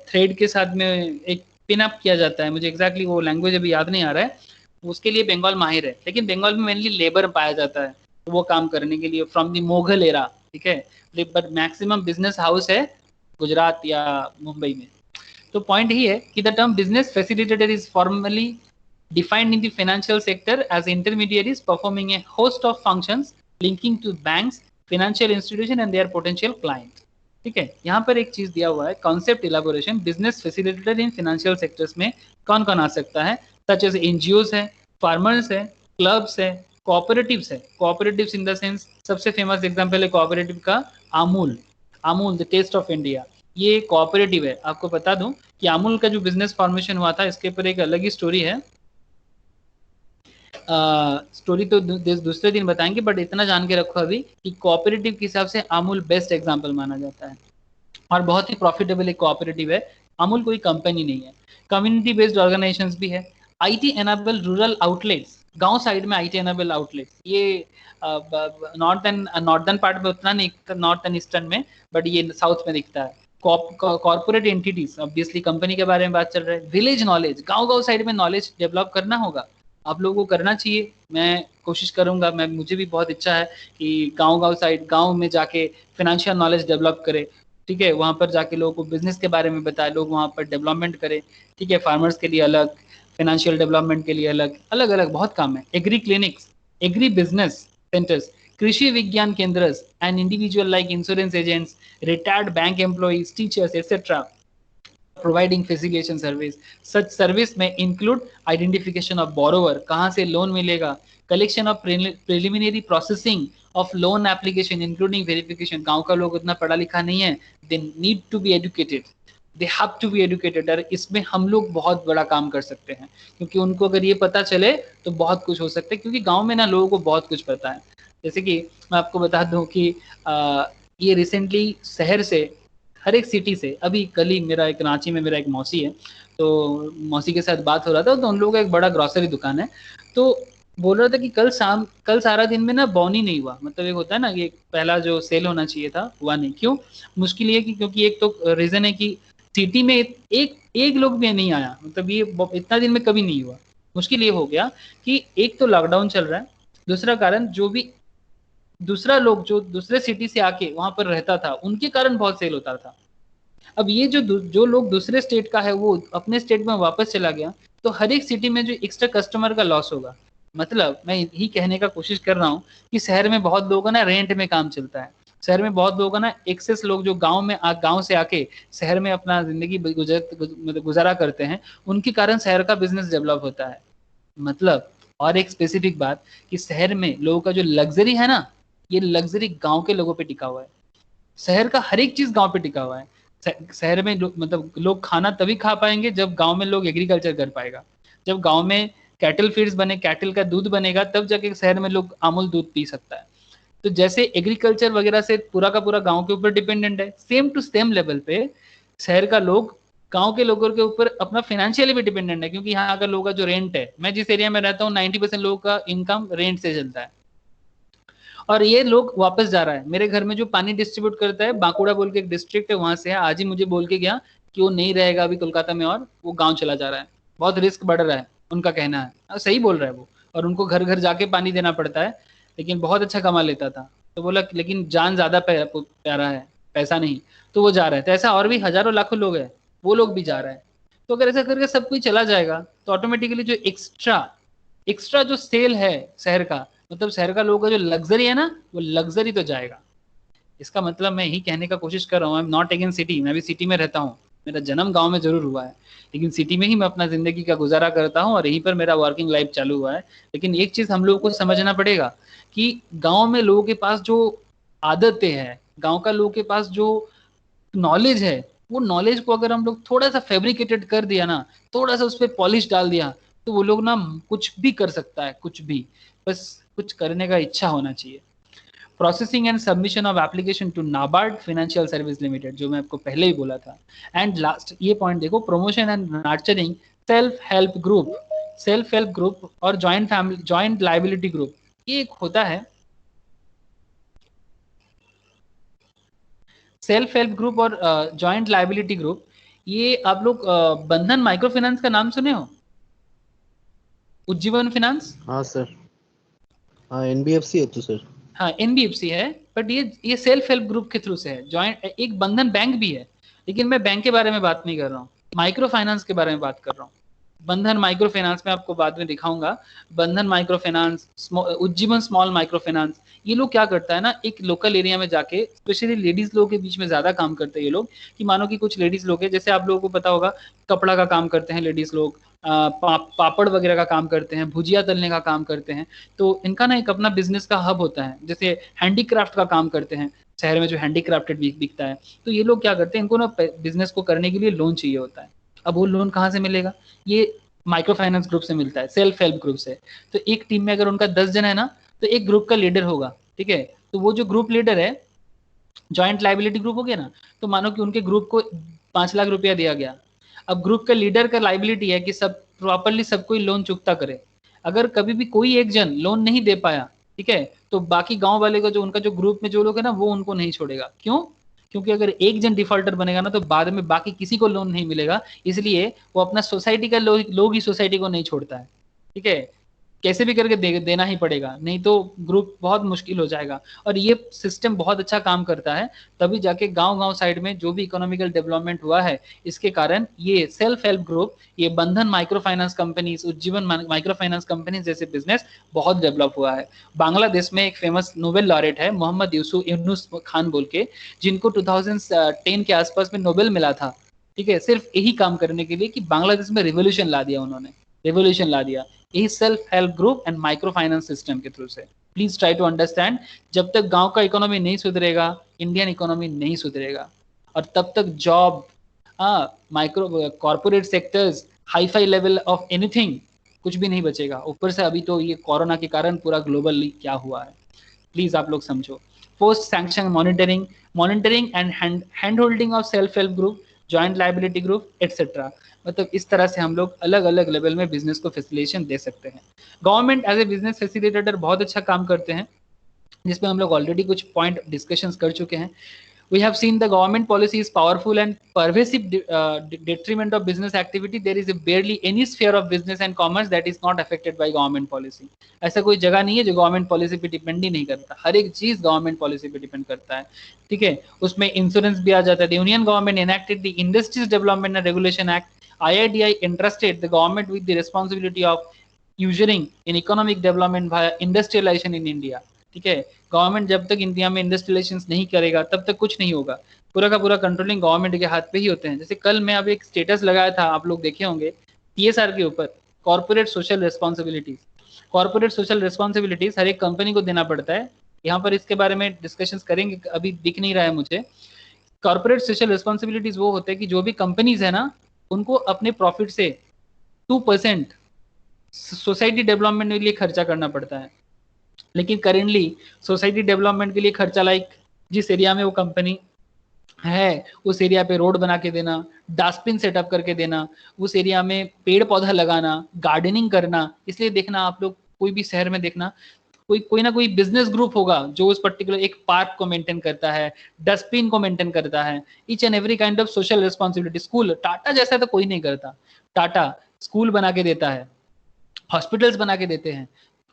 थ्रेड के साथ में एक पिन अप किया जाता है। मुझे एग्जैक्टली वो लैंग्वेज अभी याद नहीं आ रहा है, उसके लिए बंगाल माहिर है। लेकिन बंगाल में मेनली लेबर पाया जाता है तो वो काम करने के लिए फ्रॉम द मुगल एरा। ठीक है, बट मैक्सिमम बिजनेस हाउस है गुजरात या मुंबई में। तो पॉइंट ही है कि the term business facilitator is formally defined in the financial sector as intermediaries performing a host of functions linking to banks, financial institution and their potential client. ठीक है, यहाँ पर एक चीज दिया हुआ है, concept elaboration. Business facilitator in financial sectors में कौन कौन आ सकता है, सच एज एनजीओस है, फार्मर्स है, क्लब्स है, कोऑपरेटिव्स है। कोऑपरेटिव्स इन द सेंस सबसे फेमस एग्जांपल है कोऑपरेटिव का Amul, Amul the taste of India, ये कोऑपरेटिव है। आपको बता दूं कि अमूल का जो बिजनेस फॉर्मेशन हुआ था, इसके ऊपर एक अलग ही स्टोरी है। स्टोरी तो दूसरे दिन बताएंगे, बट इतना जान के रखो अभी कि कोऑपरेटिव के हिसाब से अमूल बेस्ट एग्जांपल माना जाता है और बहुत ही प्रॉफिटेबल एक कोऑपरेटिव है। अमूल कोई कंपनी नहीं है। कम्युनिटी बेस्ड ऑर्गेनाइजेशंस भी है। आईटी एनेबल रूरल आउटलेट्स, गांव साइड में आईटी एनेबल आउटलेट्स, ये नॉर्दर्न पार्ट में उतना नहीं, नॉर्थ एंड ईस्टर्न में, बट ये साउथ में दिखता है। कॉर्पोरेट एंटिटीज, ऑब्वियसली कंपनी के बारे में बात चल रहा है। विलेज नॉलेज, गांव साइड में नॉलेज डेवलप करना होगा, आप लोगों को करना चाहिए। मैं कोशिश करूंगा, मुझे भी बहुत इच्छा है कि गांव साइड, गांव में जाके फाइनेंशियल नॉलेज डेवलप करे। ठीक है, वहां पर जाके लोगों को बिजनेस के बारे में बताए, लोग वहां पर डेवलपमेंट करें। ठीक है, फार्मर्स के लिए अलग, फाइनेंशियल डेवलपमेंट के लिए अलग अलग अलग बहुत काम है। Agri clinics, agri business centres, Krishi Vigyan Kendra and individual like insurance agents, retired bank employees, teachers etcetera providing facilitation service. Such service में इंक्लूड आइडेंटिफिकेशन ऑफ बोरोवर, कहाँ से लोन मिलेगा, collection of preliminary processing of loan application including verification. गांव का लोग उतना पढ़ा लिखा नहीं है, they need to be educated, they have to be educated. और इसमें हम लोग बहुत बड़ा काम कर सकते हैं, क्योंकि उनको अगर ये पता चले तो बहुत कुछ हो सकता है। क्योंकि गांव में ना लोगों को बहुत कुछ पता है। जैसे कि मैं आपको बता दूं कि ये रिसेंटली शहर से, हर एक सिटी से, अभी कल ही मेरा एक रांची में मेरा एक मौसी है, तो मौसी के साथ बात हो रहा था, तो उन लोगों का एक बड़ा ग्रोसरी दुकान है, तो बोल रहा था कि कल सारा दिन में ना बॉन ही नहीं हुआ। मतलब एक होता है ना कि पहला जो सेल होना चाहिए था हुआ नहीं। क्यों? मुश्किल ये कि क्योंकि एक तो रीजन है कि सिटी में एक लोग भी नहीं आया, मतलब ये इतना दिन में कभी नहीं हुआ। मुश्किल ये हो गया कि एक तो लॉकडाउन चल रहा है, दूसरा कारण जो भी दूसरा लोग जो दूसरे सिटी से आके वहां पर रहता था, उनके कारण बहुत सेल होता था। अब ये जो लोग दूसरे स्टेट का है वो अपने स्टेट में वापस चला गया, तो हर एक सिटी में जो एक्स्ट्रा कस्टमर का लॉस होगा। मतलब मैं यही कहने का कोशिश कर रहा हूँ कि शहर में बहुत लोगों ना रेंट में काम चलता है। शहर में बहुत लोगों ना एक्सेस लोग जो गांव से आके शहर में अपना जिंदगी गुजारा करते हैं, उनके कारण शहर का बिजनेस डेवलप होता है। मतलब और एक स्पेसिफिक बात कि शहर में लोगों का जो लग्जरी है ना, ये लग्जरी गांव के लोगों पे टिका हुआ है। शहर का हर एक चीज गांव पे टिका हुआ है। शहर में मतलब लोग खाना तभी खा पाएंगे जब गांव में लोग एग्रीकल्चर कर पाएगा। जब गांव में कैटल फीड्स बने, कैटल का दूध बनेगा, तब जाके शहर में लोग अमूल दूध पी सकता है। तो जैसे एग्रीकल्चर वगैरह से पूरा का पूरा गांव के ऊपर डिपेंडेंट है, सेम टू सेम लेवल पे शहर का लोग गांव के लोगों के ऊपर अपना फाइनेंशियली भी डिपेंडेंट है। क्योंकि यहाँ का लोगों का जो रेंट है, मैं जिस एरिया में रहता हूँ 90% लोगों का इनकम रेंट से चलता है, और ये लोग वापस जा रहा है। मेरे घर में जो पानी डिस्ट्रीब्यूट करता है, बांकुड़ा बोल के एक डिस्ट्रिक्ट है, वहां से है। आज ही मुझे बोल के गया कि वो नहीं रहेगा अभी कोलकाता में और वो गांव चला जा रहा है, बहुत रिस्क बढ़ रहा है, उनका कहना है। सही बोल रहा है वो, और उनको घर घर जाके पानी देना पड़ता है, लेकिन बहुत अच्छा कमा लेता था। तो बोला लेकिन जान ज्यादा प्यारा है, पैसा नहीं, तो वो जा रहा है। तो ऐसा और भी हजारों लाखों लोग हैं, वो लोग भी जा रहे हैं। तो अगर ऐसा करके सब कोई चला जाएगा तो ऑटोमेटिकली जो एक्स्ट्रा जो सेल है शहर का, मतलब शहर का लोगों का जो लग्जरी है ना, वो लग्जरी तो जाएगा। इसका मतलब मैं यही कहने का कोशिश कर रहा हूँ, I am not against city, मैं भी सिटी में रहता हूँ, मेरा जन्म गांव में जरूर हुआ है, लेकिन सिटी में ही मैं अपना जिंदगी का गुजारा करता हूँ और यहीं पर मेरा वर्किंग लाइफ चालू हुआ है। लेकिन एक चीज हम लोगों को समझना पड़ेगा कि गांव में लोगों के पास जो आदतें हैं, गांव का लोगों के पास जो नॉलेज है, वो नॉलेज को अगर हम लोग थोड़ा सा फैब्रिकेटेड कर दिया ना, थोड़ा सा उस पर पॉलिश डाल दिया, तो वो लोग ना कुछ भी कर सकता है, कुछ भी, बस कुछ करने का इच्छा होना चाहिए। Processing and submission of application to NABARD financial service limited, जो मैं आपको पहले ही बोला था। एंड लास्ट ये पॉइंट देखो, promotion and nurturing self help group और जॉइंट लाइबिलिटी ग्रुप, ये एक होता है सेल्फ हेल्प ग्रुप और जॉइंट लाइबिलिटी ग्रुप। ये आप लोग बंधन माइक्रो फाइनेंस का नाम सुने हो, उज्जीवन फाइनेंस? हाँ सर, हाँ एनबीएफसी है तो सर। हाँ एनबीएफसी है, बट ये सेल्फ हेल्प ग्रुप के थ्रू से है। जॉइंट एक बंधन बैंक भी है, लेकिन मैं बैंक के बारे में बात नहीं कर रहा हूँ, माइक्रो फाइनेंस के बारे में बात कर रहा हूँ। बंधन माइक्रो फाइनेंस में आपको बाद में दिखाऊंगा। बंधन micro finance, Ujjivan small micro finance, ये लोग क्या करता है ना, एक लोकल एरिया में जाके, स्पेशली लेडीज लोग के बीच में ज्यादा काम करते हैं ये लोग। कि मानो कि कुछ लेडीज लोग हैं, जैसे आप लोगों को पता होगा, कपड़ा का काम करते हैं लेडीज लोग, पापड़ वगैरह का काम करते हैं, भुजिया तलने का काम करते हैं। तो इनका ना एक अपना बिजनेस का हब होता है। जैसे हैंडीक्राफ्ट का काम करते हैं, शहर में जो हैंडीक्राफ्टेड बिकता है, तो ये लोग क्या करते हैं, इनको ना बिजनेस को करने के लिए लोन चाहिए होता है। अब वो लोन कहाँ से मिलेगा? ये माइक्रो फाइनेंस ग्रुप से मिलता है, सेल्फ हेल्प ग्रुप से। तो एक टीम में अगर उनका 10 जन है ना, तो एक ग्रुप का लीडर होगा, ठीक है। तो वो जो ग्रुप लीडर है, जॉइंट लाइबिलिटी ग्रुप हो गया ना, तो मानो कि उनके ग्रुप को 5 लाख रुपया दिया गया। अब ग्रुप का लीडर का लाइबिलिटी है कि सब प्रॉपरली सबको लोन चुकता करे। अगर कभी भी कोई एक जन लोन नहीं दे पाया, ठीक है, तो बाकी गांव वाले को, जो उनका जो ग्रुप में जो लोग है ना, वो उनको नहीं छोड़ेगा। क्यों? क्योंकि अगर एक जन डिफॉल्टर बनेगा ना, तो बाद में बाकी किसी को लोन नहीं मिलेगा। इसलिए वो अपना सोसाइटी का लोग ही सोसाइटी को नहीं छोड़ता है, ठीक है। कैसे भी करके देना ही पड़ेगा, नहीं तो ग्रुप बहुत मुश्किल हो जाएगा। और ये सिस्टम बहुत अच्छा काम करता है, तभी जाके गांव साइड में जो भी इकोनॉमिकल डेवलपमेंट हुआ है, इसके कारण ये सेल्फ हेल्प ग्रुप, ये बंधन micro finance companies, Ujjivan micro finance companies जैसे बिजनेस बहुत डेवलप हुआ है। बांग्लादेश में एक फेमस नोबेल लॉरेट है, मोहम्मद यूनुस खान बोल के, जिनको 2010 के आसपास में नोबेल मिला था, ठीक है, सिर्फ यही काम करने के लिए कि बांग्लादेश में रिवोल्यूशन ला दिया उन्होंने, रिवोल्यूशन ला दिया, यही self help group and micro finance system के थ्रू से। प्लीज ट्राई टू अंडरस्टैंड, जब तक गांव का इकोनॉमी नहीं सुधरेगा, इंडियन इकोनॉमी नहीं सुधरेगा। और तब तक job, micro corporate sectors, hi fi level of anything, कुछ भी नहीं बचेगा। ऊपर से अभी तो ये कोरोना के कारण पूरा ग्लोबली क्या हुआ है, प्लीज आप लोग समझो। Post sanction monitoring and hand holding of self help group, joint liability group etcetera. मतलब इस तरह से हम लोग अलग अलग लेवल में बिजनेस को फैसिलिटेशन दे सकते हैं। Government as a business facilitator बहुत अच्छा काम करते हैं, जिसमें हम लोग ऑलरेडी कुछ पॉइंट डिस्कशंस कर चुके हैं। We have seen the government policy is powerful and pervasive detriment of business activity. There is barely any sphere of business and commerce that is not affected by government policy. ऐसा कोई जगह नहीं है जो government policy पे depend ही नहीं करता, हर एक चीज गवर्नमेंट पॉलिसी पे डिपेंड करता है, ठीक है। उसमें इंश्योरेंस भी आ जाता है। Union government enacted the Industries Development and Regulation Act. IIDI entrusted the government with the responsibility of ushering in economic development via industrialization in India. ठीक है, गवर्नमेंट जब तक इंडिया में इंडस्ट्रियलाइजेशन नहीं करेगा, तब तक कुछ नहीं होगा। पूरा का पूरा कंट्रोलिंग गवर्नमेंट के हाथ पे ही होते हैं। जैसे कल मैं अब एक स्टेटस लगाया था, आप लोग देखे होंगे, CSR के ऊपर, corporate social responsibilities. Corporate social responsibilities हर एक कंपनी को देना पड़ता है। यहाँ पर इसके बारे में डिस्कशंस करेंगे, अभी दिख नहीं रहा है मुझे। कॉर्पोरेट सोशल रिस्पॉन्सिबिलिटीज वो होते हैं कि जो भी कंपनीज है ना, उनको अपने प्रॉफिट से 2% सोसाइटी डेवलपमेंट के लिए खर्चा करना पड़ता है। लेकिन करेंटली सोसाइटी डेवलपमेंट के लिए खर्चा, लाइक जिस एरिया में वो कंपनी है, उस एरिया पे रोड बना के देना, डस्टबिन सेटअप करके देना, उस एरिया में पेड़ पौधा लगाना, गार्डनिंग करना। इसलिए देखना आप लोग, कोई भी शहर में देखना, कोई ना कोई बिजनेस ग्रुप होगा जो उस पर्टिकुलर एक पार्क को मेंटेन करता है, डस्टबिन को मेंटेन करता है, each and every kind of social responsibility. School, Tata जैसा तो कोई नहीं करता। टाटा स्कूल बना के देता है, हॉस्पिटल्स बना के देते हैं,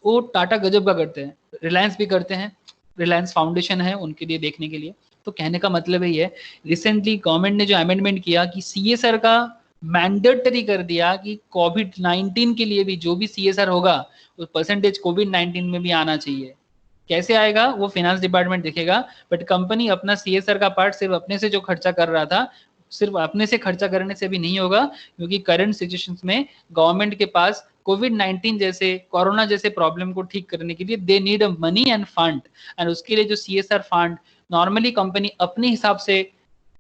वो टाटा गजब का करते हैं। रिलायंस भी करते हैं, रिलायंस फाउंडेशन है उनके लिए देखने के लिए। तो कहने का मतलब यही है, रिसेंटली गवर्नमेंट ने जो अमेंडमेंट किया कि CSR का मैंडेटरी कर दिया कि कोविड-19 के लिए भी जो भी CSR होगा, उस परसेंटेज कोविड-19 में भी आना चाहिए। कैसे आएगा वो फाइनेंस डिपार्टमेंट देखेगा, बट कंपनी अपना CSR का पार्ट सिर्फ अपने से जो खर्चा कर रहा था, सिर्फ अपने से खर्चा करने से भी नहीं होगा, क्योंकि करंट सिचुएशंस में गवर्नमेंट के पास कोविड-19 जैसे, कोरोना जैसे प्रॉब्लम को ठीक करने के लिए they need a money end fund, and उसके लिए जो CSR फंड नॉर्मली कंपनी अपने हिसाब से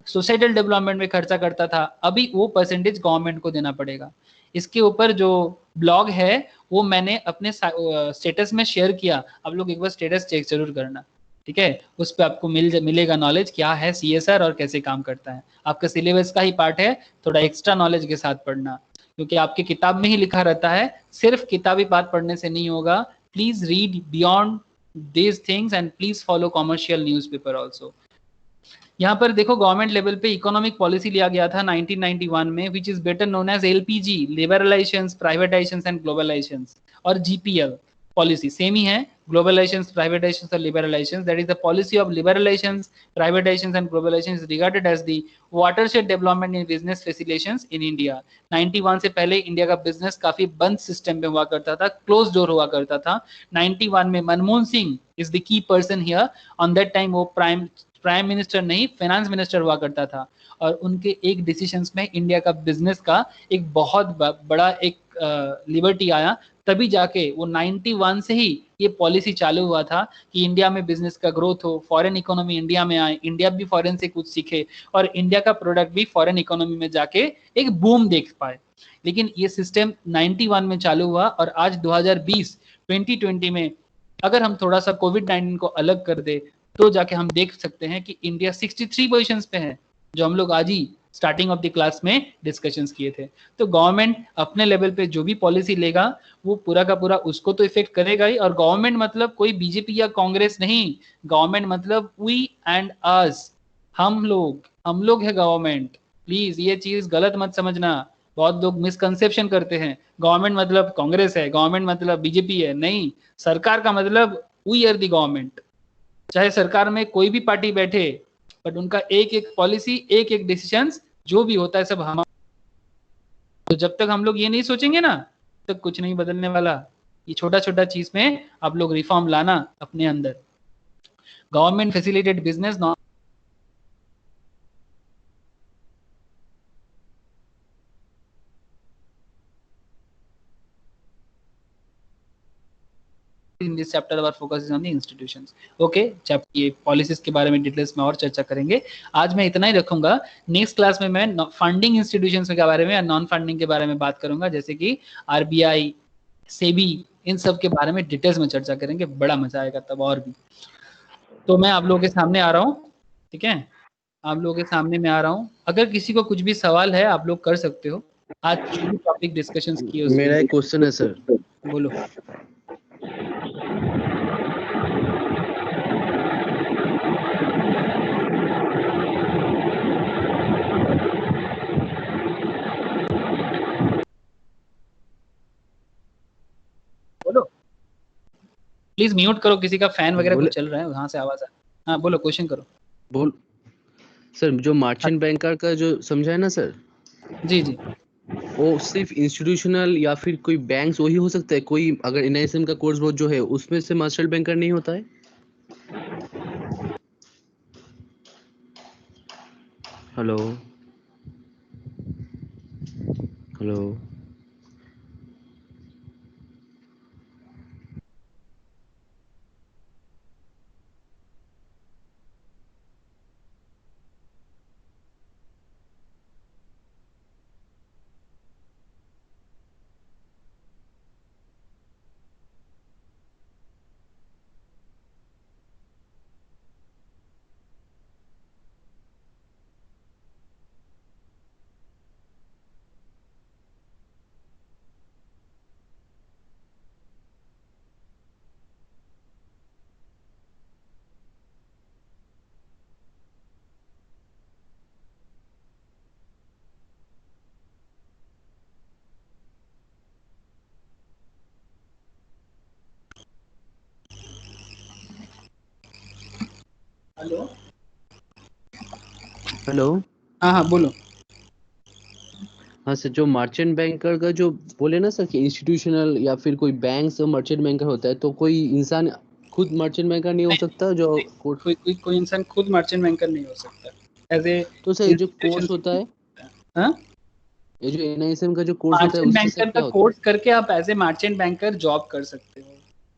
सोसाइटल डेवलपमेंट में खर्चा करता था, अभी वो परसेंटेज गवर्नमेंट को देना पड़ेगा। इसके ऊपर जो ब्लॉग है वो मैंने अपने स्टेटस में शेयर किया, आप लोग एक बार स्टेटस चेक जरूर करना, ठीक है? उस पर आपको मिलेगा नॉलेज क्या है CSR और कैसे काम करता है। आपका सिलेबस का ही पार्ट है, थोड़ा एक्स्ट्रा नॉलेज के साथ पढ़ना, क्योंकि आपके किताब में ही लिखा रहता है, सिर्फ किताबी बात पढ़ने से नहीं होगा। Please read beyond these things and please follow commercial newspaper also. यहाँ पर देखो गवर्नमेंट लेवल पे इकोनॉमिक पॉलिसी लिया गया था 1991 में, which is better known as LPG, liberalisations, privatisations and globalisations, और GPL पॉलिसी सेम ही है, ग्लोबलाइजेशंस, प्राइवेटाइजेशंस और liberalisations. That is the policy of liberalisations, privatisations and globalisation is regarded as the watershed development in business facilitations in India. 91 से पहले India का business काफी बंद system में हुआ करता था, क्लोज डोर हुआ करता था। 91 में Manmohan Singh is the key person here, on that time वो प्राइम मिनिस्टर नहीं, फाइनेंस मिनिस्टर हुआ करता था, और उनके एक डिसीजंस में इंडिया का बिजनेस का एक बहुत बड़ा एक लिबर्टी आया, तभी जाके वो 91 से ही ये पॉलिसी चालू हुआ था कि इंडिया में बिजनेस का ग्रोथ हो, फॉरेन इकोनॉमी इंडिया में आए, इंडिया भी फॉरेन से कुछ सीखे, और इंडिया का प्रोडक्ट भी फॉरेन इकोनॉमी में जाके एक बूम देख पाए। लेकिन ये सिस्टम 91 में चालू हुआ, और आज 2020 में अगर हम थोड़ा सा कोविड-19 को अलग कर दे तो जाके हम देख सकते हैं कि इंडिया 63 पोजीशंस पे है, जो हम लोग आज ही स्टार्टिंग ऑफ द क्लास में डिस्कशंस किए थे। तो गवर्नमेंट अपने लेवल पे जो भी पॉलिसी लेगा वो पूरा का पूरा उसको तो इफेक्ट करेगा ही, और गवर्नमेंट मतलब कोई बीजेपी या कांग्रेस नहीं, गवर्नमेंट मतलब वी एंड अस, हम लोग है गवर्नमेंट। प्लीज ये चीज गलत मत समझना, बहुत लोग मिसकंसेप्शन करते हैं, गवर्नमेंट मतलब कांग्रेस है, गवर्नमेंट मतलब बीजेपी है, नहीं, सरकार का मतलब वी आर द गवर्नमेंट। चाहे सरकार में कोई भी पार्टी बैठे, बट उनका एक एक पॉलिसी, एक एक डिसीजन जो भी होता है सब हम, तो जब तक हम लोग ये नहीं सोचेंगे ना, तब कुछ नहीं बदलने वाला। ये छोटा छोटा चीज में आप लोग रिफॉर्म लाना अपने अंदर। Government facilitated business in this chapter our focus is on the institutions. Okay, chapter ये पॉलिसीज के बारे में डिटेल्स में और चर्चा करेंगे। आज मैं इतना ही रखूंगा, नेक्स्ट क्लास में मैं फंडिंग इंस्टीट्यूशंस के बारे में या नॉन फंडिंग के बारे में बात करूंगा, जैसे कि RBI, सेबी, इन सब के बारे में डिटेल्स में चर्चा करेंगे, बड़ा मजा आएगा तब और भी। तो मैं आप लोगों के सामने आ रहा हूँ, ठीक है, आप लोगों के सामने मैं आ रहा हूँ, अगर किसी को कुछ भी सवाल है आप लोग कर सकते हो। आज जो भी टॉपिक डिस्कशंस किए मेरा एक क्वेश्चन है सर। बोलो। बोलो, प्लीज म्यूट करो, किसी का फैन वगैरह कुछ चल रहा है वहां से आवाज आ। हाँ बोलो, क्वेश्चन करो। बोल सर, जो मर्चेंट बैंकर का जो समझा है ना सर, जी जी, वो सिर्फ इंस्टीट्यूशनल या फिर कोई बैंक्स वही हो सकता है? कोई अगर NISM का कोर्स बहुत जो है उसमें से मर्चेंट बैंकर नहीं होता है? Hello hello hello, hello. हाँ हाँ बोलो। हाँ सर, जो मर्चेंट बैंकर का जो बोले ना सर कि इंस्टीट्यूशनल या फिर कोई बैंक से मर्चेंट बैंकर होता है, तो कोई इंसान खुद मर्चेंट बैंकर नहीं हो सकता जो कोर्स? कोई इंसान खुद मर्चेंट बैंकर नहीं हो सकता एज ए तो सर ये जो कोर्स होता है, हाँ, ये जो एनआईएसएम का जो कोर्स होता है मार्चेंट उससे सर बैंकर का क्या होता कोर्स करके आप as a merchant banker job कर सकते हो,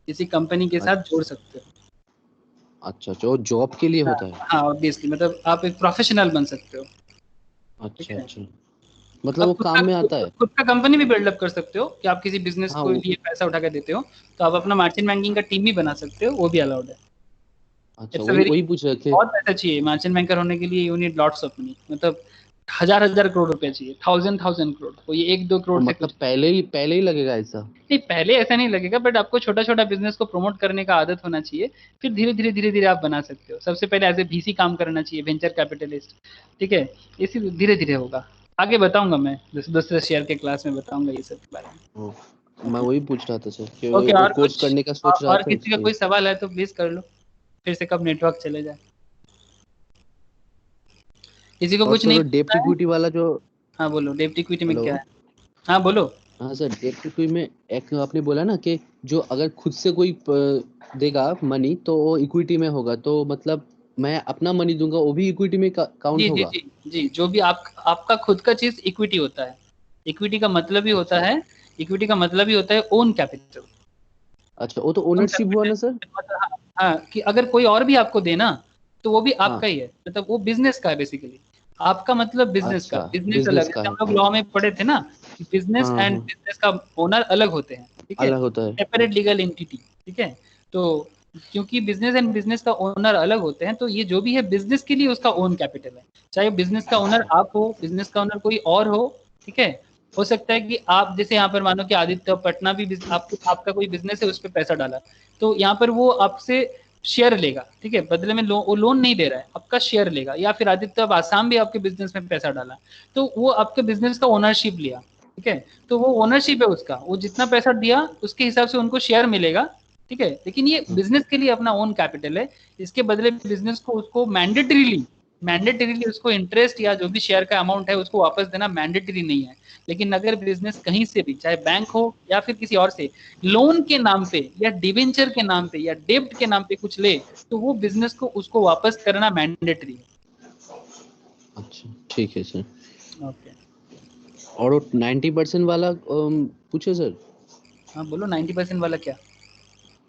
किसी कंपनी के है? साथ जोड़ सकते हो। अच्छा अच्छा, वो जॉब के लिए होता है? हाँ ऑब्वियसली, मतलब आप एक प्रोफेशनल बन सकते हो। ठीक अच्छा है, अच्छा, मतलब आप वो काम में आता है? खुद का कंपनी भी बिल्डअप कर सकते हो कि आप किसी बिजनेस हाँ को वो, लिए पैसा उठा के देते हो, तो आप अपना मार्चेंट बैंकिंग का टीम भी बना सकते हो, वो भी अलाउड है। अच्छा इट्स अ वही वेरी, वही पूछ रहे थे। बहुत पैसा चाहिए मार्चेंट बैंकर होने के लिए, you need lots of money, मतलब हजार करोड़ रुपए चाहिए, थाउजेंड करोड़, तो ये 1-2 करोड़ तो से मतलब कुछ पहले ही लगेगा ऐसा? नहीं, पहले ऐसा नहीं लगेगा, बट आपको छोटा छोटा बिजनेस को प्रमोट करने का आदत होना चाहिए, फिर धीरे धीरे आप बना सकते हो। सबसे पहले एज ए VC काम करना चाहिए, वेंचर कैपिटलिस्ट। ठीक है, इसी धीरे धीरे होगा, आगे बताऊंगा मैं, दूसरे शेयर के क्लास में बताऊंगा ये सब के बारे में। ओ, मैं वही पूछ रहा था सर कि ओके, वो और कोर्स कुछ करने का सोच रहा और था किसी का इसलिए। कोई सवाल है तो प्लीज कर लो, फिर से कब नेटवर्क चले जाए। किसी को और कुछ सर नहीं वो डेप्ट पूछना है? इक्विटी वाला जो, हाँ बोलो, डेप्ट इक्विटी में हेलो, क्या है? हाँ बोलो। हाँ सर डेप्ट इक्विटी में एक आपने बोला ना कि जो अगर खुद से कोई देगा मनी तो वो इक्विटी में होगा, तो मतलब मैं अपना मनी दूंगा वो भी इक्विटी में काउंट जी जी होगा? जी जी, जो भी आपका खुद का चीज इक्विटी होता है। इक्विटी का मतलब ही होता अच्छा है, इक्विटी का मतलब ही होता है ओन कैपिटल। अच्छा, वो तो ओन ओनरशिप हुआ कैपिटल ना सर? मतलब, हाँ हाँ, कि अगर कोई और भी आपको देना तो वो भी हाँ, आपका ही है, मतलब वो बिजनेस का है बेसिकली। आपका मतलब बिजनेस का, अच्छा बिजनेस अलग, बिजनेस का जैसे हम है, लोग लॉ में पढ़े थे ना कि बिजनेस हाँ एंड हाँ, बिजनेस का ओनर अलग होते हैं। ठीक है, अलग होता है। Separate legal entity. ठीक है, तो क्योंकि बिजनेस एंड बिजनेस का ओनर अलग होते हैं, तो ये जो भी है बिजनेस के लिए उसका ओन कैपिटल है। चाहे बिजनेस का ओनर अच्छा आप हो, बिजनेस का ओनर कोई और हो। ठीक है, हो सकता है कि आप जैसे यहाँ पर मानो कि आदित्य पटना भी आपका कोई बिजनेस है, उस पर पैसा डाला, तो यहाँ पर वो आपसे शेयर लेगा। ठीक है, बदले में वो लोन नहीं दे रहा है, आपका शेयर लेगा। या फिर आदित्य अब आसाम भी आपके बिजनेस में पैसा डाला, तो वो आपके बिजनेस का ओनरशिप लिया। ठीक है, तो वो ओनरशिप है उसका, वो जितना पैसा दिया उसके हिसाब से उनको शेयर मिलेगा। ठीक है, लेकिन ये बिजनेस के लिए अपना ओन कैपिटल है। इसके बदले बिजनेस को उसको मैंडेटरीली उसको इंटरेस्ट या जो भी शेयर का अमाउंट है उसको वापस देना मैंडेटरी नहीं है। लेकिन अगर बिजनेस कहीं से भी, चाहे बैंक हो या फिर किसी और से, लोन के नाम पे या डिवेंचर के नाम पे या डेब्ट के नाम पे कुछ ले, तो वो बिजनेस को उसको वापस करना मैंडेटरी है। अच्छा, ठीक है सर। ओके, और वो 90% वाला पूछे सर, हाँ बोलो, 90% वाला क्या?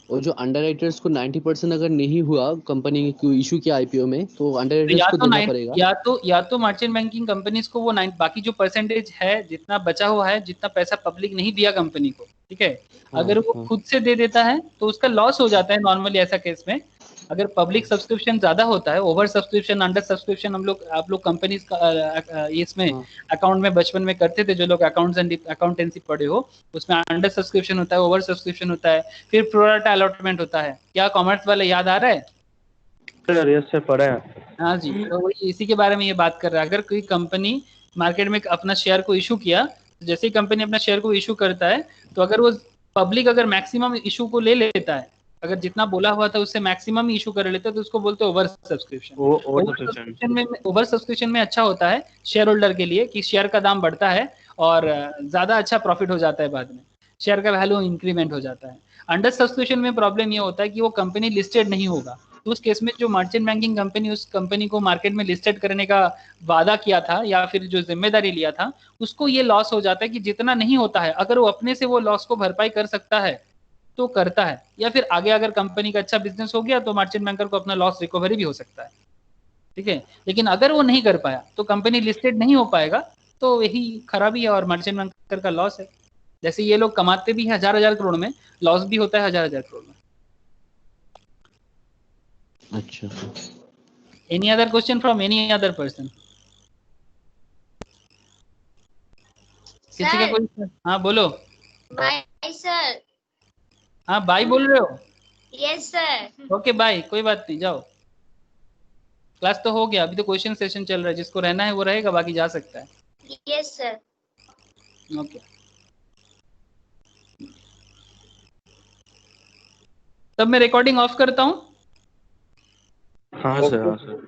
वो जो अंडर राइटर्स को 90% अगर नहीं हुआ कंपनी को इशू किया आईपीओ में तो अंडर तो राइटर्स को देना पड़ेगा? या तो मर्चेंट बैंकिंग कंपनीज को वो बाकी जो परसेंटेज है, जितना बचा हुआ है, जितना पैसा पब्लिक नहीं दिया कंपनी को, ठीक है, हाँ अगर वो हाँ खुद से दे देता है तो उसका लॉस हो जाता है नॉर्मली ऐसा केस में। अगर पब्लिक सब्सक्रिप्शन ज्यादा होता है, ओवर सब्सक्रिप्शन, अंडर सब्सक्रिप्शन, हम लोग आप लोग कंपनीज का इसमें हाँ, अकाउंट में बचपन में करते थे, जो लोग अकाउंट्स एंड अकाउंटेंसी पढ़े हो, उसमें अंडर सब्सक्रिप्शन होता है, ओवर सब्सक्रिप्शन होता है, फिर प्रोराटा अलॉटमेंट होता है। क्या कॉमर्स वाले याद आ रहा है? सर यस सर पढ़े हैं। हाँ जी, तो वही इसी के बारे में ये बात कर रहा है। अगर कोई कंपनी मार्केट में अपना शेयर को इशू किया, तो जैसे ही कंपनी अपना शेयर को इशू करता है, तो अगर वो पब्लिक अगर मैक्सिमम इशू को ले लेता है, अगर जितना बोला हुआ था उससे मैक्सिमम इशू कर लेता है, तो उसको बोलते हैं ओवर सब्सक्रिप्शन। वो और सब्सक्रिप्शन। ओवर सब्सक्रिप्शन में अच्छा होता है शेयर होल्डर के लिए कि शेयर का दाम बढ़ता है और ज्यादा अच्छा प्रॉफिट हो जाता है, बाद में शेयर का वैल्यू इंक्रीमेंट हो जाता है। अंडर सब्सक्रिप्शन में प्रॉब्लम ये होता है कि वो कंपनी लिस्टेड नहीं होगा, तो उस केस में जो मर्चेंट बैंकिंग कंपनी उस कंपनी को मार्केट में लिस्टेड करने का वादा किया था या फिर जो जिम्मेदारी लिया था, उसको ये लॉस हो जाता है कि जितना नहीं होता है, अगर वो अपने से वो लॉस को भरपाई कर सकता है तो करता है, या फिर आगे अगर कंपनी का अच्छा बिजनेस हो गया तो मर्चेंट बैंकर को अपना लॉस रिकवरी भी हो सकता है। ठीक है, लेकिन अगर वो नहीं कर पाया तो कंपनी लिस्टेड नहीं हो पाएगा, तो यही खराबी है और मर्चेंट बैंकर का लॉस है। जैसे ये लोग कमाते भी हैं हजार करोड़ में, लॉस भी होता है हजार करोड़ में। अच्छा any other question from any other person? किसी का सर, कोई? हाँ बोलो। Bye sir. हाँ बाय बोल रहे हो? Yes sir. ओके बाय, कोई बात नहीं, जाओ। क्लास तो हो गया, अभी तो क्वेश्चन सेशन चल रहा है, जिसको रहना है वो रहेगा, बाकी जा सकता है। Yes sir. ओके, तब मैं रिकॉर्डिंग ऑफ करता हूँ। हाँ सर हाँ सर।